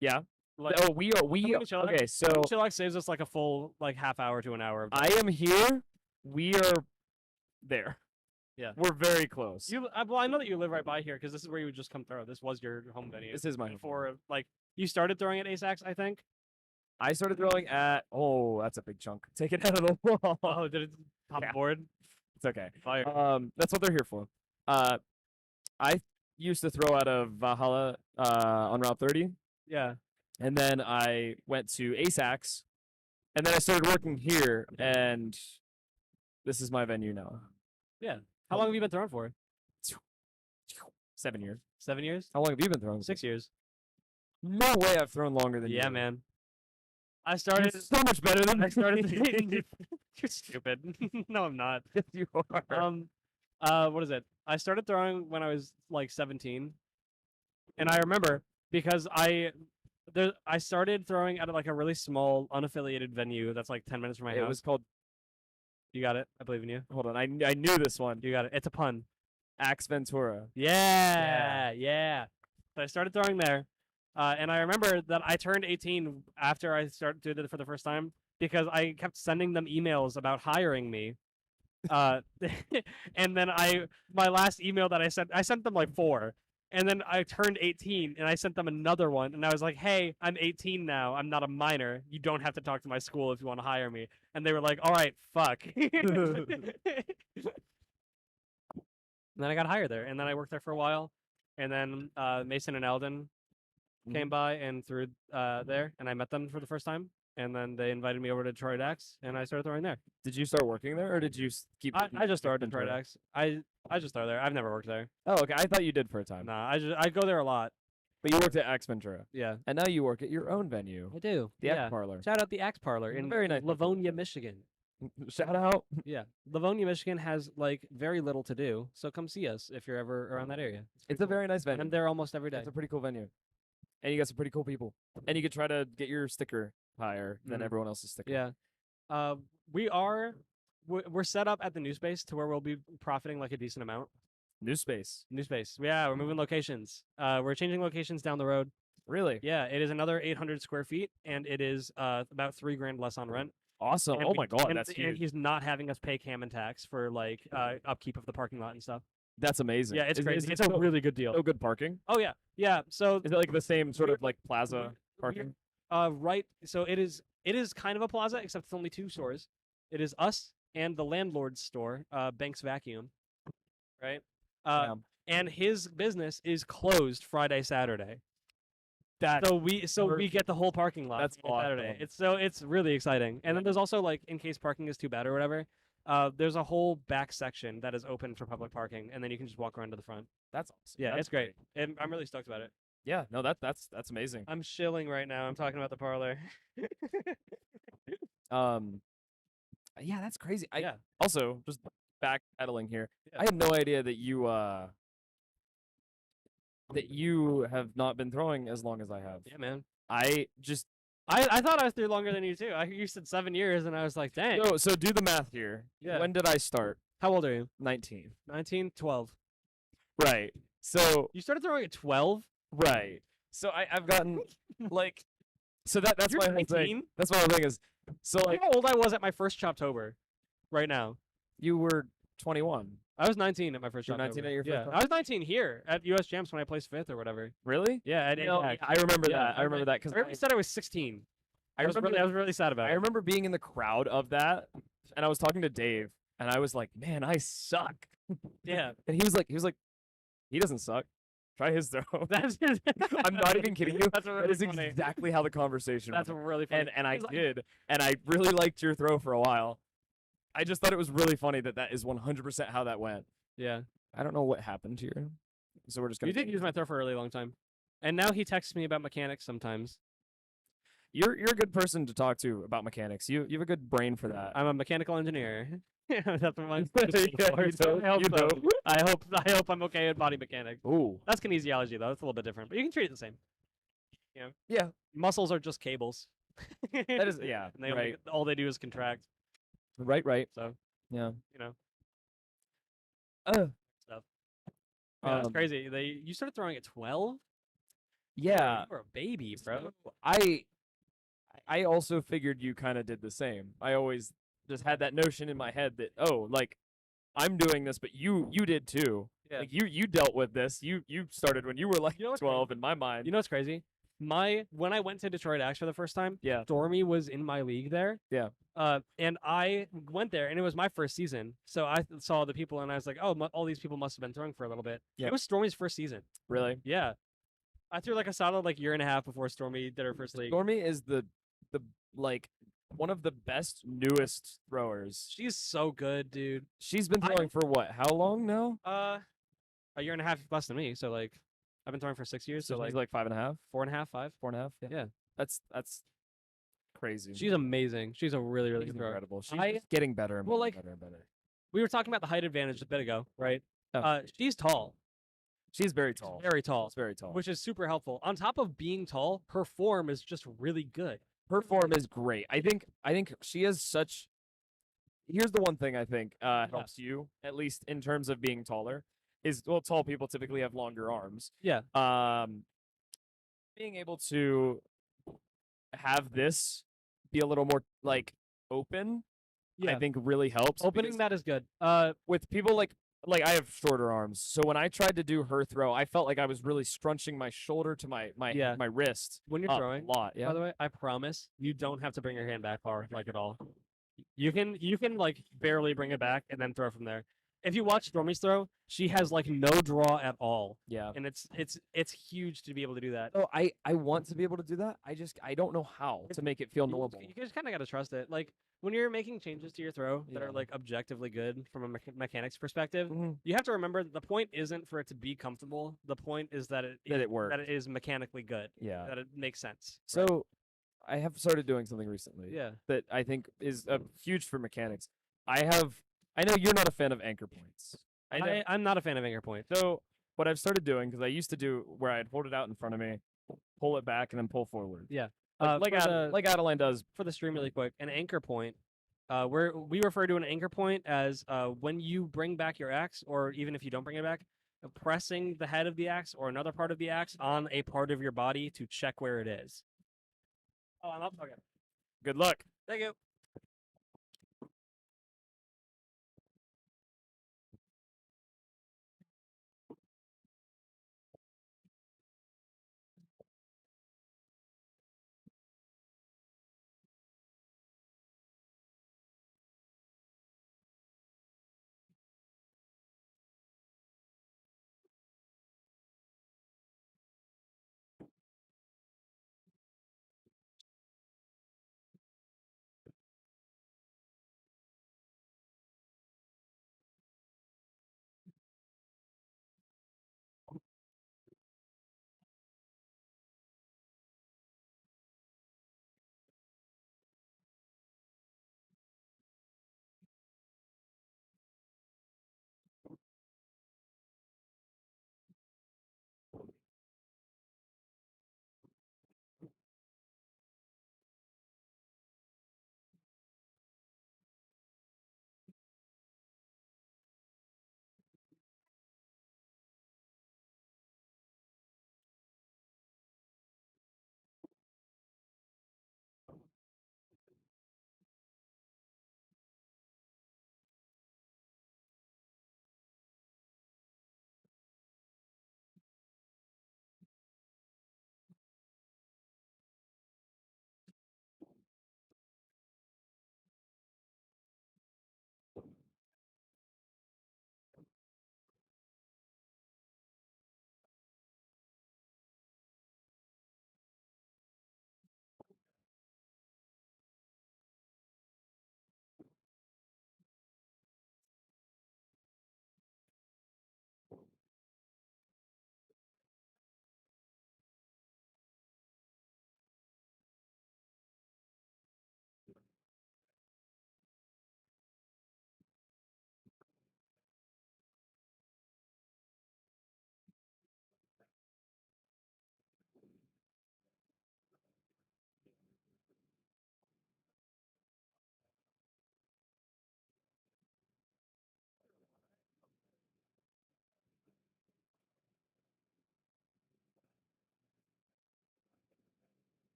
Yeah. Like, Oh, we are. coming to Chillaxe- Okay, so Chillaxe saves us like a full half hour to an hour. Of I am here. We are there. Yeah. We're very close. well, I know that you live right by here because this is where you would just come throw. This was your home venue. This is my home before you started throwing at Asax, I think. I started throwing at. Oh, that's a big chunk. Take it out of the wall. Oh, did it pop Yeah. the board? It's okay. Fire. That's what they're here for. I used to throw out of Valhalla on Route 30, Yeah. and then I went to Asax, and then I started working here, and this is my venue now. Yeah. How long have you been throwing for? 7 years. 7 years? How long have you been throwing? 6 years. No way I've thrown longer than you. Yeah, man. I You're started. so much better than I started. You're stupid. No, I'm not. Yes, you are. What is it? I started throwing when I was like 17, and I remember because I started throwing at like a really small unaffiliated venue that's like 10 minutes from my It house. was called. You got it. I believe in you. Hold on, I knew this one. You got it. It's a pun. Axe Ventura. Yeah. So I started throwing there, and I remember that I turned 18 after I started doing it for the first time because I kept sending them emails about hiring me. And then my last email that I sent them like 4, and then I turned 18 and I sent them another one, and I was like, "Hey, I'm 18 now. I'm not a minor. You don't have to talk to my school if you want to hire me." And they were like, "All right, fuck." And then I got hired there, and then I worked there for a while, and then Mason and Eldon came by and threw there, and I met them for the first time, and then they invited me over to Detroit X, and I started throwing there. Did you start working there, or did you keep? I just started Ventura? Detroit X. I just started there. I've never worked there. Oh, okay. I thought you did for a time. Nah, I go there a lot. But you worked at Axe Ventura, Yeah, and now you work at your own venue, I do. the yeah. Axe Parlor. Shout out the Axe Parlor in Very nice. Livonia, Michigan. Shout out. Yeah, Livonia, Michigan has like very little to do, so come see us if you're ever around that area. It's a very nice venue. I'm there almost every day. It's a pretty cool venue, and you got some pretty cool people, and you could try to get your sticker higher than Mhm. everyone else's sticker. Yeah. We're set up at the new space to where we'll be profiting like a decent amount. New space. New space. Yeah, we're moving locations. We're changing locations down the road. Really? Yeah, it is another 800 square feet, and it is about $3,000 less on rent. Awesome. And Oh we- my god, and, that's and huge. he's not having us pay cam and tax for like upkeep of the parking lot and stuff. That's amazing. Yeah, it's Is- crazy. Is it It's a so, really good deal. so good parking? Oh yeah, yeah. So Is it like the same sort of like plaza parking? right. So it is kind of a plaza, except it's only 2 stores. It is us and the landlord's store, Banks Vacuum, right? Yeah. And his business is closed Friday, Saturday. That's So we get the whole parking lot That's Friday, Saturday. awesome. It's really exciting. And then there's also like in case parking is too bad or whatever, There's a whole back section that is open for public parking, and then you can just walk around to the front. That's awesome. Yeah, That's it's great. And I'm really stoked about it. Yeah, no, that's amazing. I'm shilling right now. I'm talking about the parlor. Yeah, that's crazy. Yeah. Also just backpedaling here. Yeah. I had no idea that you have not been throwing as long as I have. Yeah, man. I just I thought I was through longer than you too. You said 7 years, and I was like, dang. so do the math here. Yeah. When did I start? How old are you? 19. 19, 12. Right. So You started throwing at 12? right. So I've gotten like so that's You're my whole 19? thing. That's my whole thing is so Look like how old I was at my first Choptober. Right now. you were 21. I was 19 at my first You were Choptober. 19 at your first Yeah, Choptober? I was 19 here at US Champs when I placed 5th or whatever. Really? Yeah, at No, APAC. I remember Yeah, that. I remember that I because remember said I was 16. I I remember was really sad about I it. remember being in the crowd of that, and I was talking to Dave, and I was like, "Man, I suck." Yeah. And he was like, "He doesn't suck. Try his throw." That's I'm not even kidding you. That's That really is funny. exactly how the conversation That's went. really funny. And I He's like- did, and I really liked your throw for a while. I just thought it was really funny that is 100% how that went. Yeah. I don't know what happened here, so we're just gonna. You did use my throw for a really long time. And now he texts me about mechanics sometimes. You're a good person to talk to about mechanics. You have a good brain for that. I'm a mechanical engineer. That's what my Yeah, you know, I hope you so. know. I hope I'm okay at body mechanics. Ooh. That's kinesiology though. It's a little bit different, but you can treat it the same. Yeah. Muscles are just cables. That is yeah. And they Right. all they do is contract. Right. So Yeah. you know Uh, stuff. Yeah, that's um, crazy. You started throwing at 12. Yeah. You were a baby, bro. So I also figured you kind of did the same. I always just had that notion in my head that like I'm doing this, but you did too. Yeah. Like you dealt with this. You started when you were like You know what's 12 in my mind. You know what's crazy? When I went to Detroit Axe for the first time, Yeah. Stormy was in my league there. Yeah. And I went there, and it was my first season. So I saw the people, and I was like, oh, all these people must have been throwing for a little bit. Yeah. It was Stormy's first season. Really? Yeah. I threw like a solid year and a half before Stormy did her first league. Stormy is the like one of the best newest throwers. She's so good, dude. She's been throwing for what? How long now? A year and a half less than me. So like, I've been throwing for 6 years. So she's like 5.5, 4.5, 5. 4.5. Yeah. That's crazy. She's amazing. She's a really, really She's good thrower. incredible. She's I- just getting better and well, better, like- and better and better. We were talking about the height advantage a bit ago, right? Oh. She's tall. She's very tall. Very tall. She's very tall. Which is super helpful. On top of being tall, her form is just really good. Her form is great. I think she has such. Here's the one thing I think helps you, at least in terms of being taller, is tall people typically have longer arms. Yeah. Being able to have this be a little more like open, I Yeah. think really helps. Opening because that is good. with people like I have shorter arms, so when I tried to do her throw, I felt like I was really scrunching my shoulder to my Yeah. my wrist. When you're up throwing, a lot, yeah. by the way, I promise you don't have to bring your hand back far at all. You can like barely bring it back and then throw from there. If you watch Stormy's throw, she has like no draw at all, Yeah. and it's huge to be able to do that. Oh, I want to be able to do that. I don't know how to make it feel normal. You just kind of got to trust it. Like when you're making changes to your throw that Yeah. are like objectively good from a mechanics perspective, Mhm. you have to remember that the point isn't for it to be comfortable. The point is that That it works. that it is mechanically good. Yeah. That it makes sense. right? So I have started doing something recently yeah. that I think is huge for mechanics. I know you're not a fan of anchor points. I know. I'm not a fan of anchor point. So what I've started doing, because I used to do where I'd hold it out in front of me, pull it back, and then pull forward. Yeah. Like Adeline does. For the stream really quick, an anchor point. We refer to an anchor point as when you bring back your axe, or even if you don't bring it back, pressing the head of the axe or another part of the axe on a part of your body to check where it is. Oh, I'm up. Okay. Good luck. Thank you.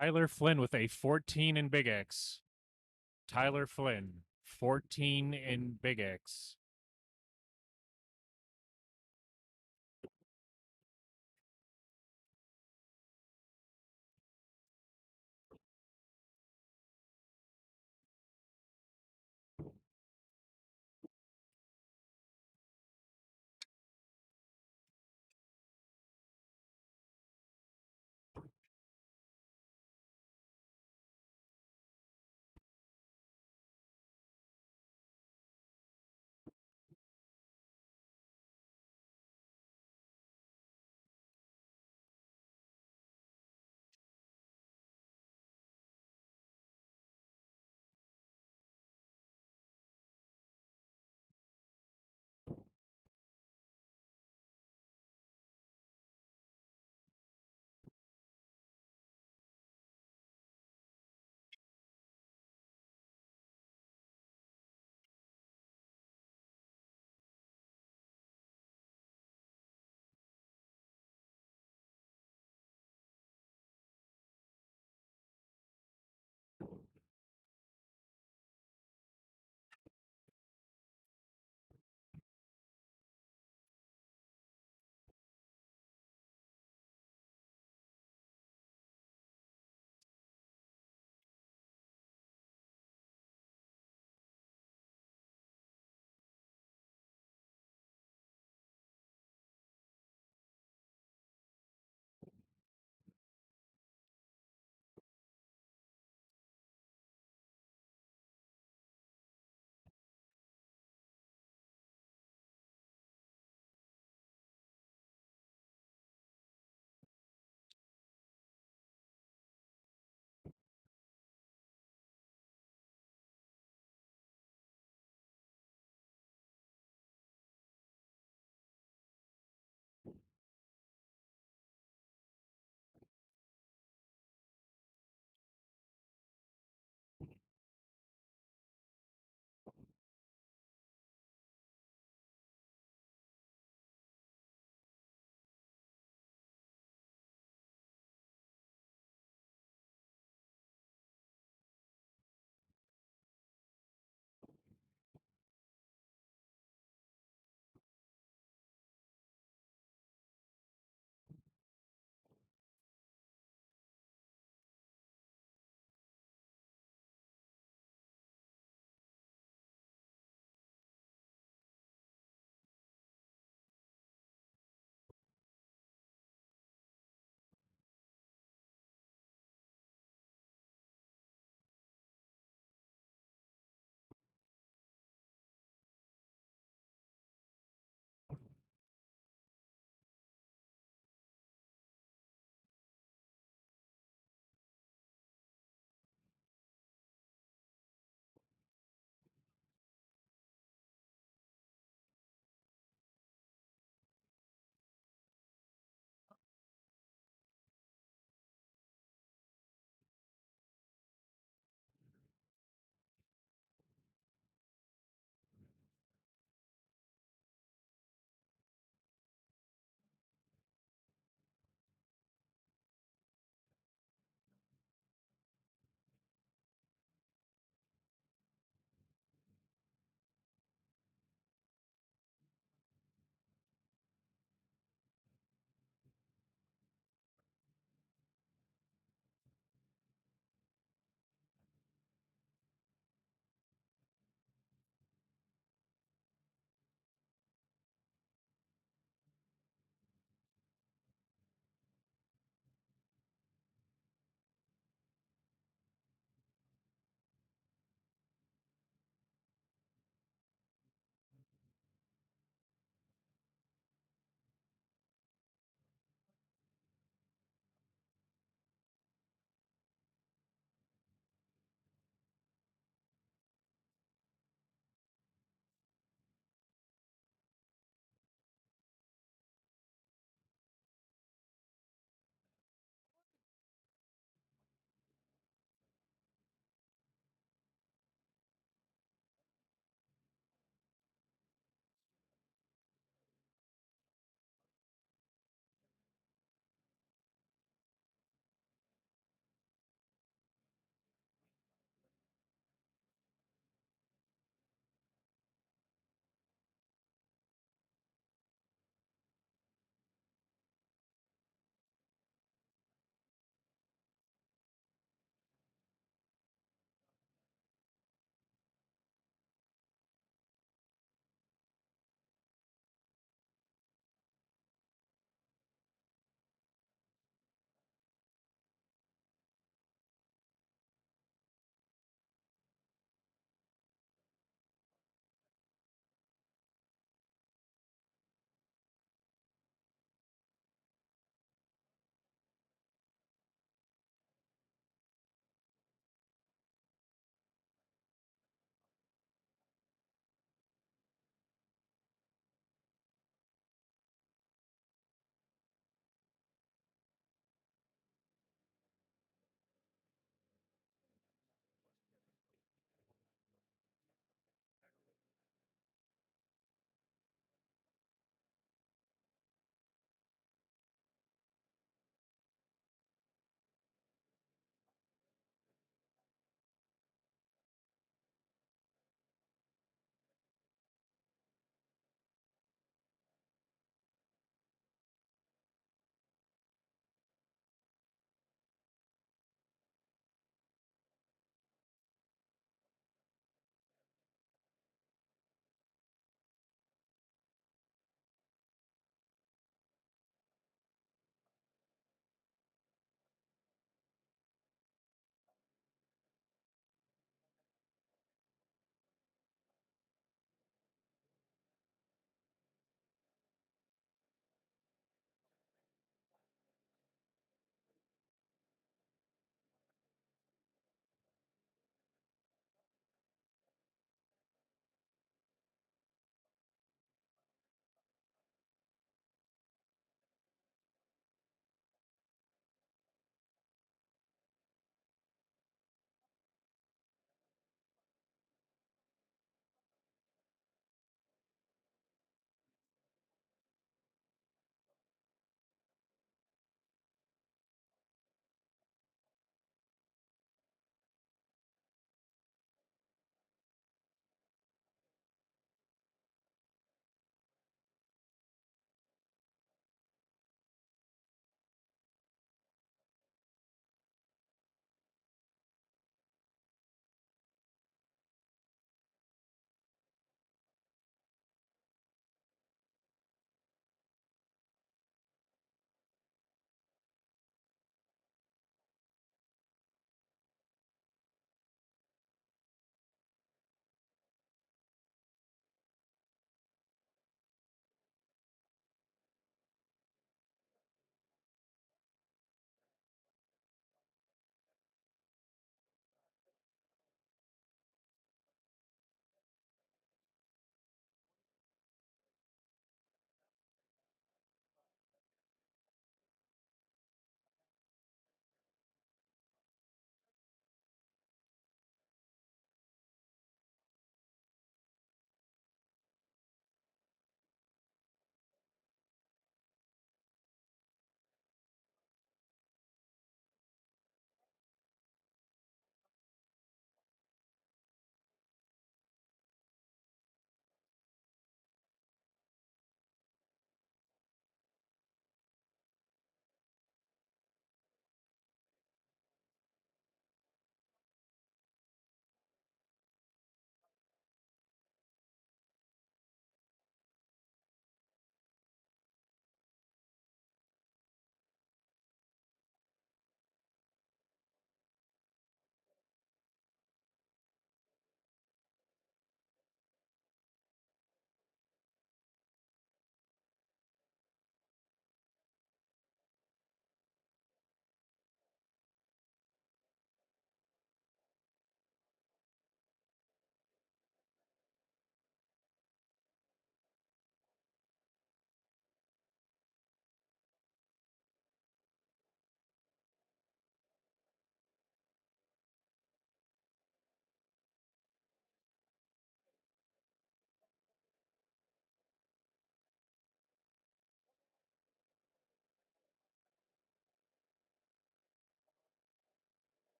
Tyler Flynn with a 14 in Big X. Tyler Flynn, 14 in Big X.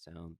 sound.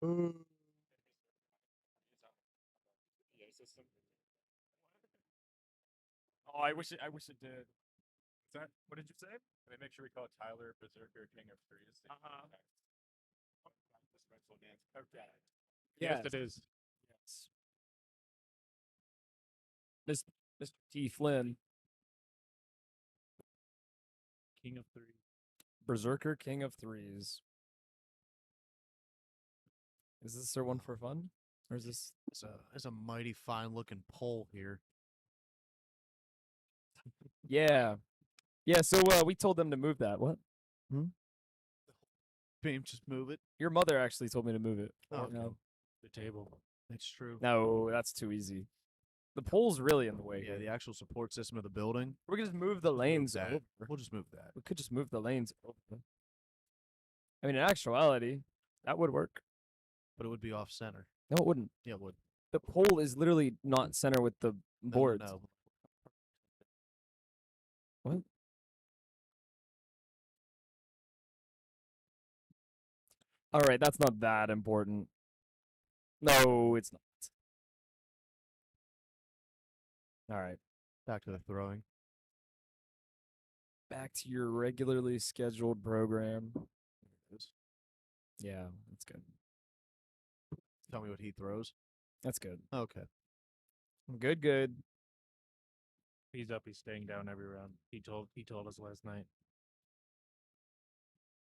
Oh, I wish it did. What did you say? Can I make sure we call Tyler Berserker King of Threes? Uh-huh. The special dance. Okay. Yes. Yes, it is. Yes. Mr. T. Flynn, King of Threes. Berserker King of Threes. Is this their one for fun? Or is this It's a mighty fine looking pole here. Yeah. Yeah, so we told them to move that. What? Beam, just move it. Your mother actually told me to move it. Oh, okay. No. The table. That's true. No, that's too easy. The pole's really in the way. Yeah, here. the actual support system of the building. We could just move the lanes that. over. We'll just move that. We could just move the lanes over. I mean, in actuality, that would work. But it would be off center. No, it wouldn't. Yeah, it would. The pole is literally not center with the boards. No. What? All right, that's not that important. No, it's not. All right, Back to the throwing. back to your regularly scheduled program. Yeah, that's good. Tell me what he throws. That's good. Okay. Good, good. He's up. He's staying down every round. He told us last night.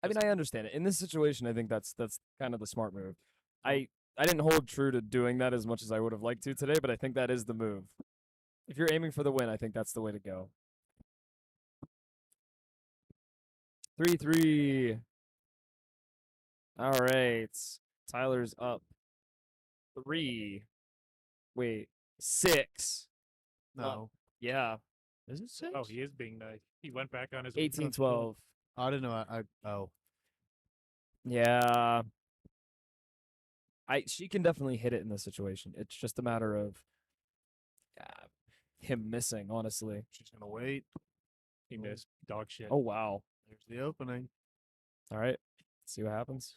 I mean, I understand it. In this situation, I think that's kind of the smart move. I didn't hold true to doing that as much as I would have liked to today, but I think that is the move. If you're aiming for the win, I think that's the way to go. 3-3. All right. Tyler's up 3. Wait, 6. No. Yeah. Is it 6? Oh, he is being nice. He went back on his 18-12. I didn't know. Oh. Yeah. She can definitely hit it in this situation. It's just a matter of him missing, honestly. She's going to wait. He missed dog shit. Oh, wow. There's the opening. All right. Let's see what happens.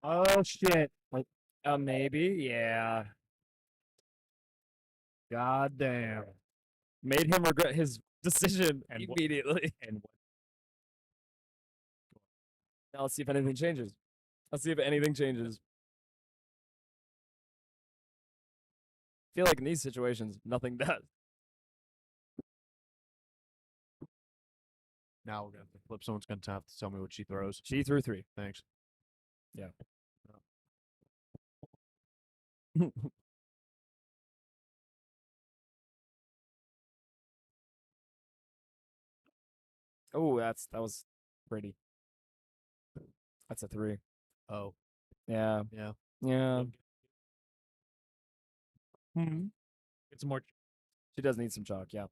Oh, shit. Maybe. Yeah. God damn. Made him regret his decision immediately. And what? Now let's see if anything changes. Let's see if anything changes. I feel like in these situations, nothing does. Now we're going to flip. Someone's going to have to tell me what she throws. She threw 3. Thanks. Yeah. Oh, that was pretty. That's a 3. Oh. Yeah. Yeah. Yeah. It's more. She does need some chalk. Yeah.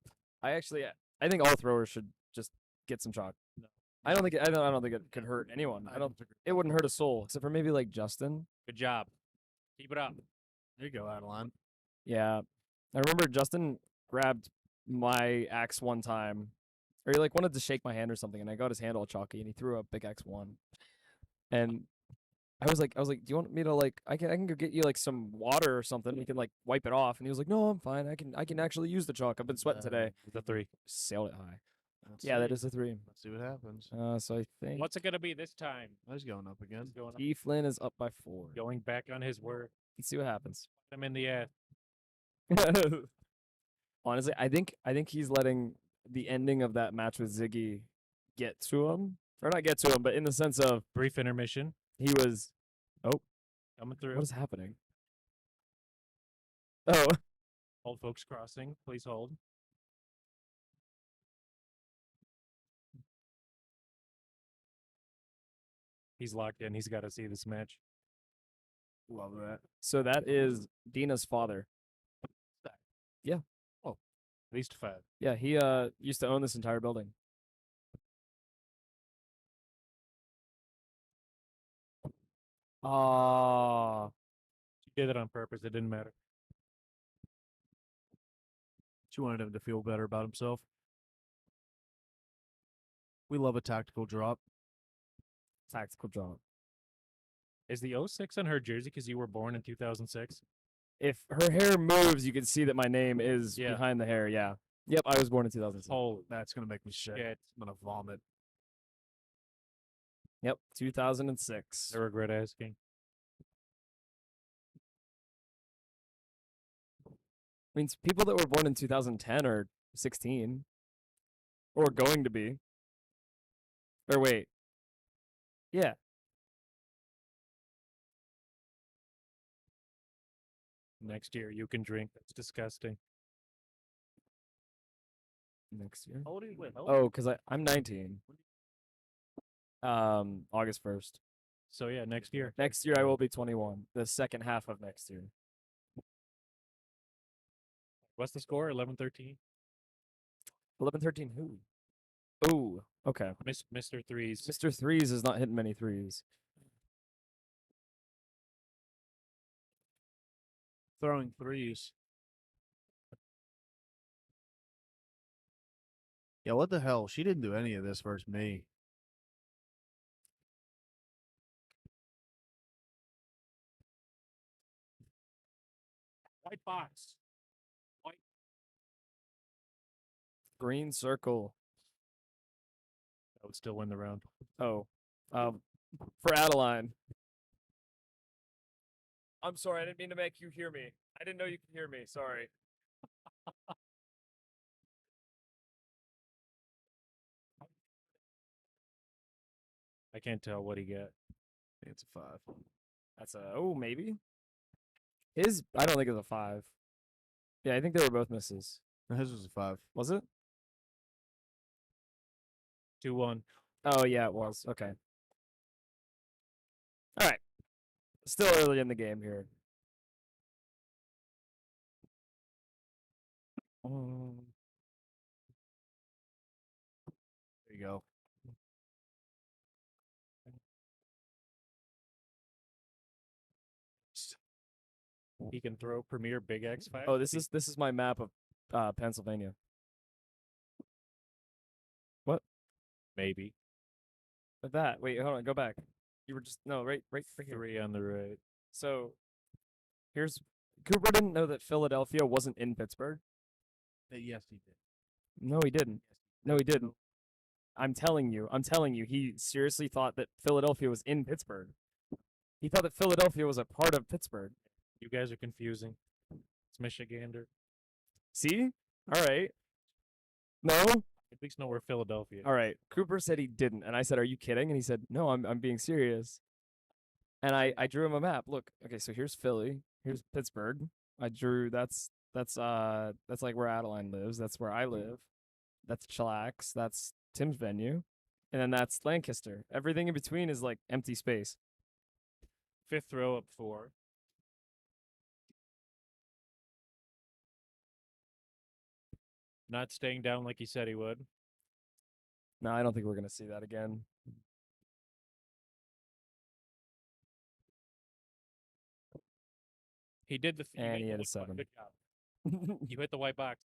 I think all throwers should just get some chalk. No. I don't think it could hurt anyone. It wouldn't hurt a soul except for maybe like Justin. Good job. Keep it up. There you go, Adeline. Yeah. I remember Justin grabbed my axe one time, or he like wanted to shake my hand or something, and I got his hand all chalky, and he threw a big X1. And I was like, do you want me to like, I can go get you like some water or something. You can like wipe it off. And he was like, no, I'm fine. I can actually use the chalk. I've been sweating today. The 3. Sailed it high. Let's That see. is a 3. Let's see what happens. So I think What's it gonna be this time? He's going up again. He's going up. E. Flynn is up by 4. Going back on his word. Let's see what happens. I'm in the air. Honestly, I think he's letting the ending of that match with Ziggy get to him, or not get to him, but in the sense of Brief intermission. he was. Oh, Coming through. what is happening? Oh, Old folks crossing. Please hold. He's locked in. He's got to see this match. Love that. so that is Dina's father. Yeah, At least 5. yeah. He used to own this entire building. Ah, She did it on purpose. It didn't matter. She wanted him to feel better about himself. We love a tactical drop. Tactical drop. Is the 06 on her jersey because you were born in 2006? If her hair moves, you can see that my name is Yeah. behind the hair. Yeah. Yep, I was born in 2006. Oh, That's gonna make me shit. shit. I'm gonna vomit. Yep, 2006. I regret asking. Means people that were born in 2010 are 16. Or going to be. Or wait. Yeah. Next year, you can drink. That's disgusting. Next year. How old are you? Wait, how old Oh, because I'm 19. August 1st. So, yeah, next year. Next year I will be 21. The second half of next year. What's the score? 11-13? 11-13 who? Oh, okay. Mr. Threes. Mr. Threes is not hitting many threes. Throwing threes. Yeah, what the hell? She didn't do any of this versus me. White box. White. Green circle. That would still win the round. Oh. For Adeline. I'm sorry, I didn't mean to make you hear me. I didn't know you could hear me. Sorry. I can't tell what he got. It's a 5. That's maybe. I don't think it's a 5. Yeah, I think they were both misses. No, his was a 5. Was it? 2-1. Oh, yeah, it was. Okay. All right. Still early in the game here. There you go. He can throw Premier Big X 5. Oh, this is my map of Pennsylvania. What? Maybe. With that. Wait, hold on, go back. You were just right here. 3 on the right. So here's Cooper didn't know that Philadelphia wasn't in Pittsburgh. Yes, he did. No, he didn't. No, he didn't. I'm telling you, he seriously thought that Philadelphia was in Pittsburgh. He thought that Philadelphia was a part of Pittsburgh. You guys are confusing. It's Michigander. See? All right. No? At least know where Philadelphia is. All right. Cooper said he didn't, and I said, "Are you kidding?" And he said, "No, I'm being serious." And I drew him a map. Look, okay, so here's Philly, here's Pittsburgh. I drew that's like where Adeline lives. That's where I live. That's Chillaxe. That's Tim's venue, and then that's Lancaster. Everything in between is like empty space. 5th row up 4. Not staying down like he said he would. No, I don't think we're gonna see that again. He did the. And he made had the a 7. Good job. You hit the white box.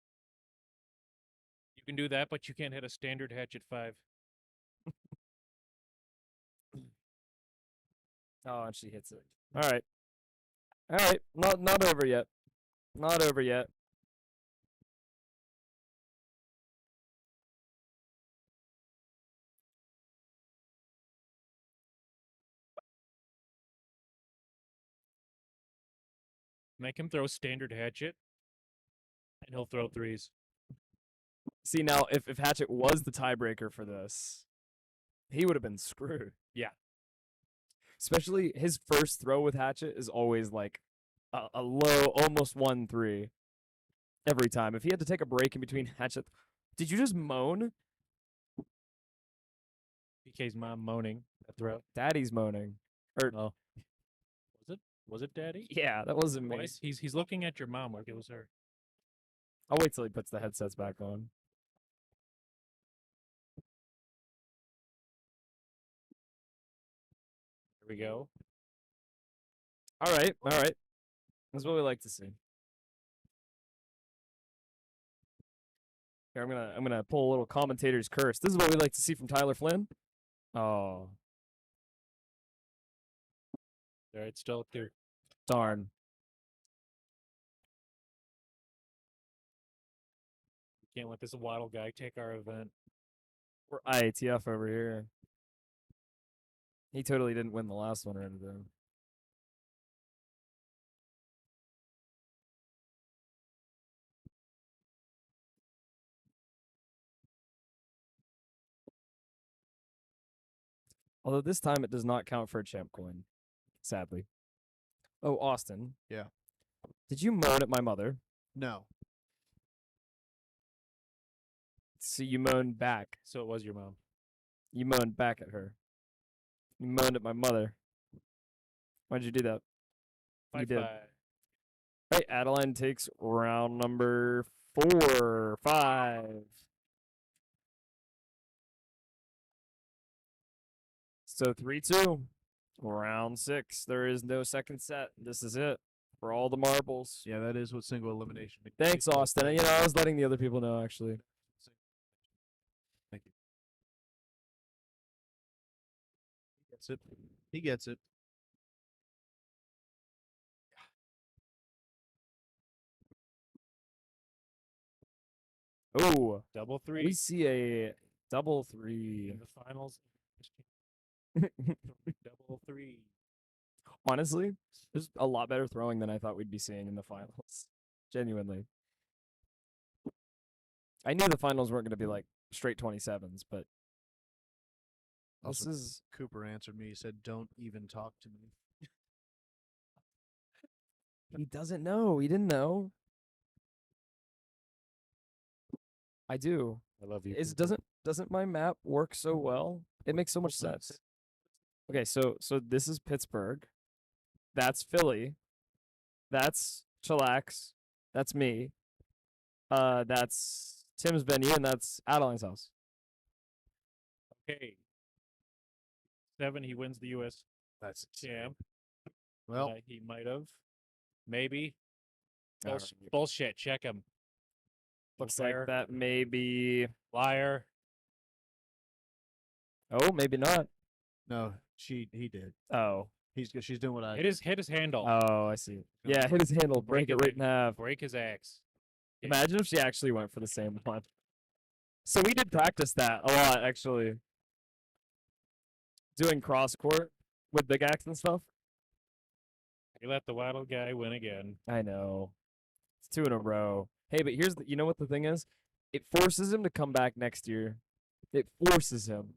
You can do that, but you can't hit a standard hatchet 5. Oh, and she hits it. All right. All right. Not over yet. Not over yet. Make him throw standard hatchet, and he'll throw 3s. See, now, if Hatchet was the tiebreaker for this, he would have been screwed. Yeah. Especially his first throw with Hatchet is always like a low, almost 1-3 every time. If he had to take a break in between Hatchet. Did you just moan? PK's mom moaning a throw. Daddy's moaning. Oh. Was it Daddy? Yeah, that wasn't me. Twice? He's looking at your mom like it was her. I'll wait till he puts the headsets back on. Here we go. All right. All right. That's what we like to see. Here, I'm gonna pull a little commentator's curse. This is what we like to see from Tyler Flynn. Oh, All right, still up there. darn. Can't let this Waddle guy take our event. We're IATF over here. He totally didn't win the last one or anything. Although this time it does not count for a champ coin, sadly. Oh, Austin. Yeah. Did you moan at my mother? No. So you moaned back. So it was your mom. You moaned back at her. You moaned at my mother. Why'd you do that? You did. 5-5. Right, Adeline takes round number 4, 5. So 3-2. Round 6. There is no second set. This is it for all the marbles. Yeah, that is what single elimination means. Thanks, Austin. You know, I was letting the other people know, actually. Thank you. He gets it. He gets it. Oh, Double three. we see a double 3. in the finals. Double three. Honestly, there's a lot better throwing than I thought we'd be seeing in the finals. Genuinely. I knew the finals weren't going to be like straight 27s, but this Also, is Cooper answered me. He said, "Don't even talk to me." he doesn't know. He didn't know. I do. I love you. Is Cooper. doesn't my map work so well? It makes so much sense. Okay, so this is Pittsburgh. That's Philly. That's Chillaxe. That's me. That's Tim's venue, and that's Adeline's house. Okay. 7, he wins the U.S. That's champ. well. He might have. Maybe. All Bulls- right. Bullshit. Check him. Looks Liar. like that may be. Liar. Oh, maybe not. No, he did. Oh. She's doing what I. Hit his handle. Oh, I see. Yeah, hit his handle. Break it right in half. Break his axe. Imagine if she actually went for the same one. So we did practice that a lot, actually. Doing cross court with big axe and stuff. He let the Waddle guy win again. I know. It's 2 in a row. Hey, but here's you know what the thing is? It forces him to come back next year. It forces him.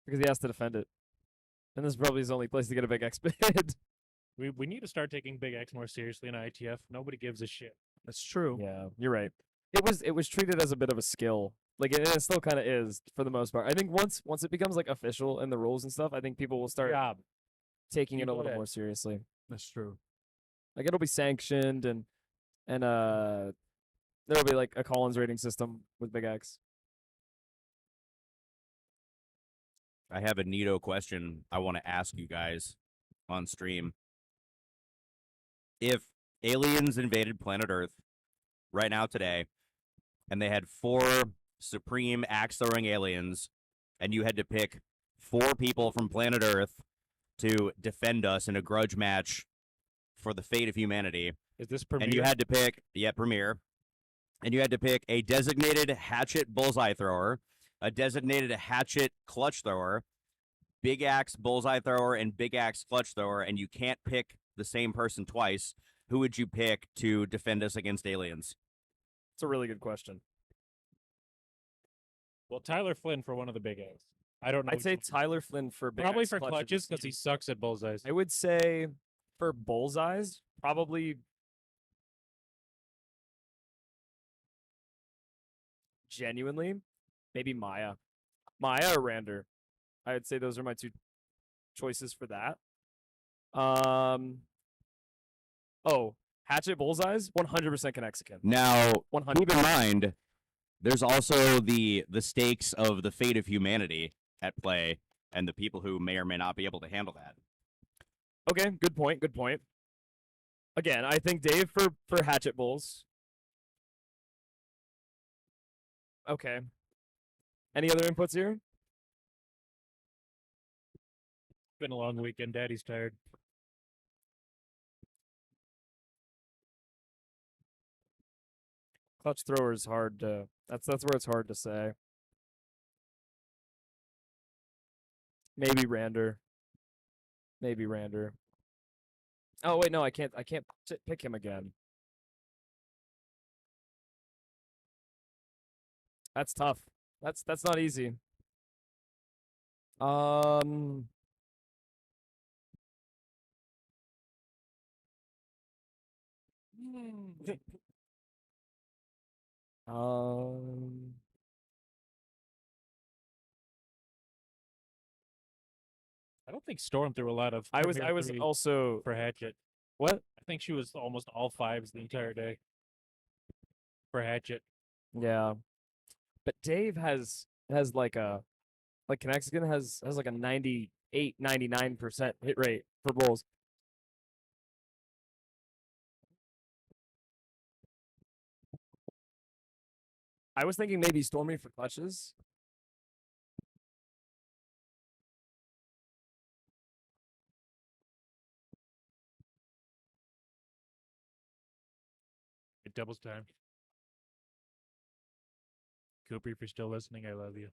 Because he has to defend it. And this is probably his only place to get a big X bid. We need to start taking Big X more seriously in ITF. Nobody gives a shit. That's true. Yeah, you're right. It was treated as a bit of a skill. Like it still kind of is for the most part. I think once it becomes like official in the rules and stuff, I think people will start Job. taking You it a go little ahead. more seriously. That's true. Like it'll be sanctioned and there'll be like a Collins rating system with Big X. I have a neato question I want to ask you guys on stream. If aliens invaded planet Earth right now today, and they had 4 supreme axe-throwing aliens, and you had to pick 4 people from planet Earth to defend us in a grudge match for the fate of humanity, Is this premiere? and you had to pick, premiere, and you had to pick a designated hatchet bullseye thrower, a designated hatchet clutch thrower, big axe bullseye thrower, and big axe clutch thrower, and you can't pick the same person twice, who would you pick to defend us against aliens? It's a really good question. Well, Tyler Flynn for one of the Big A's. I don't know. I'd which say one. Tyler Flynn for Big Probably X for clutches clutches and because he steals. sucks at bullseyes. I would say for bullseyes, probably genuinely, maybe Maya. Maya or Rander. I would say those are my 2 choices for that. Oh, hatchet bullseyes, 100% Connexicon. Now, 100. keep in mind, there's also the stakes of the fate of humanity at play, and the people who may or may not be able to handle that. Okay, good point. Good point. Again, I think Dave for hatchet bulls. Okay. Any other inputs here? Been a long weekend. Daddy's tired. Clutch thrower is hard to. That's where it's hard to say. Maybe Rander. Maybe Rander. Oh wait, no, I can't. I can't pick him again. That's tough. That's not easy. Um. I don't think Storm threw a lot of. I was Premier 3 also for Hatchet. what? I think she was almost all fives the entire day for Hatchet. Yeah. But Dave has like a Connexicon has like a 98, 99% hit rate for bowls. I was thinking maybe Stormy for clutches. It doubles time. Cooper, if you're still listening, I love you.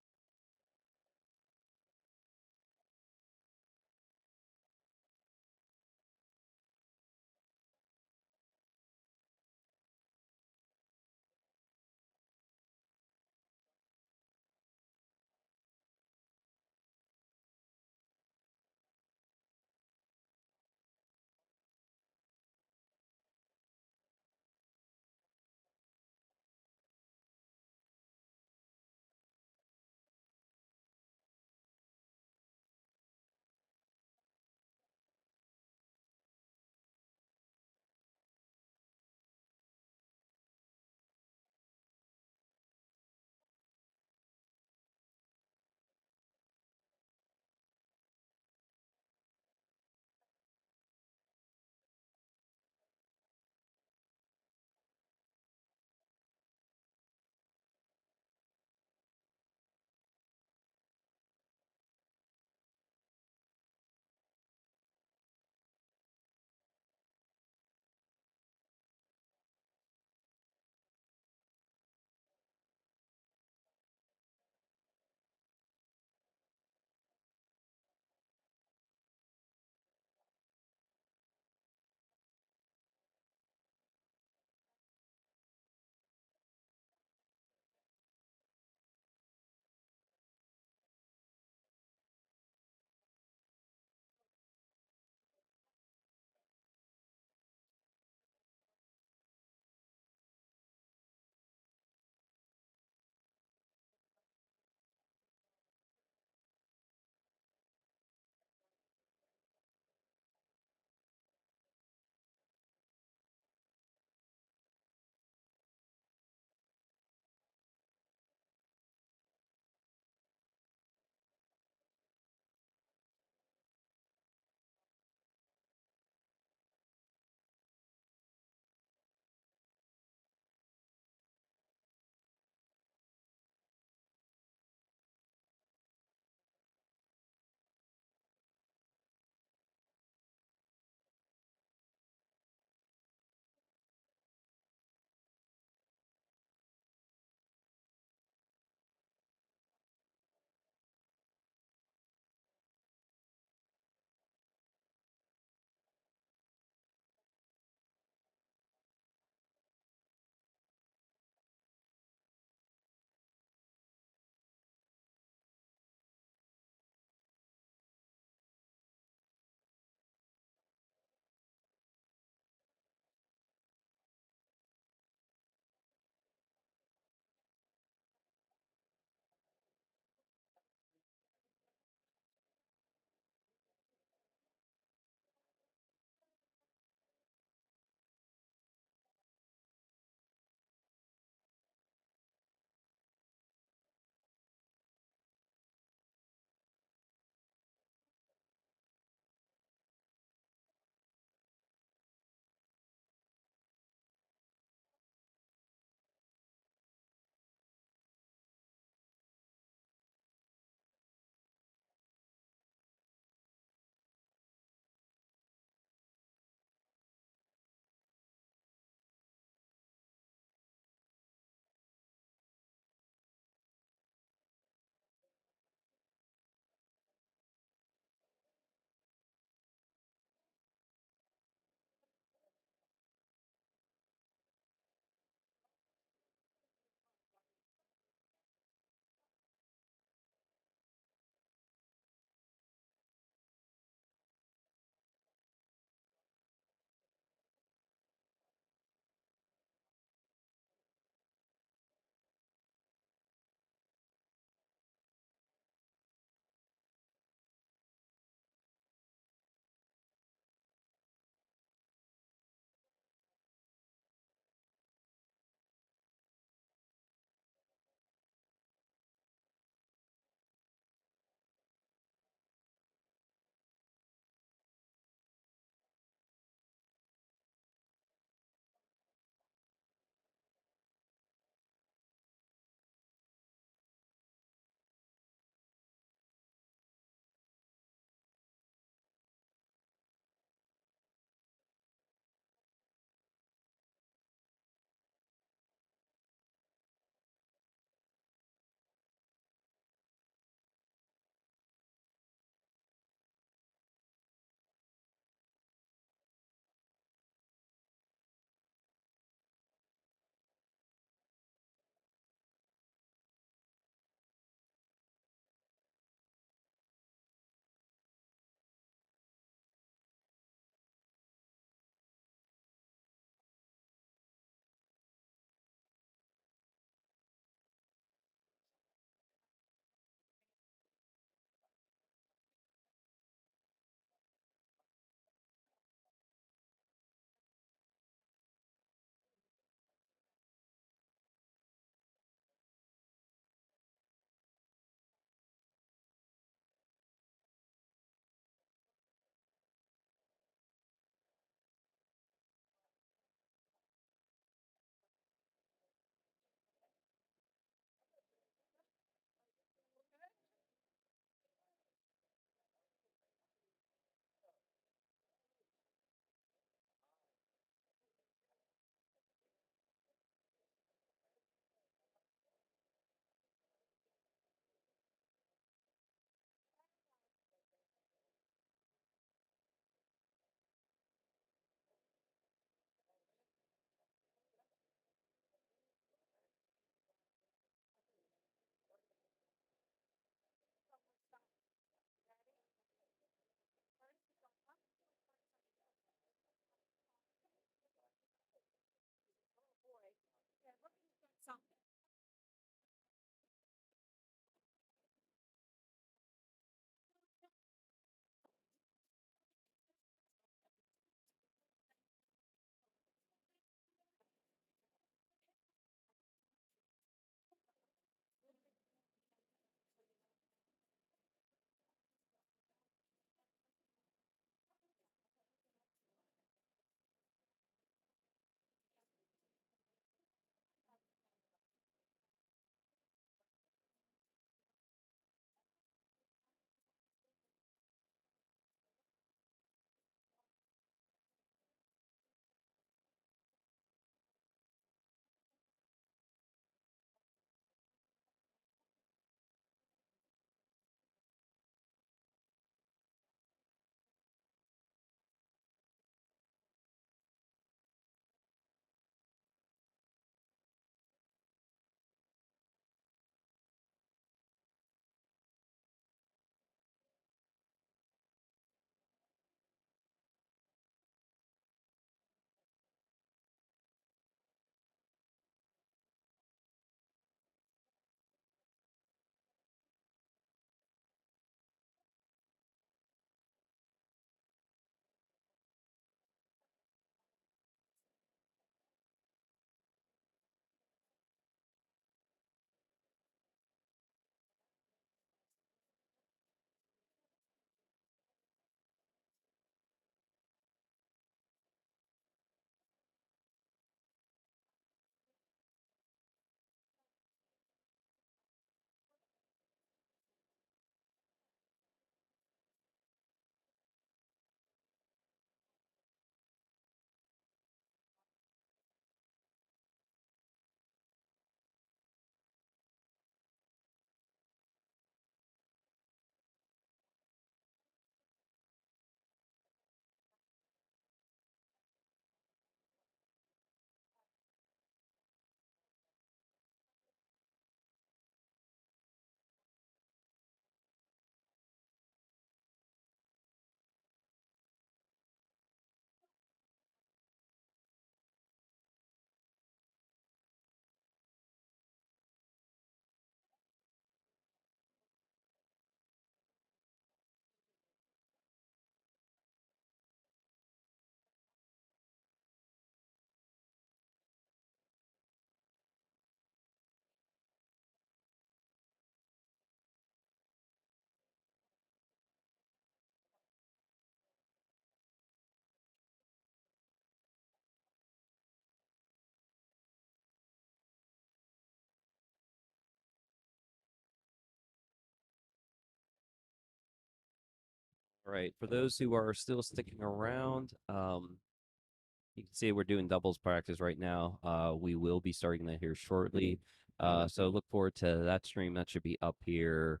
All right. For those who are still sticking around, you can see we're doing doubles practice right now. We will be starting that here shortly. So look forward to that stream. That should be up here.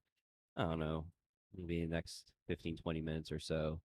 I don't know, maybe in the next 15, 20 minutes or so.